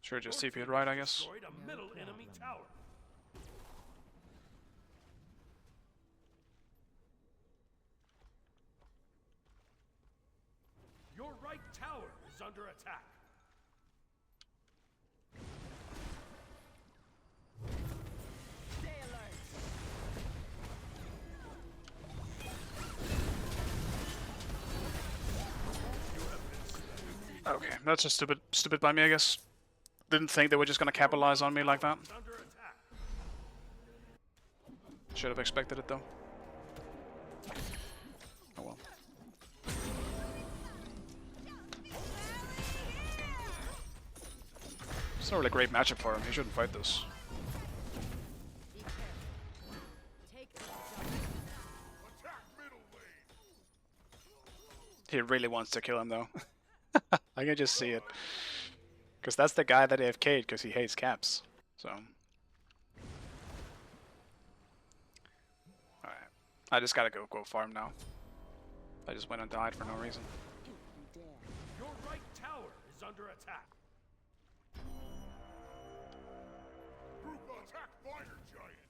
Sure, just TP'd right, I guess. Destroyed a middle enemy tower. Your right tower is under attack. Stay alert. Okay, that's just stupid by me, I guess. Didn't think they were just gonna capitalize on me like that. It's under attack. Should have expected it though. Oh well. It's not really a great matchup for him. He shouldn't fight this. Be careful. Take this Attack middle lane. He really wants to kill him though. I can just see it. Because that's the guy that AFK'd because he hates caps. So. Alright. I just gotta go farm now. I just went and died for no reason. You dare. Your right tower is under attack. Group attack fire giant.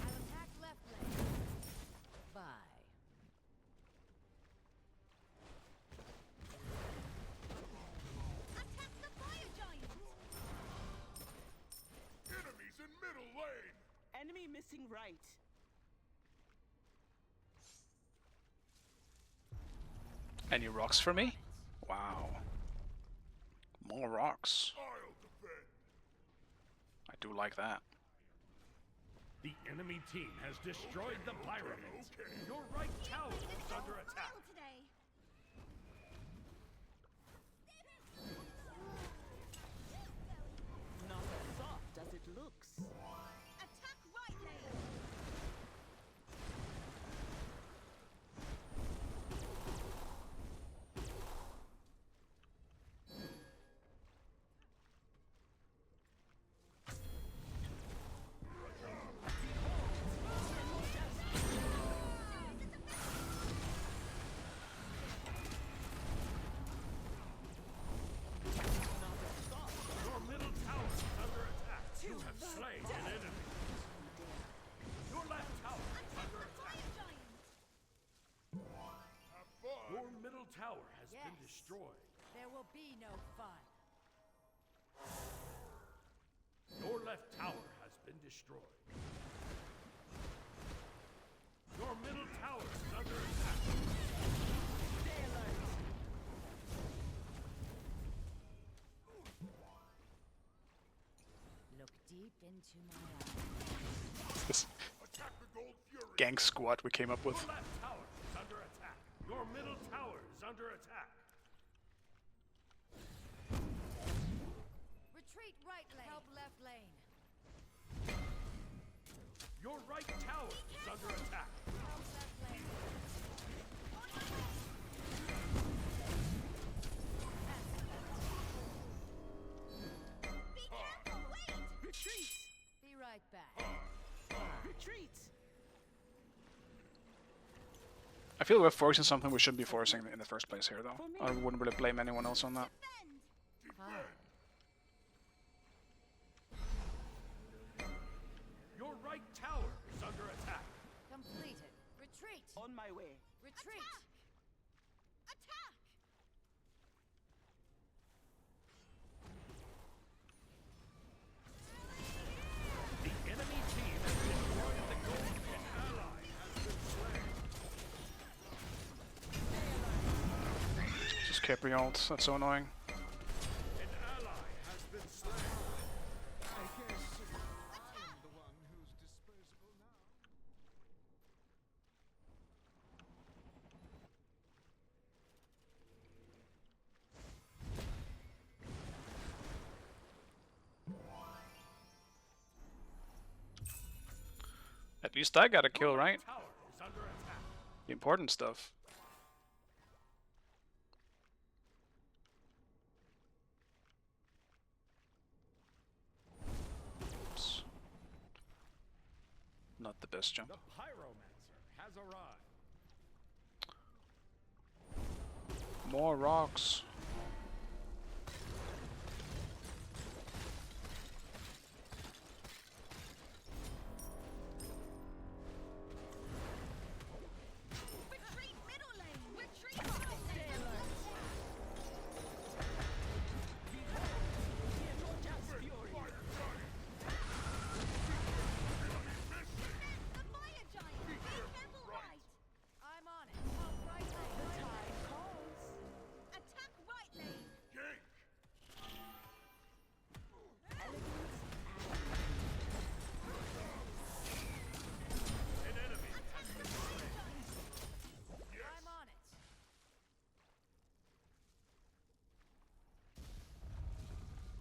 I'll attack left lane. Bye. Attack the fire giant! Enemies in middle lane. Enemy missing right. Any rocks for me? Wow. More rocks. I'll defend. I do like that. The enemy team has destroyed the pyramids. Okay. Your right tower is under attack. Today. be no fun. Your left tower has been destroyed. Your middle tower is under attack. Stay alert. Look deep into my eyes. This Attack the Gold Fury. gang squad we came up with. Your left tower is under attack. Your middle tower is under attack. Retreat right lane. Help left lane. Your right tower is under attack. Help left lane. Be careful, wait! Retreat. Be right back. Retreat. I feel we're forcing something we shouldn't be forcing in the first place here, though. I wouldn't really blame anyone else on that. Hi. Your right tower is under attack. Completed. Retreat. On my way. Retreat. Attack! The enemy team has destroyed the gold. An ally has been slain. Just Capri ult, that's so annoying. An ally has been slain. I guess I am the one who's disposable now. At least I got a kill, right? Tower is under attack. The important stuff. Oops. Not the best jump. The Pyromancer has arrived. More rocks. Retreat middle lane. Retreat right lane. The fire giant. Be careful right. I'm on it. Help right lane. The tide calls. Attack right lane. An enemy has been slain. I'm on it.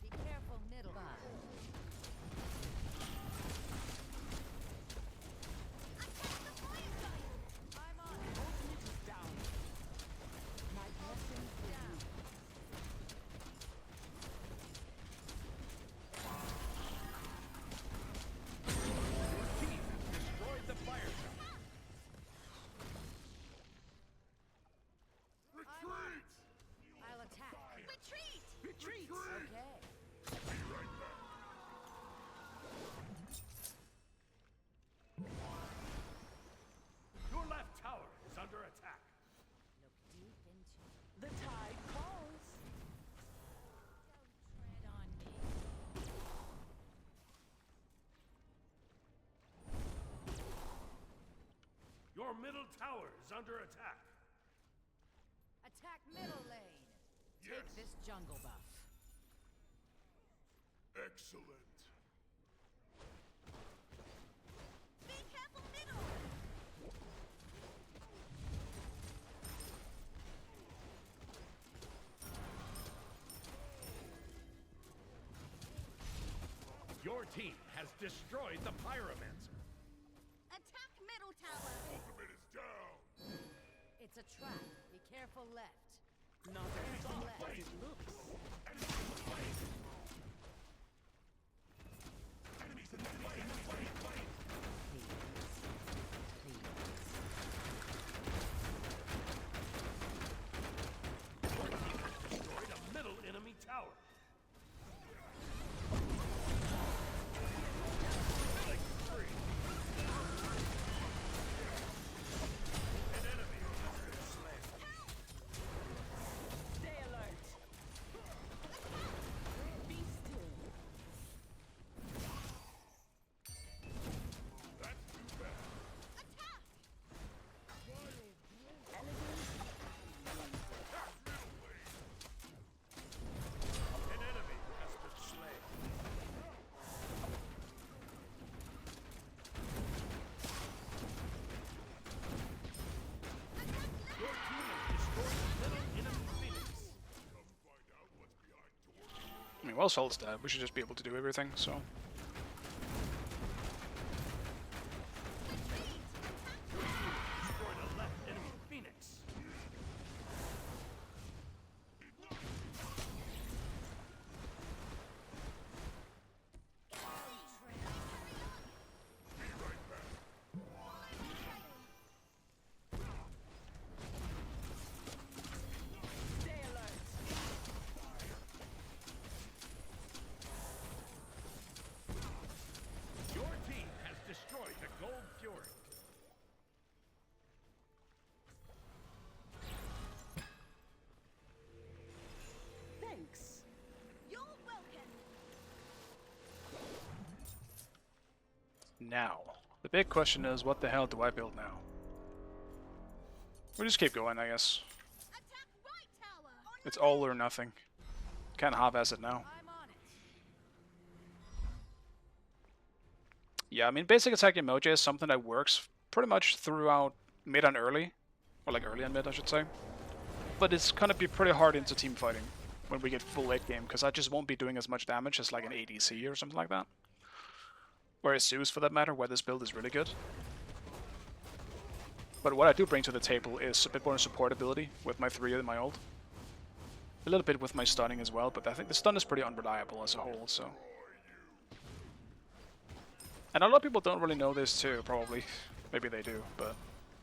Be careful middle. I'm on it. Ultimate is down. My blessing is down. Your team has destroyed the fire tower. I'm on it. I'll attack. Retreat! Retreat. Okay. Your left tower is under attack. Look deep into. The tide calls. Don't tread on me. Your middle tower is under attack. Attack middle lane. Take this jungle buff. Excellent. Be careful middle. Your team has destroyed the Pyromancer. Attack middle tower. Ultimate is down. It's a trap. Be careful left. Not as soft as it looks. Destroyed a middle enemy tower. Killing spree. An enemy has been slain. Stay alert. I mean, well, Sol's dead. We should just be able to do everything, so. Destroyed a left enemy Phoenix. Stay alert. Your team has destroyed the Gold Fury. Thanks. You're welcome. Now, the big question is, what the hell do I build now? We just keep going, I guess. Attack right tower. It's all or nothing. Can't half-ass it now. I'm on it. Yeah, I mean, basic attack emoji is something that works pretty much throughout mid and early. Or like early and mid, I should say. But it's gonna be pretty hard into team fighting when we get full late game, because I just won't be doing as much damage as like an ADC or something like that. Or a Zeus for that matter, where this build is really good. But what I do bring to the table is a bit more support ability with my 3 and my ult. A little bit with my stunning as well, but I think the stun is pretty unreliable as a whole, so. And a lot of people don't really know this too, probably. Maybe they do, but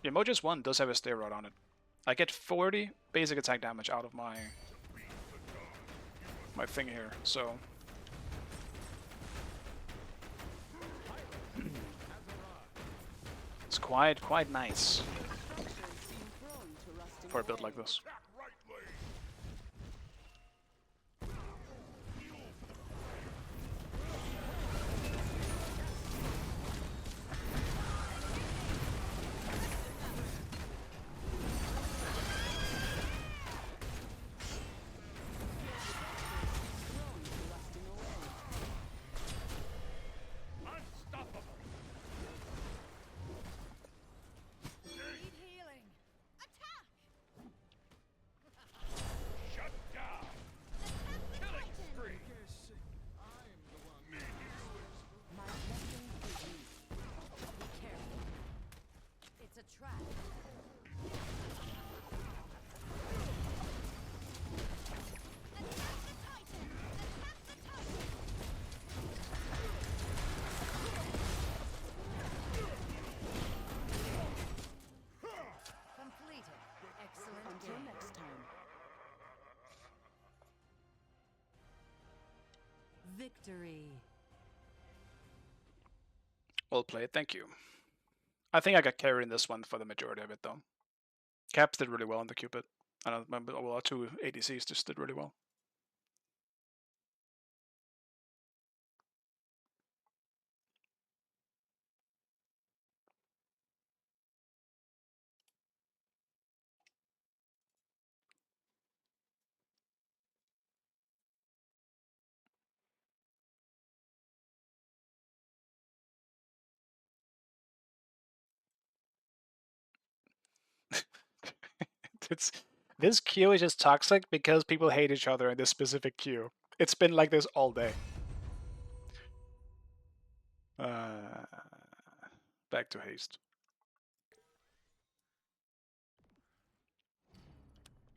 Emoji's 1 does have a steroid on it. I get 40 basic attack damage out of my thing here, so. It's quite nice Structures seem prone to rusting for a build away. like this. Attack right lane. Prone to rusting away. Unstoppable. Need healing. Attack. Shut down. Attack the Killing Titan. spree. Guess I'm the one. My blessing is you. Be careful. It's a trap. Attack the Titan. Attack the Titan. Completed. Excellent Until game. next time. Victory. Well played, thank you. I think I got carried in this one for the majority of it though. Caps did really well on the Cupid. I don't remember, well, our 2 ADCs just did really well. It's, this queue is just toxic because people hate each other in this specific queue. It's been like this all day. Back to haste.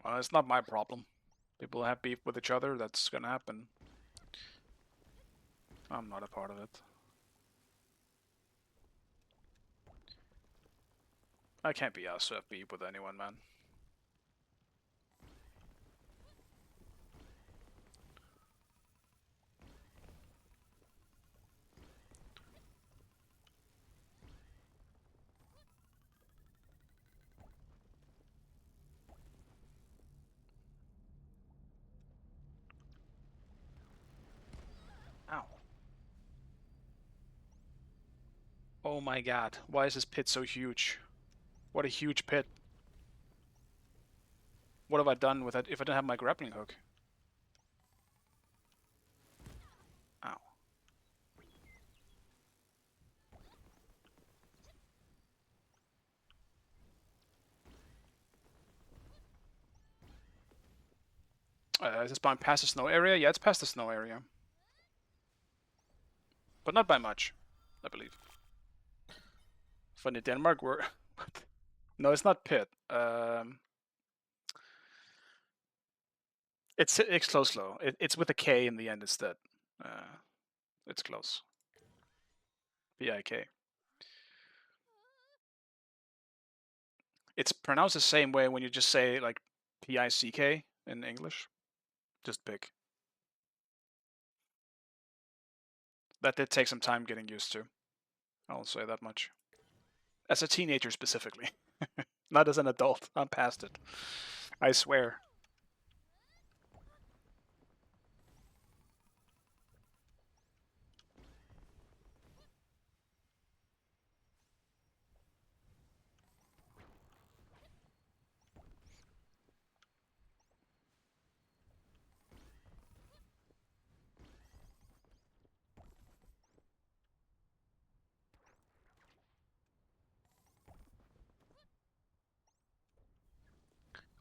Well, it's not my problem. People have beef with each other, that's gonna happen. I'm not a part of it. I can't be asked to have beef with anyone, man. Ow. Oh my god, why is this pit so huge? What a huge pit. What have I done with it if I didn't have my grappling hook? Ow. Is it spawned past the snow area? Yeah, it's past the snow area. But not by much, I believe. Funny, Denmark were... No, it's not pit. It's close slow. It's with a K in the end instead. It's close. P-I-K. It's pronounced the same way when you just say like P-I-C-K in English. Just pick. That did take some time getting used to. I'll say that much. As a teenager specifically. Not as an adult. I'm past it. I swear.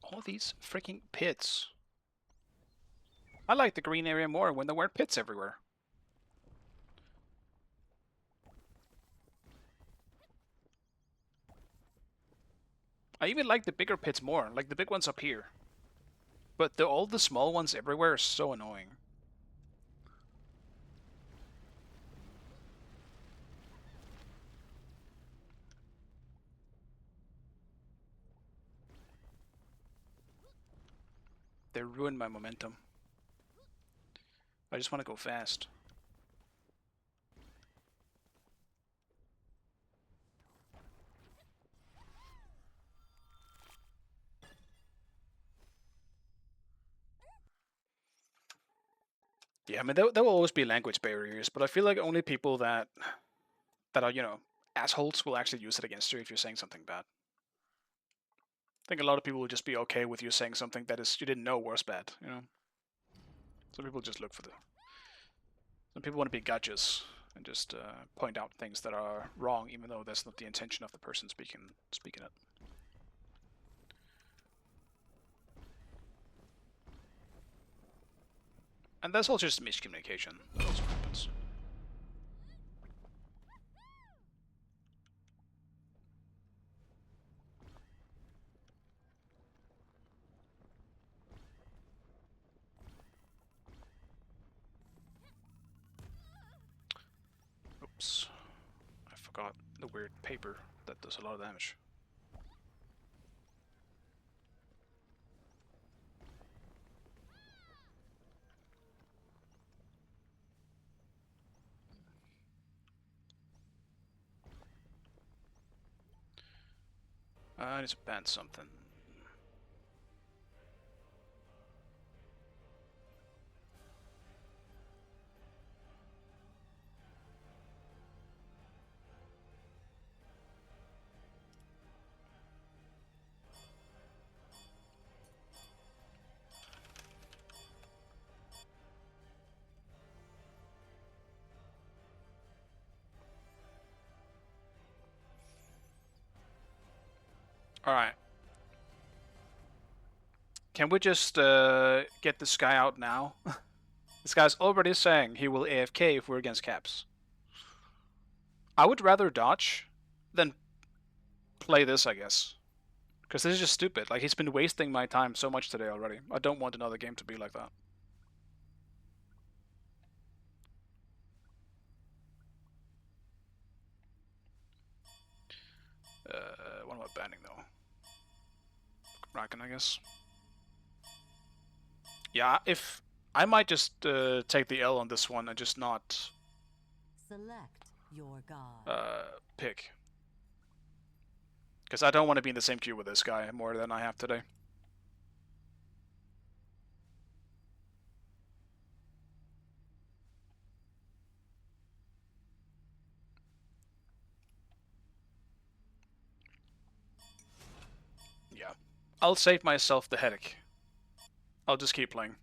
All these freaking pits. I like the green area more when there weren't pits everywhere. I even like the bigger pits more, like the big ones up here. But all the small ones everywhere are so annoying. They ruin my momentum. I just want to go fast. Yeah, I mean, there will always be language barriers, but I feel like only people that are, you know, assholes will actually use it against you if you're saying something bad. I think a lot of people will just be okay with you saying something that is you didn't know was bad, you know? Some people just look for the... Some people want to be gotchas and just point out things that are wrong, even though that's not the intention of the person speaking it. And that's also just miscommunication. That also happens. Oops. I forgot the weird paper that does a lot of damage. I need to ban something. Alright. Can we just get this guy out now? This guy's already saying he will AFK if we're against caps. I would rather dodge than play this, I guess. Because this is just stupid. Like, he's been wasting my time so much today already. I don't want another game to be like that. What am I banning, though? Kraken, I guess. Yeah, if... I might just take the L on this one and just not... Select your god. Pick. Because I don't want to be in the same queue with this guy more than I have today. Yeah. I'll save myself the headache. I'll just keep playing.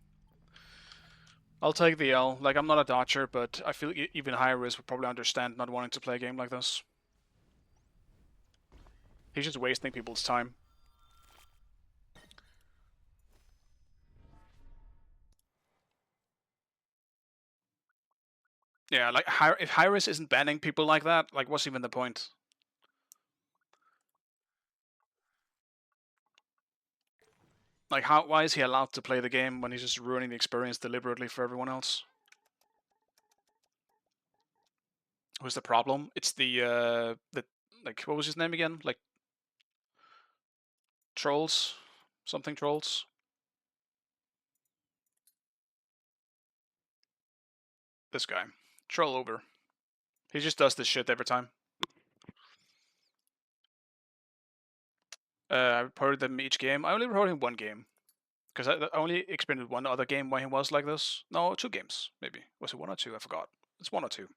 I'll take the L. Like, I'm not a dodger, but I feel even higher risk would probably understand not wanting to play a game like this. He's just wasting people's time. Yeah, like if Hyris isn't banning people like that, like what's even the point? Like why is he allowed to play the game when he's just ruining the experience deliberately for everyone else? Who's the problem? It's the like what was his name again? Like trolls, something trolls. This guy, troll over. He just does this shit every time. I reported them each game. I only reported him one game. Because I only experienced one other game where he was like this. No, 2 games, maybe. Was it 1 or 2? I forgot. It's 1 or 2.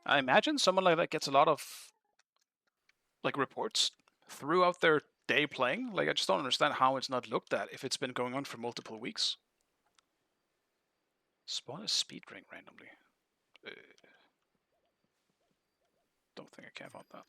I imagine someone like that gets a lot of like reports throughout their day playing. Like I just don't understand how it's not looked at if it's been going on for multiple weeks. Spawn a speed ring randomly. Don't think I care about that.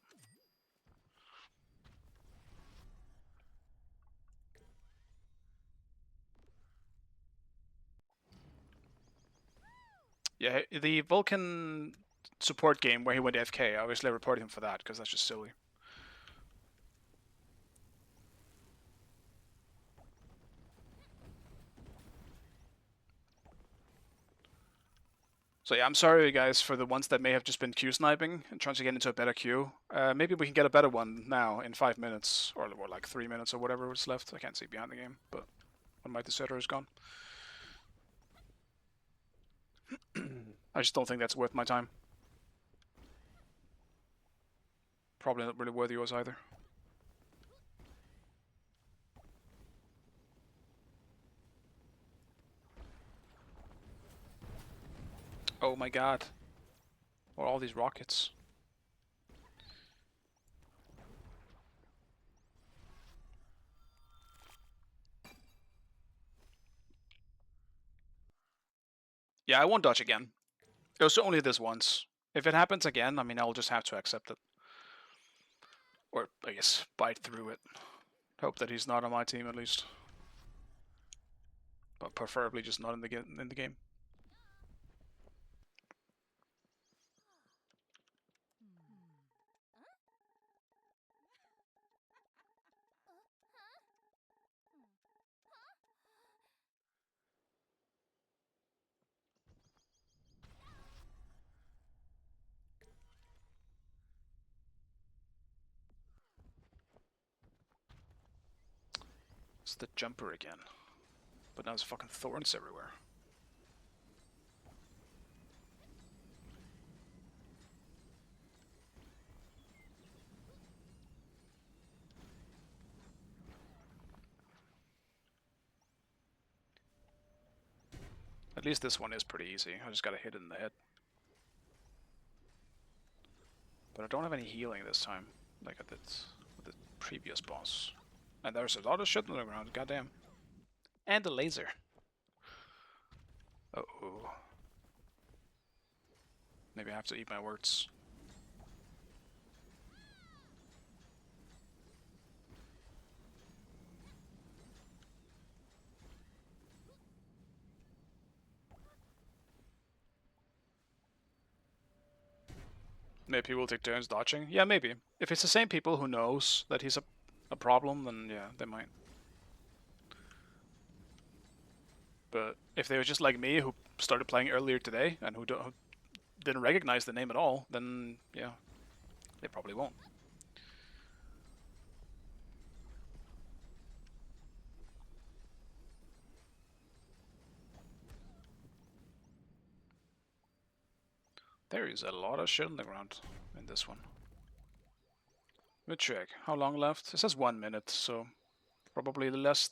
Yeah, the Vulcan support game where he went AFK, I obviously reported him for that because that's just silly. So yeah, I'm sorry guys for the ones that may have just been queue sniping and trying to get into a better queue. Maybe we can get a better one now in 5 minutes or like 3 minutes or whatever is left. I can't see behind the game, but when my deserter is gone. I just don't think that's worth my time. Probably not really worth yours either. Oh my god. What are all these rockets? Yeah, I won't dodge again. It was only this once. If it happens again, I mean, I'll just have to accept it. Or, I guess, bite through it. Hope that he's not on my team at least. But preferably just not in the game. It's the jumper again. But now there's fucking thorns everywhere. At least this one is pretty easy. I just gotta hit it in the head. But I don't have any healing this time, like I did with the previous boss. And there's a lot of shit on the ground, goddamn. And a laser. Uh-oh. Maybe I have to eat my words. Maybe people take turns dodging? Yeah, maybe. If it's the same people who knows that he's a problem, then yeah, they might. But if they were just like me, who started playing earlier today, and who didn't recognize the name at all, then yeah, they probably won't. There is a lot of shit on the ground in this one. Let me check. How long left? It says 1 minute, so probably less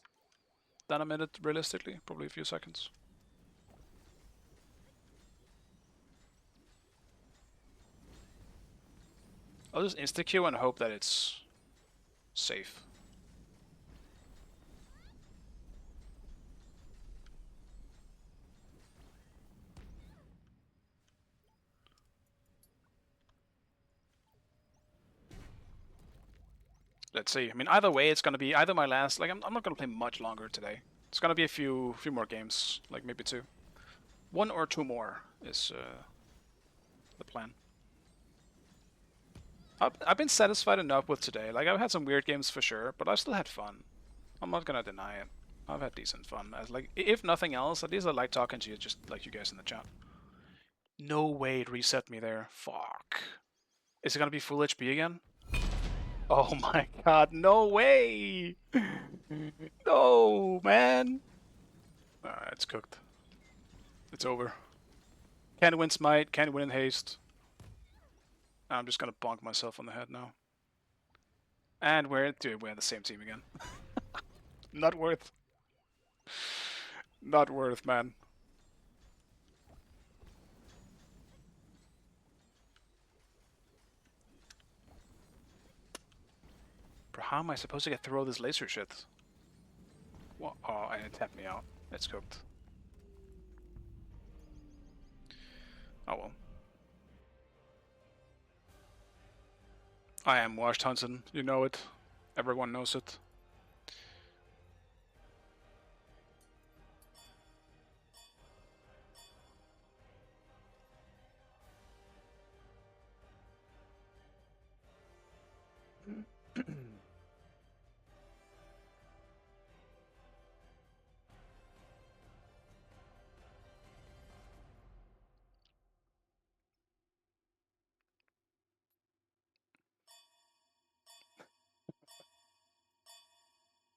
than a minute realistically. Probably a few seconds. I'll just insta-queue and hope that it's safe. let's see. I mean, either way, it's gonna be either my last. Like, I'm not gonna play much longer today. It's gonna be a few more games, like maybe 2. 1 or 2 more is the plan. I've been satisfied enough with today. Like, I've had some weird games for sure, but I've still had fun. I'm not gonna deny it. I've had decent fun. As like, if nothing else, at least I like talking to you, just like you guys in the chat. No way it reset me there. Fuck. Is it gonna be full HP again? Oh my god, no way! No, man! It's cooked. It's over. Can't win smite, can't win in haste. I'm just gonna bonk myself on the head now. And we're in the same team again. Not worth. Not worth, man. Bro, how am I supposed to get through all this laser shit? What? Oh, and it tapped me out. It's cooked. Oh well. I am washed, Hansen. You know it. Everyone knows it.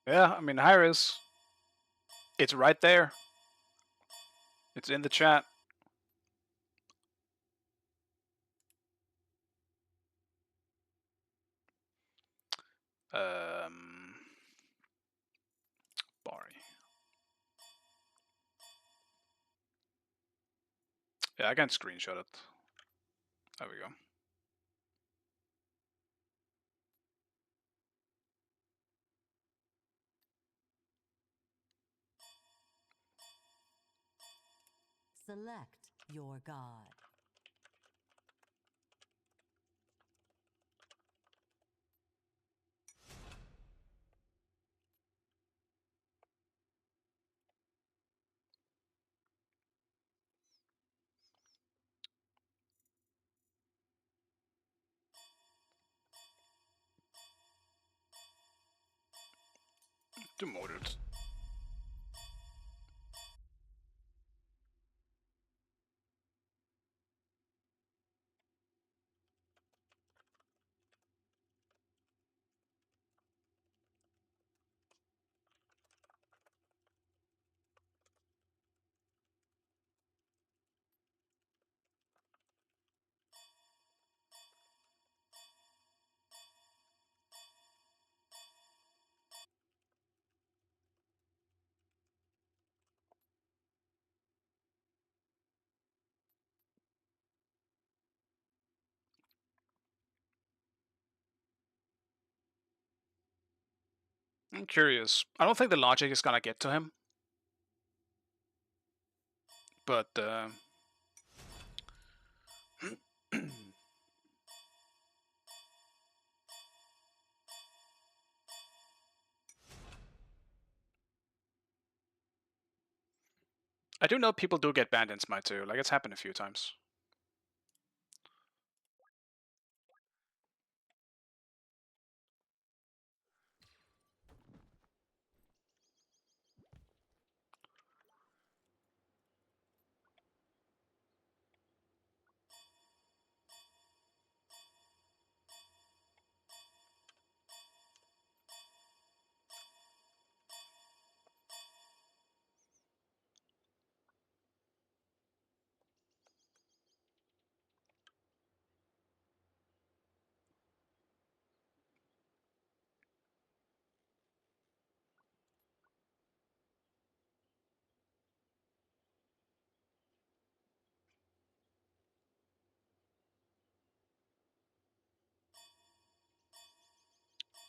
Yeah, I mean, Hyris. It's right there. It's in the chat. Bari. Yeah, I can screenshot it. There we go. Select your god. Demoted. I'm curious. I don't think the logic is gonna get to him. But, I do know people do get banned in Smite too. Like, it's happened a few times.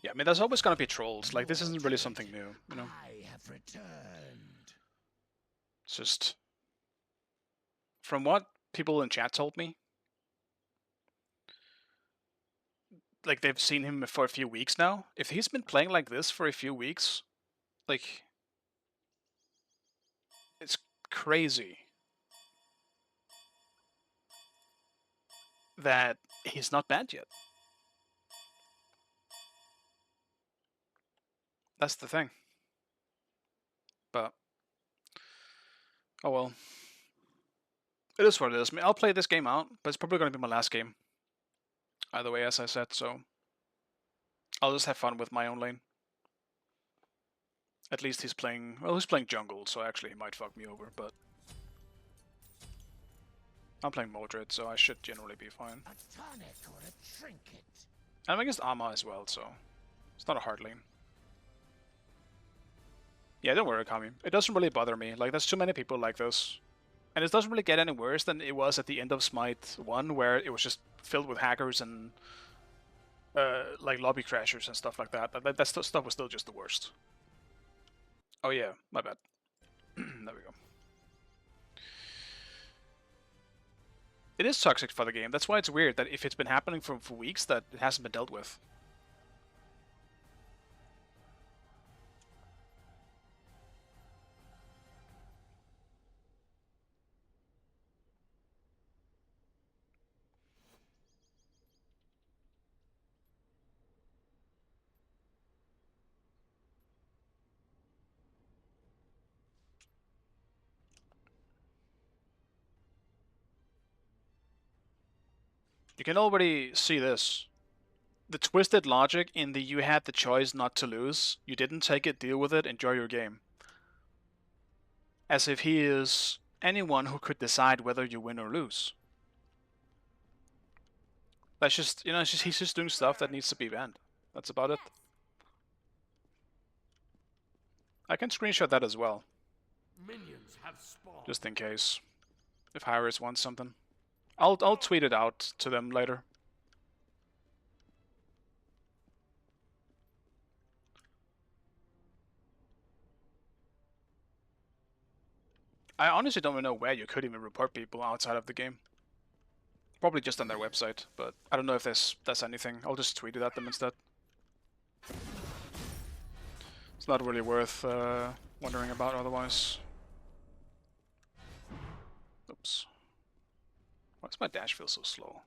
Yeah, I mean, there's always gonna be trolls. Like, this isn't really something new, you know? I have returned. It's just... From what people in chat told me, like they've seen him for a few weeks now. If he's been playing like this for a few weeks, like it's crazy that he's not banned yet. That's the thing. But oh well. It is what it is. I mean, I'll play this game out, but it's probably going to be my last game. Either way, as I said, so I'll just have fun with my own lane. At least he's playing, well, he's playing jungle, so actually he might fuck me over, but I'm playing Mordred, so I should generally be fine. A tonic or a trinket. And I'm against Ama as well, so it's not a hard lane. Yeah, don't worry, Kami. It doesn't really bother me. Like, there's too many people like this. And it doesn't really get any worse than it was at the end of Smite 1, where it was just filled with hackers and like lobby crashers and stuff like that. That stuff was still just the worst. Oh yeah, my bad. There we go. It is toxic for the game. That's why it's weird that if it's been happening for weeks, that it hasn't been dealt with. You can already see this. The twisted logic in the you had the choice not to lose, you didn't take it, deal with it, enjoy your game. As if he is anyone who could decide whether you win or lose. That's just, you know, he's just doing stuff that needs to be banned. That's about it. I can screenshot that as well. Minions have spawned. Just in case. If Hyris wants something. I'll tweet it out to them later. I honestly don't know where you could even report people outside of the game. Probably just on their website, but I don't know if there's anything. I'll just tweet it at them instead. It's not really worth wondering about otherwise. Oops. Why does my dash feel so slow?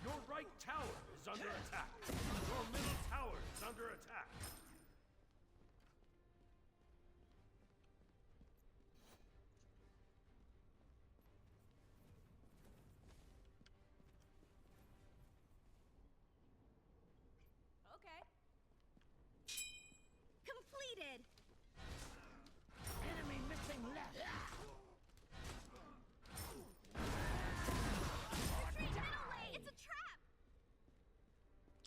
Your right tower is under attack. Your middle tower is under attack. Okay. Completed. Enemy missing left. Retreat, get away! It's a trap.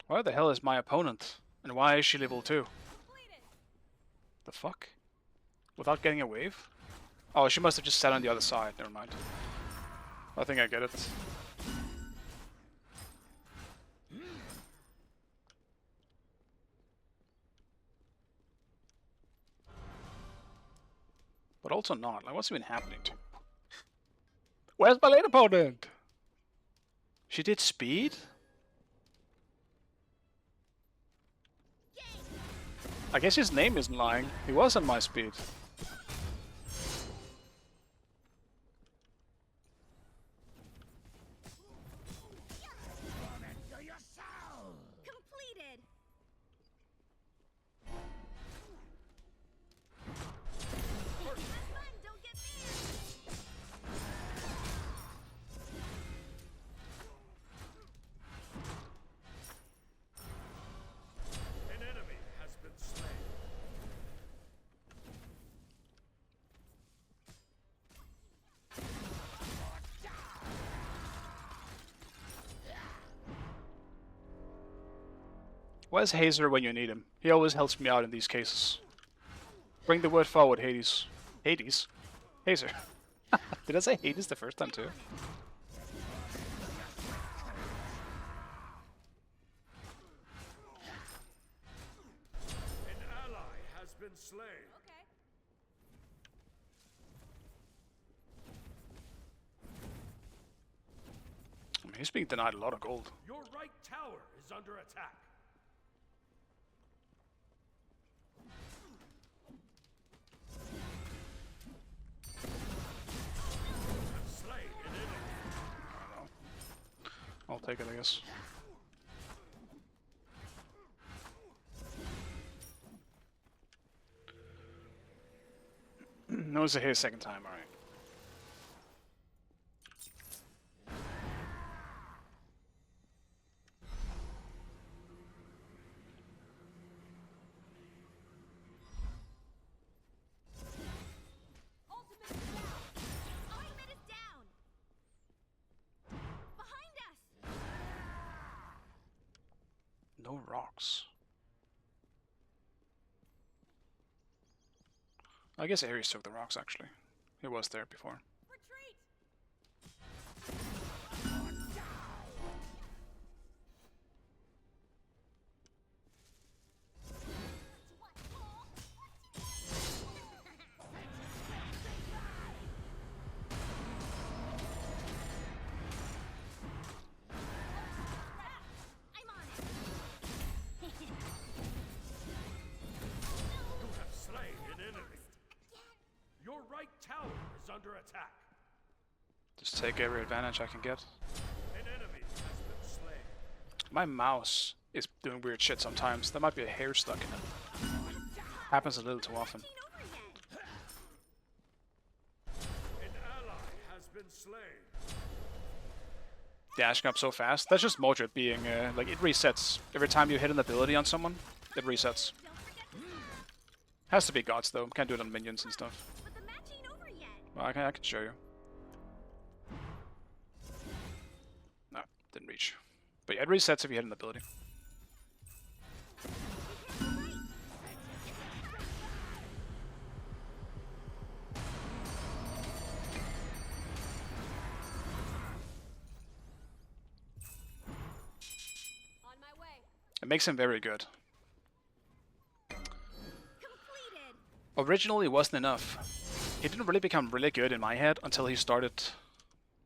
Where the hell is my opponent? And why is she level 2? Completed. The fuck? Without getting a wave? Oh, she must have just sat on the other side. Never mind. I think I get it. But also not. Like, what's even happening to... Where's my lane opponent? She did speed? I guess his name isn't lying. He was on my speed. Completed. Have fun, don't get banned. An enemy has been slain. Where's Hazer when you need him? He always helps me out in these cases. Bring the word forward, Hades. Hades? Hazer. Did I say Hades the first time too? An ally has been slain. Okay. He's being denied a lot of gold. Your right tower is under attack. Slain an enemy. I don't know. I'll take it, I guess. No, it's a hit second time, alright. Ultimate is down. Ultimate is down. Behind us. No rocks. I guess Ares took the rocks actually. He was there before. Retreat. I'm on it. You have slain an enemy. Your right tower is under attack. Just take every advantage I can get. An enemy has been slain. My mouse is doing weird shit sometimes. There might be a hair stuck in it. Happens a little too often. Over yet. An ally has been slain. Dashing up so fast. That's just Modred being, like, it resets. Every time you hit an ability on someone, it resets. Don't forget the Has to be gods though. Can't do it on minions and stuff. but the match ain't over yet. Well, I can show you. No, didn't reach. But yeah, it resets if you hit an ability. On my way. It makes him very good. Completed. Originally, it wasn't enough. He didn't really become really good in my head until he started...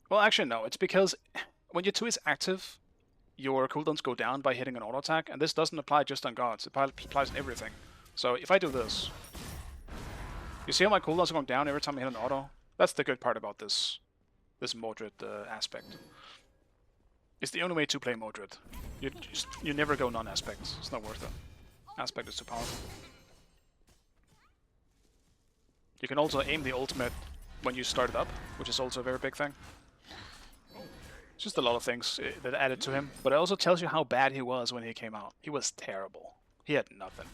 Well, actually, no. It's because when your 2 is active, your cooldowns go down by hitting an auto attack, and this doesn't apply just on gods. It applies on everything. So if I do this... You see how my cooldowns are going down every time I hit an auto? That's the good part about this Modred aspect. It's the only way to play Modred. You never go non-aspect. It's not worth it. Aspect is too powerful. You can also aim the ultimate when you start it up, which is also a very big thing. It's just a lot of things that added to him, but it also tells you how bad he was when he came out. He was terrible. He had nothing.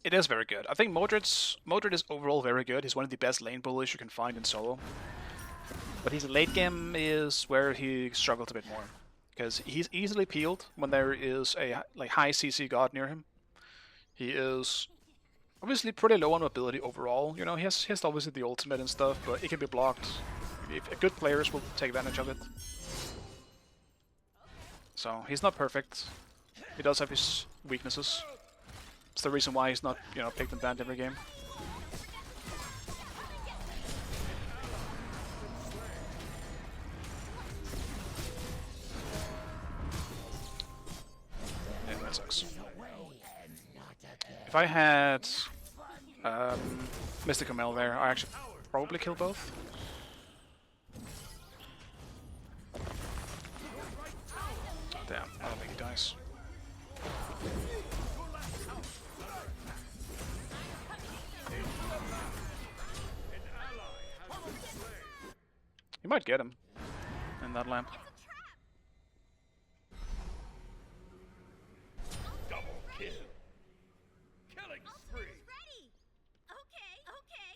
It is very good. I think Modred is overall very good. He's one of the best lane bullies you can find in solo. But his late game is where he struggles a bit more. Because he's easily peeled when there is a high CC god near him. He is obviously pretty low on mobility overall. You know, he has obviously the ultimate and stuff, but it can be blocked. If good players will take advantage of it. So he's not perfect. He does have his weaknesses. It's the reason why he's not, you know, picked and banned every game. Yeah, that sucks. If I had Mystic Mel there, I actually probably kill both. Damn, I don't think he dies. You might get him in that lamp. Double kill. Killing spree. Ready. Okay, okay.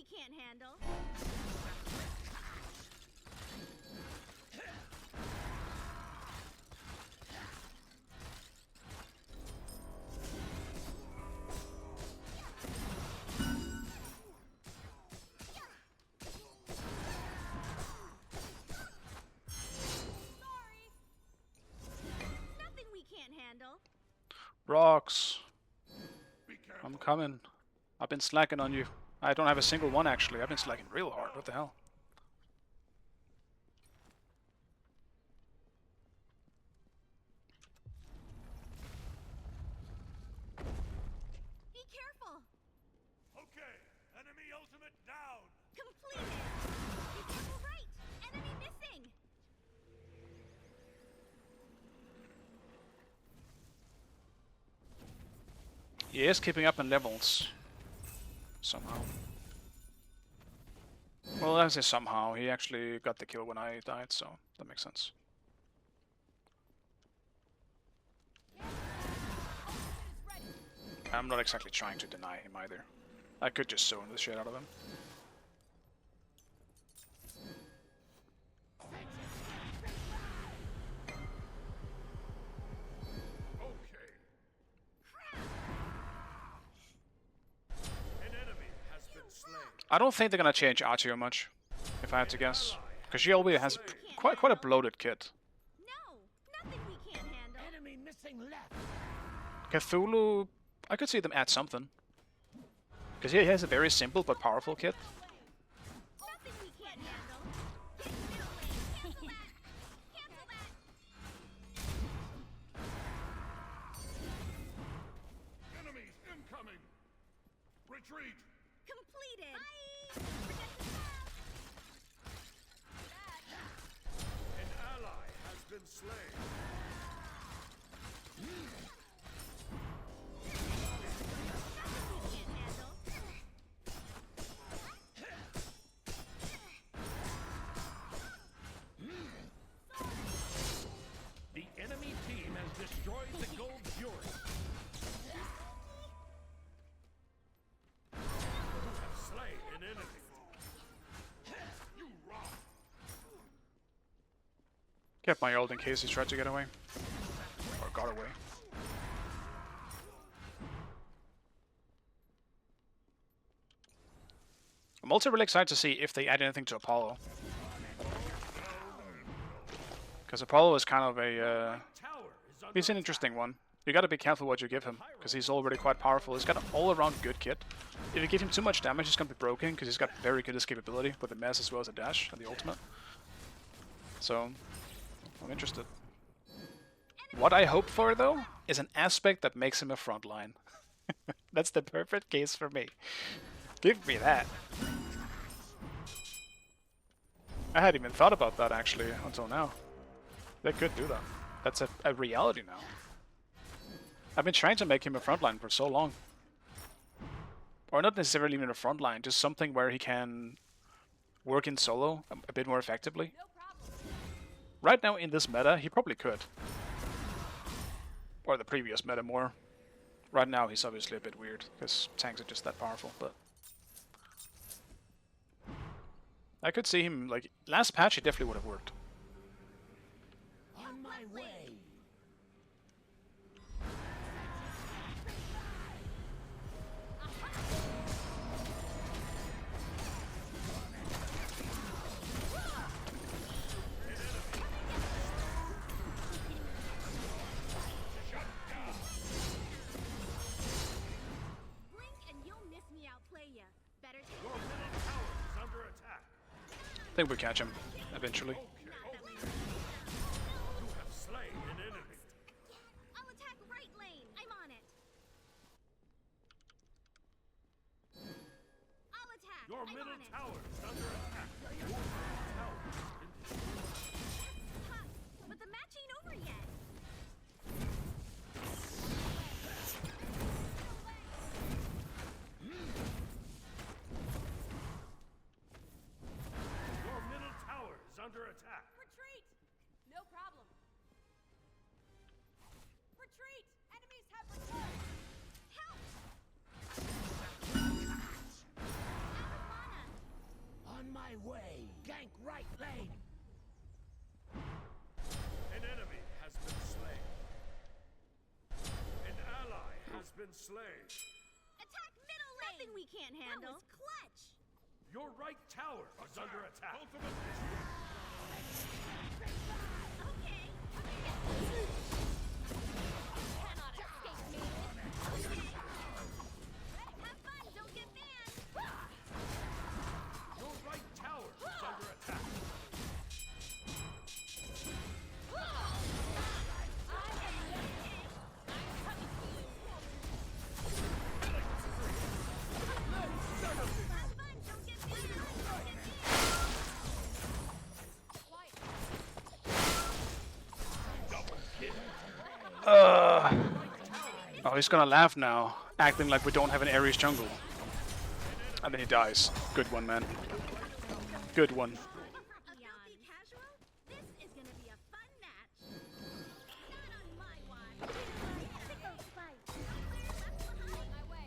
we can't handle. Sorry. Nothing we can't handle. Rocks. Be careful. I'm coming. I've been slacking on you. I don't have a single one actually. I've been slacking real hard. What the hell? Be careful. Okay, enemy ultimate down. Completed. Be careful right. Enemy missing. He is keeping up in levels. Somehow. Well, I say somehow. He actually got the kill when I died, so that makes sense. I'm not exactly trying to deny him either. I could just zone the shit out of him. Okay. An enemy has been slain. I don't think they're gonna change Artio much, if I had to guess. Because she already has quite a bloated kit. No, nothing we can't handle. Enemy missing left. Cthulhu, I could see them add something. Because he has a very simple but powerful kit. Nothing we can't handle. Get middle lane. Cancel that. Cancel that. Enemies incoming. Retreat. Completed. Forget the path. An ally has been slain. Nothing we can't handle. The enemy team has destroyed the gold fury. You have slain an enemy. You rock. Kept my ult in case he tried to get away. Or got away. I'm also really excited to see if they add anything to Apollo. Because Apollo is kind of a... Tower is under he's an interesting one. You gotta be careful what you give him, because he's already quite powerful. He's got an all-around good kit. If you give him too much damage, he's gonna be broken, because he's got very good escapability with the mess as well as the dash and the ultimate. So, I'm interested. What I hope for, though, is an aspect that makes him a frontline. That's the perfect case for me. Give me that. I hadn't even thought about that, actually, until now. They could do that. That's a reality now. I've been trying to make him a frontline for so long. Or not necessarily even a frontline, just something where he can work in solo a bit more effectively. No problem. Right now in this meta, he probably could. Or the previous meta more. Right now he's obviously a bit weird, because tanks are just that powerful, but... I could see him, like, last patch he definitely would have worked. On my way. Blink and you'll miss me outplay ya. Better take Your middle tower is under attack. I think we catch him, eventually. You have slain an enemy. I'll attack right lane. I'm on it. I'll attack. Your I'm middle on it. tower is under attack. Your middle tower has been destroyed. Huh, but the match ain't over yet. Your middle tower is under attack. Retreat. No problem. Retreat. Enemies have returned. Help. Out of mana. slain. Attack middle lane. Nothing we can't handle. That was clutch. Your right tower is under attack. Ultimate Okay. Cannot escape me. Okay. Have fun. Don't get banned. Your right tower is under attack. Oh, he's gonna laugh now, acting like we don't have an Ares jungle. And then he dies. Good one, man. Good one. A filthy casual? This is gonna be a fun match. Not on my watch. Sicko fight. My way.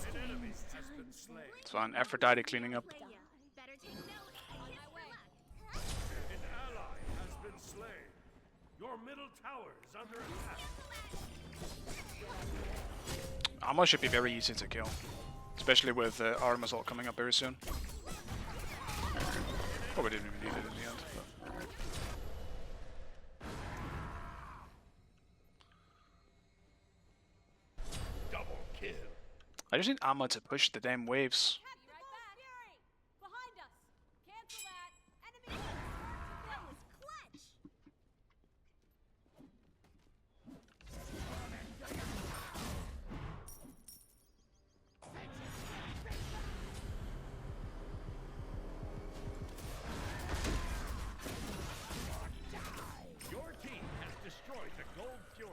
An enemy has been slain. It's fine. Aphrodite cleaning up. Better take note and kiss for luck. An ally has been slain. Your middle tower is under attack. Armor should be very easy to kill. Especially with Artemis Assault coming up very soon. Probably didn't even need it in the end. Double kill. I just need armor to push the damn waves. Be right back. Fury! Behind us. Cancel that. Enemy. That was clutch. Your team has destroyed the Gold Fury.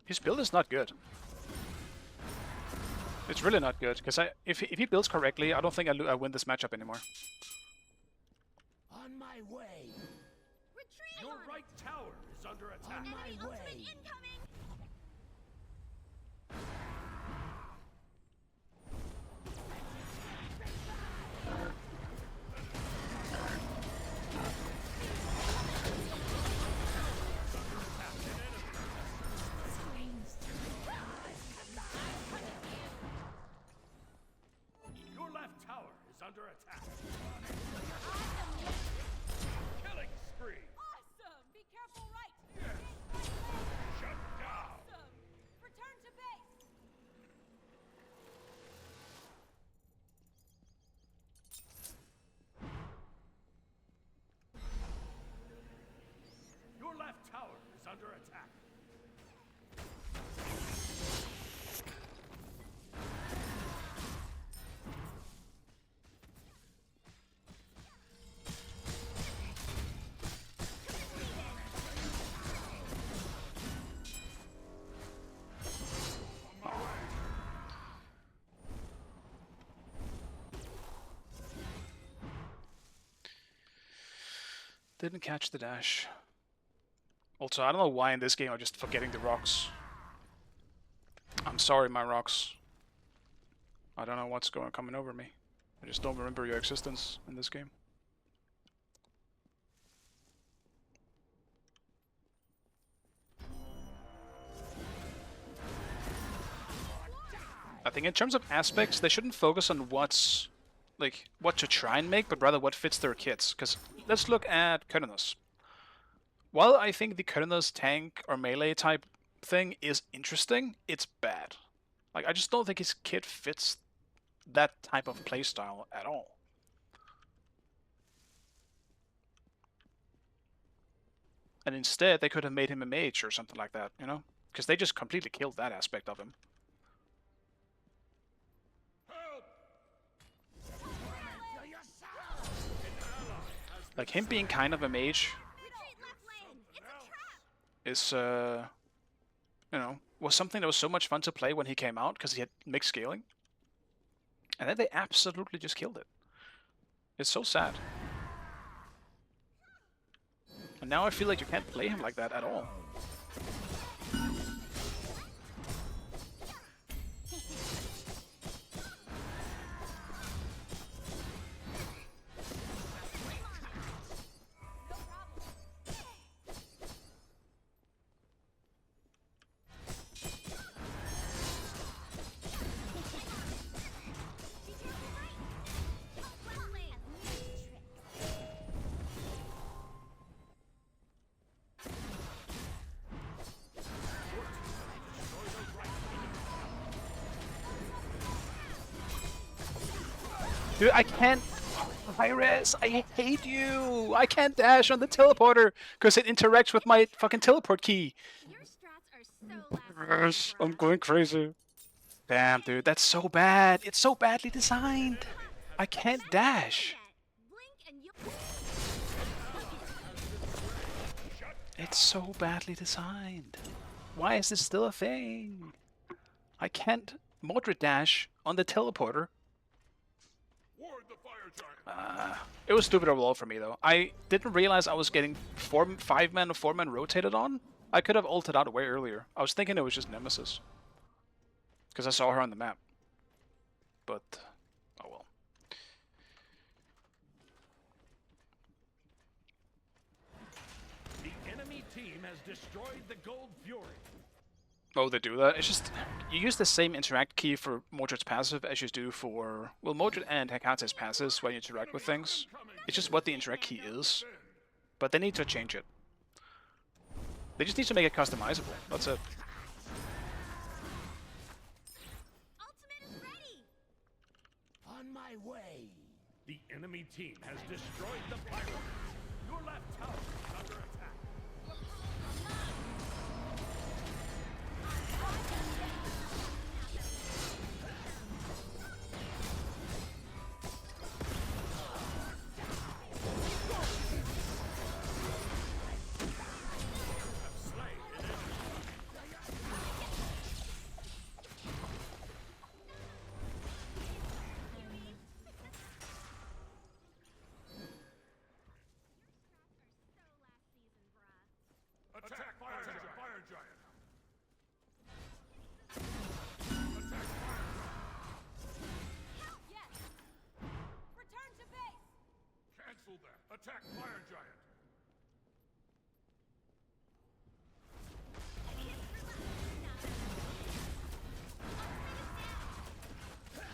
His build is not good. It's really not good, because if he builds correctly, I don't think I win this matchup anymore. On my way. Retreat. Your right tower is under attack. Enemy ultimate incoming. Your left tower is under attack. Killing spree. Awesome. Be careful right. Shut down. Awesome. Return to base. Your left tower is under attack. Didn't catch the dash. Also, I don't know why in this game I'm just forgetting the rocks. I'm sorry, my rocks. I don't know what's coming over me. I just don't remember your existence in this game. I think in terms of aspects, they shouldn't focus on what's like what to try and make, but rather what fits their kits. Because let's look at Kurnos. While I think the Kurnos tank or melee type thing is interesting, it's bad. Like, I just don't think his kit fits that type of playstyle at all. And instead, they could have made him a mage or something like that, you know? Because they just completely killed that aspect of him. Help! Like him being kind of a mage Retreat left lane. It's a trap. is you know, was something that was so much fun to play when he came out because he had mixed scaling. And then they absolutely just killed it. It's so sad. And now I feel like you can't play him like that at all. Left lane. Dude, I can't. Virus, I hate you. I can't dash on the teleporter because it interacts with my fucking teleport key. Your strats are so last Yes, I'm going crazy. Damn, dude, that's so bad. It's so badly designed. I can't dash. Blink and you It's so badly designed. Why is this still a thing? I can't Mordred dash on the teleporter. Ward the fire giant. It was stupid overall for me though. I didn't realize I was getting 5-man or 4-man rotated on. I could have ulted out way earlier. I was thinking it was just Nemesis. Because I saw her on the map. But, oh well. The enemy team has destroyed the Gold Fury. Oh, they do that? It's just, you use the same interact key for Mordred's passive as you do for, well, Mordred and Hekate's passives when you interact with things. It's just what the interact key is. But they need to change it. They just need to make it customizable. That's it. ultimate is ready. On my way. The enemy team has destroyed the pirate. Your left tower is under attack. Slain an enemy. Attack fire giant. Fire giant. Attack fire giant. Yes. Return to base. Cancel that. Attack fire giant.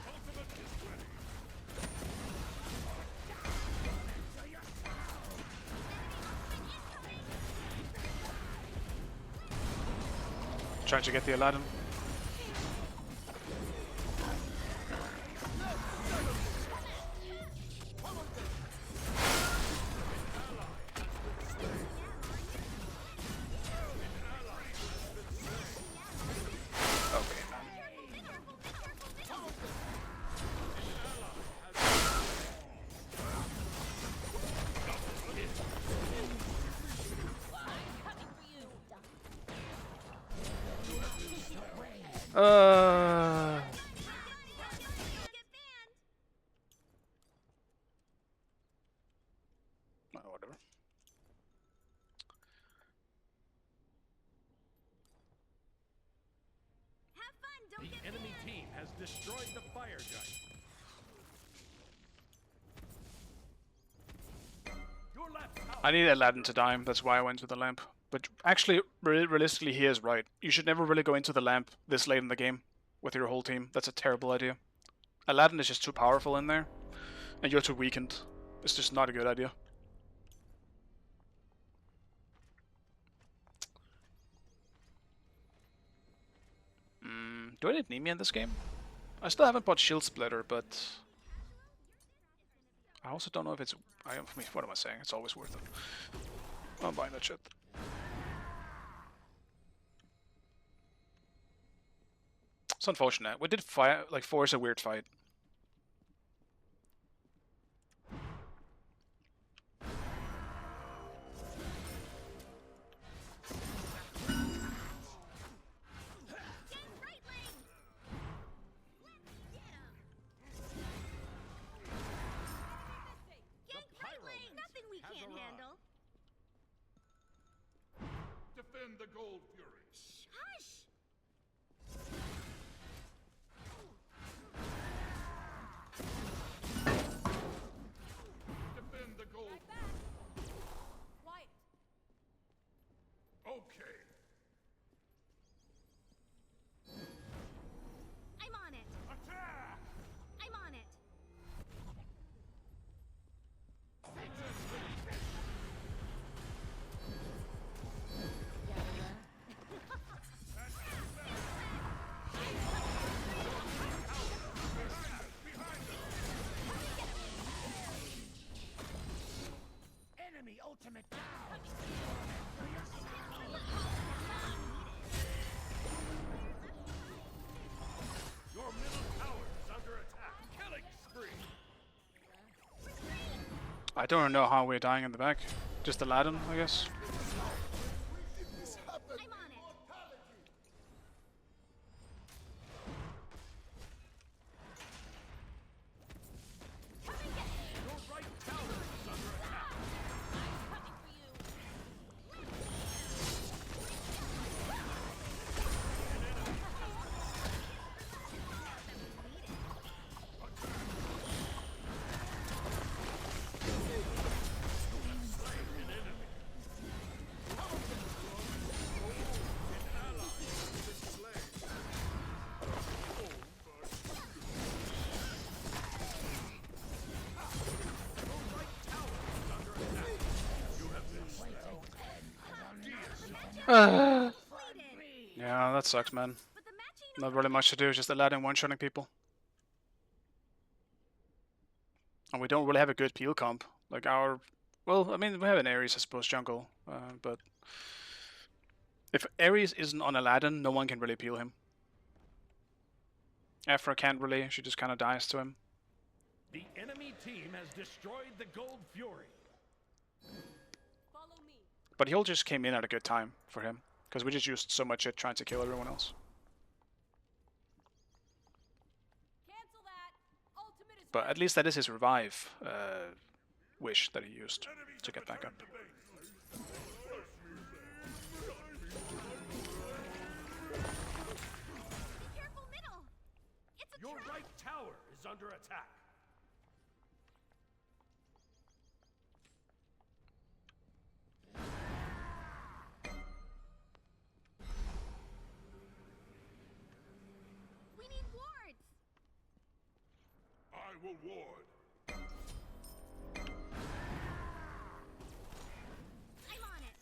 Ultimate is ready. Trying to get the Aladdin. Okay, man. Get banned. Whatever. Have fun. Don't The get enemy banned. team has destroyed the fire giant. Your left tower. I need Aladdin to die, that's why I went to the lamp. But actually, realistically, he is right. You should never really go into the lamp this late in the game with your whole team. That's a terrible idea. Aladdin is just too powerful in there, and you're too weakened. It's just not a good idea. Do I need Nemi in this game? I still haven't bought Shield Splitter, but I also don't know if it's... I mean, what am I saying? It's always worth it. I'm buying that shit. It's unfortunate. We did force a weird fight. Defend the Gold Fury. Hush! Defend the Gold. Right back. Quiet. Okay. I'm on it. Attack! I'm on it. Enemy ultimate down. Your middle tower is under attack. Killing spree. I don't know how we're dying in the back. Just Aladdin, I guess. I'm on it. Come and get me. Your right tower is under attack. Coming for you. Yeah, that sucks, man. But the match ain't Not really much to do, just Aladdin one-shotting people. And we don't really have a good peel comp. Like our... Well, I mean, we have an Ares, I suppose, jungle. But... If Ares isn't on Aladdin, no one can really peel him. Afra can't really, she just kind of dies to him. The enemy team has destroyed the Gold Fury. Follow me. But he'll just came in at a good time for him. Because we just used so much shit trying to kill everyone else. Cancel that. Ultimate is But at least that is his revive wish that he used to get back up. Be careful, middle. It's a Your trap. right tower is under attack. We need wards. I will ward. I'm on it.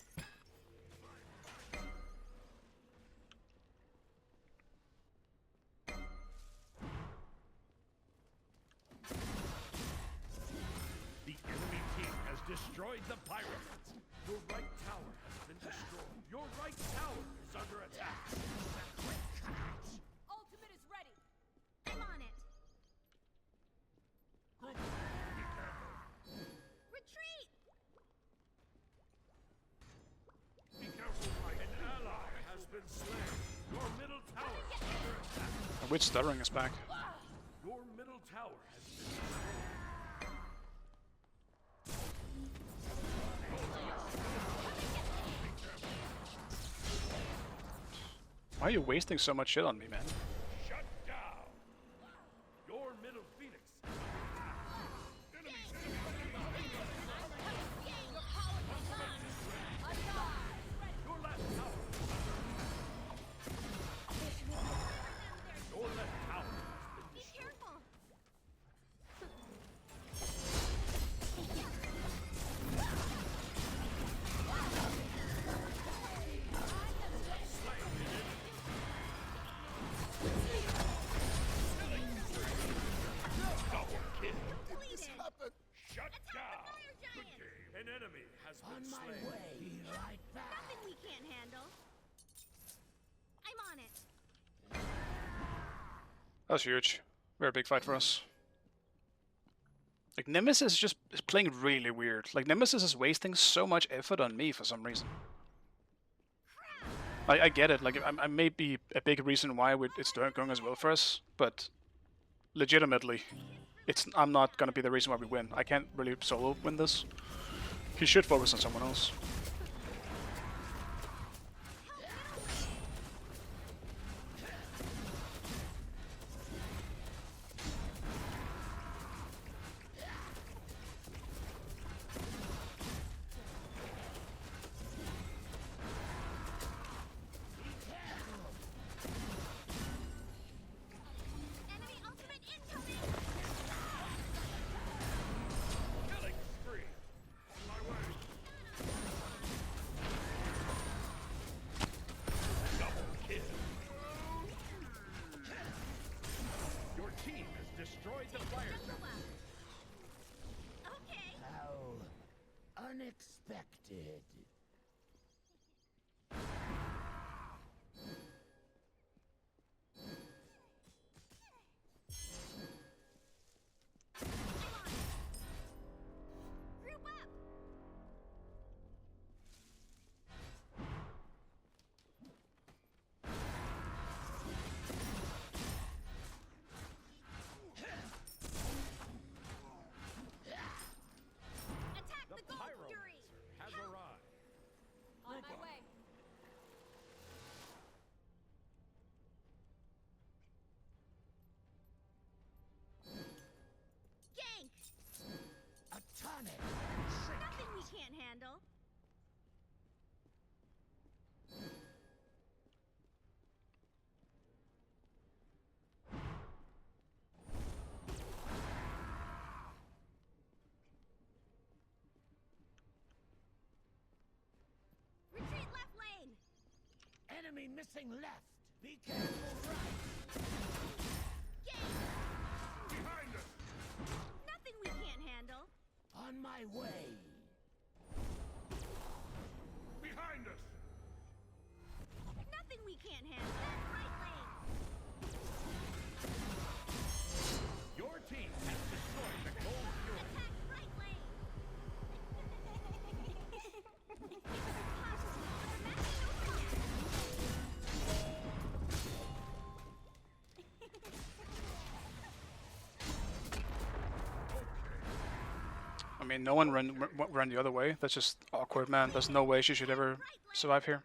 The enemy team has destroyed the pyramids. Your right tower has been destroyed. Your right tower is under attack. ultimate is ready. I'm on it. Group, be careful. Retreat. Be careful, right. An ally has been slain. Your middle tower is under attack. The witch stuttering is back. Your middle tower has been destroyed. Why are you wasting so much shit on me, man? Shut down. Your middle phoenix. Your left tower. Your left tower has been Be destroyed. careful. Shut down. Fire Good giant. game. An enemy has been slain. Nothing we can't handle. I'm on it. That was huge. Very big fight for us. Like, Nemesis is playing really weird. Like, Nemesis is wasting so much effort on me for some reason. I get it. Like, I may be a big reason why it's going as well for us, but legitimately, I'm not gonna be the reason why we win. I can't really solo win this. He should focus on someone else. infected. Group up! Attack the gold fury! Has arrived. On my way. Gank! A tonic. Nothing we can't handle. Retreat left lane! Enemy missing left. Be careful right. Gank! Behind us. Nothing we can't handle. On my way. Behind us. Nothing we can't handle. Left right lane! Your team has destroyed the gold fury. Attack right lane! I mean, no one ran the other way. That's just awkward, man. There's no way she should ever survive here.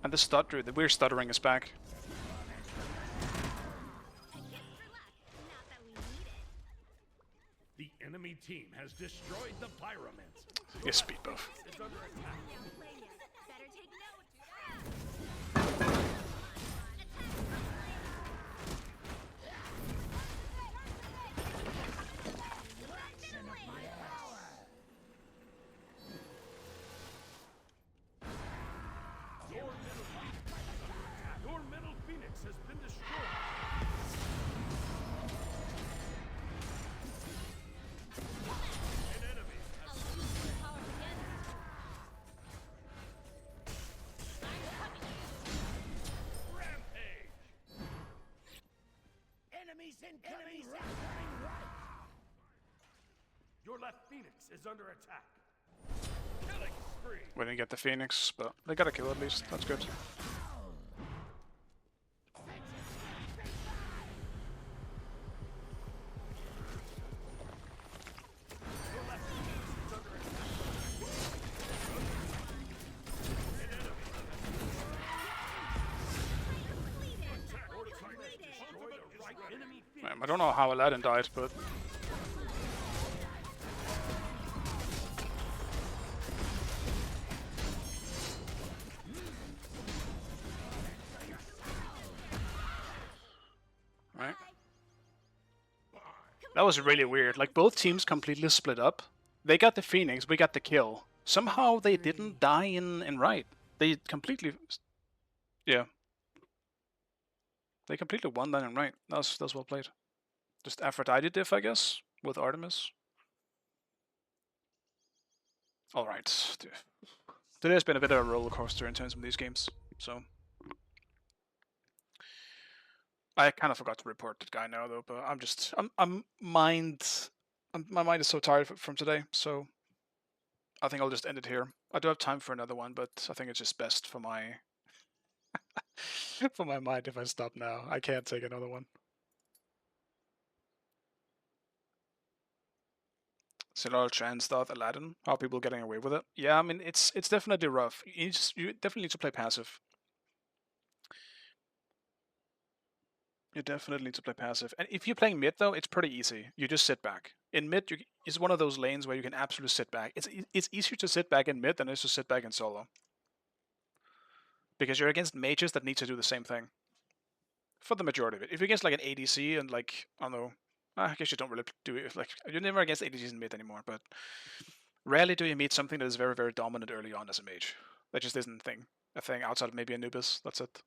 And the weird stuttering is back. A kiss for luck. Not that we need it. The enemy team has destroyed the pyramids. You speed buff. It's under attack. Now play ya. Better take note. Attack right lane. Middle lane. Your middle phoenix has been destroyed. An enemy has I'll use my powers again. I'm coming. rampage. Enemies incoming right. Your left phoenix is under attack. Killing spree. We didn't get the Phoenix, but they got a kill at least. That's good. Man, I don't know how Aladdin died, but right. That was really weird. Like, both teams completely split up. They got the Phoenix, we got the kill. Somehow they didn't die in right. They completely... Yeah. They completely won that in right. That was well played. Just Aphrodite diff, I guess, with Artemis. Alright. Today's been a bit of a roller coaster in terms of these games, so... I kind of forgot to report that guy now, though, but my mind is so tired from today, so I think I'll just end it here. I do have time for another one, but I think it's just best for my for my mind if I stop now. I can't take another one. Similar trans thought Aladdin. How are people getting away with it? Yeah, I mean it's definitely rough. You definitely need to play passive. You definitely need to play passive. And if you're playing mid, though, it's pretty easy. You just sit back. In mid, it's one of those lanes where you can absolutely sit back. It's easier to sit back in mid than it is to sit back in solo. Because you're against mages that need to do the same thing. For the majority of it. If you're against like an ADC and like, I don't know, I guess you don't really do it. Like, you're never against ADCs in mid anymore, but rarely do you meet something that is very, very dominant early on as a mage. That just isn't a thing outside of maybe Anubis. That's it.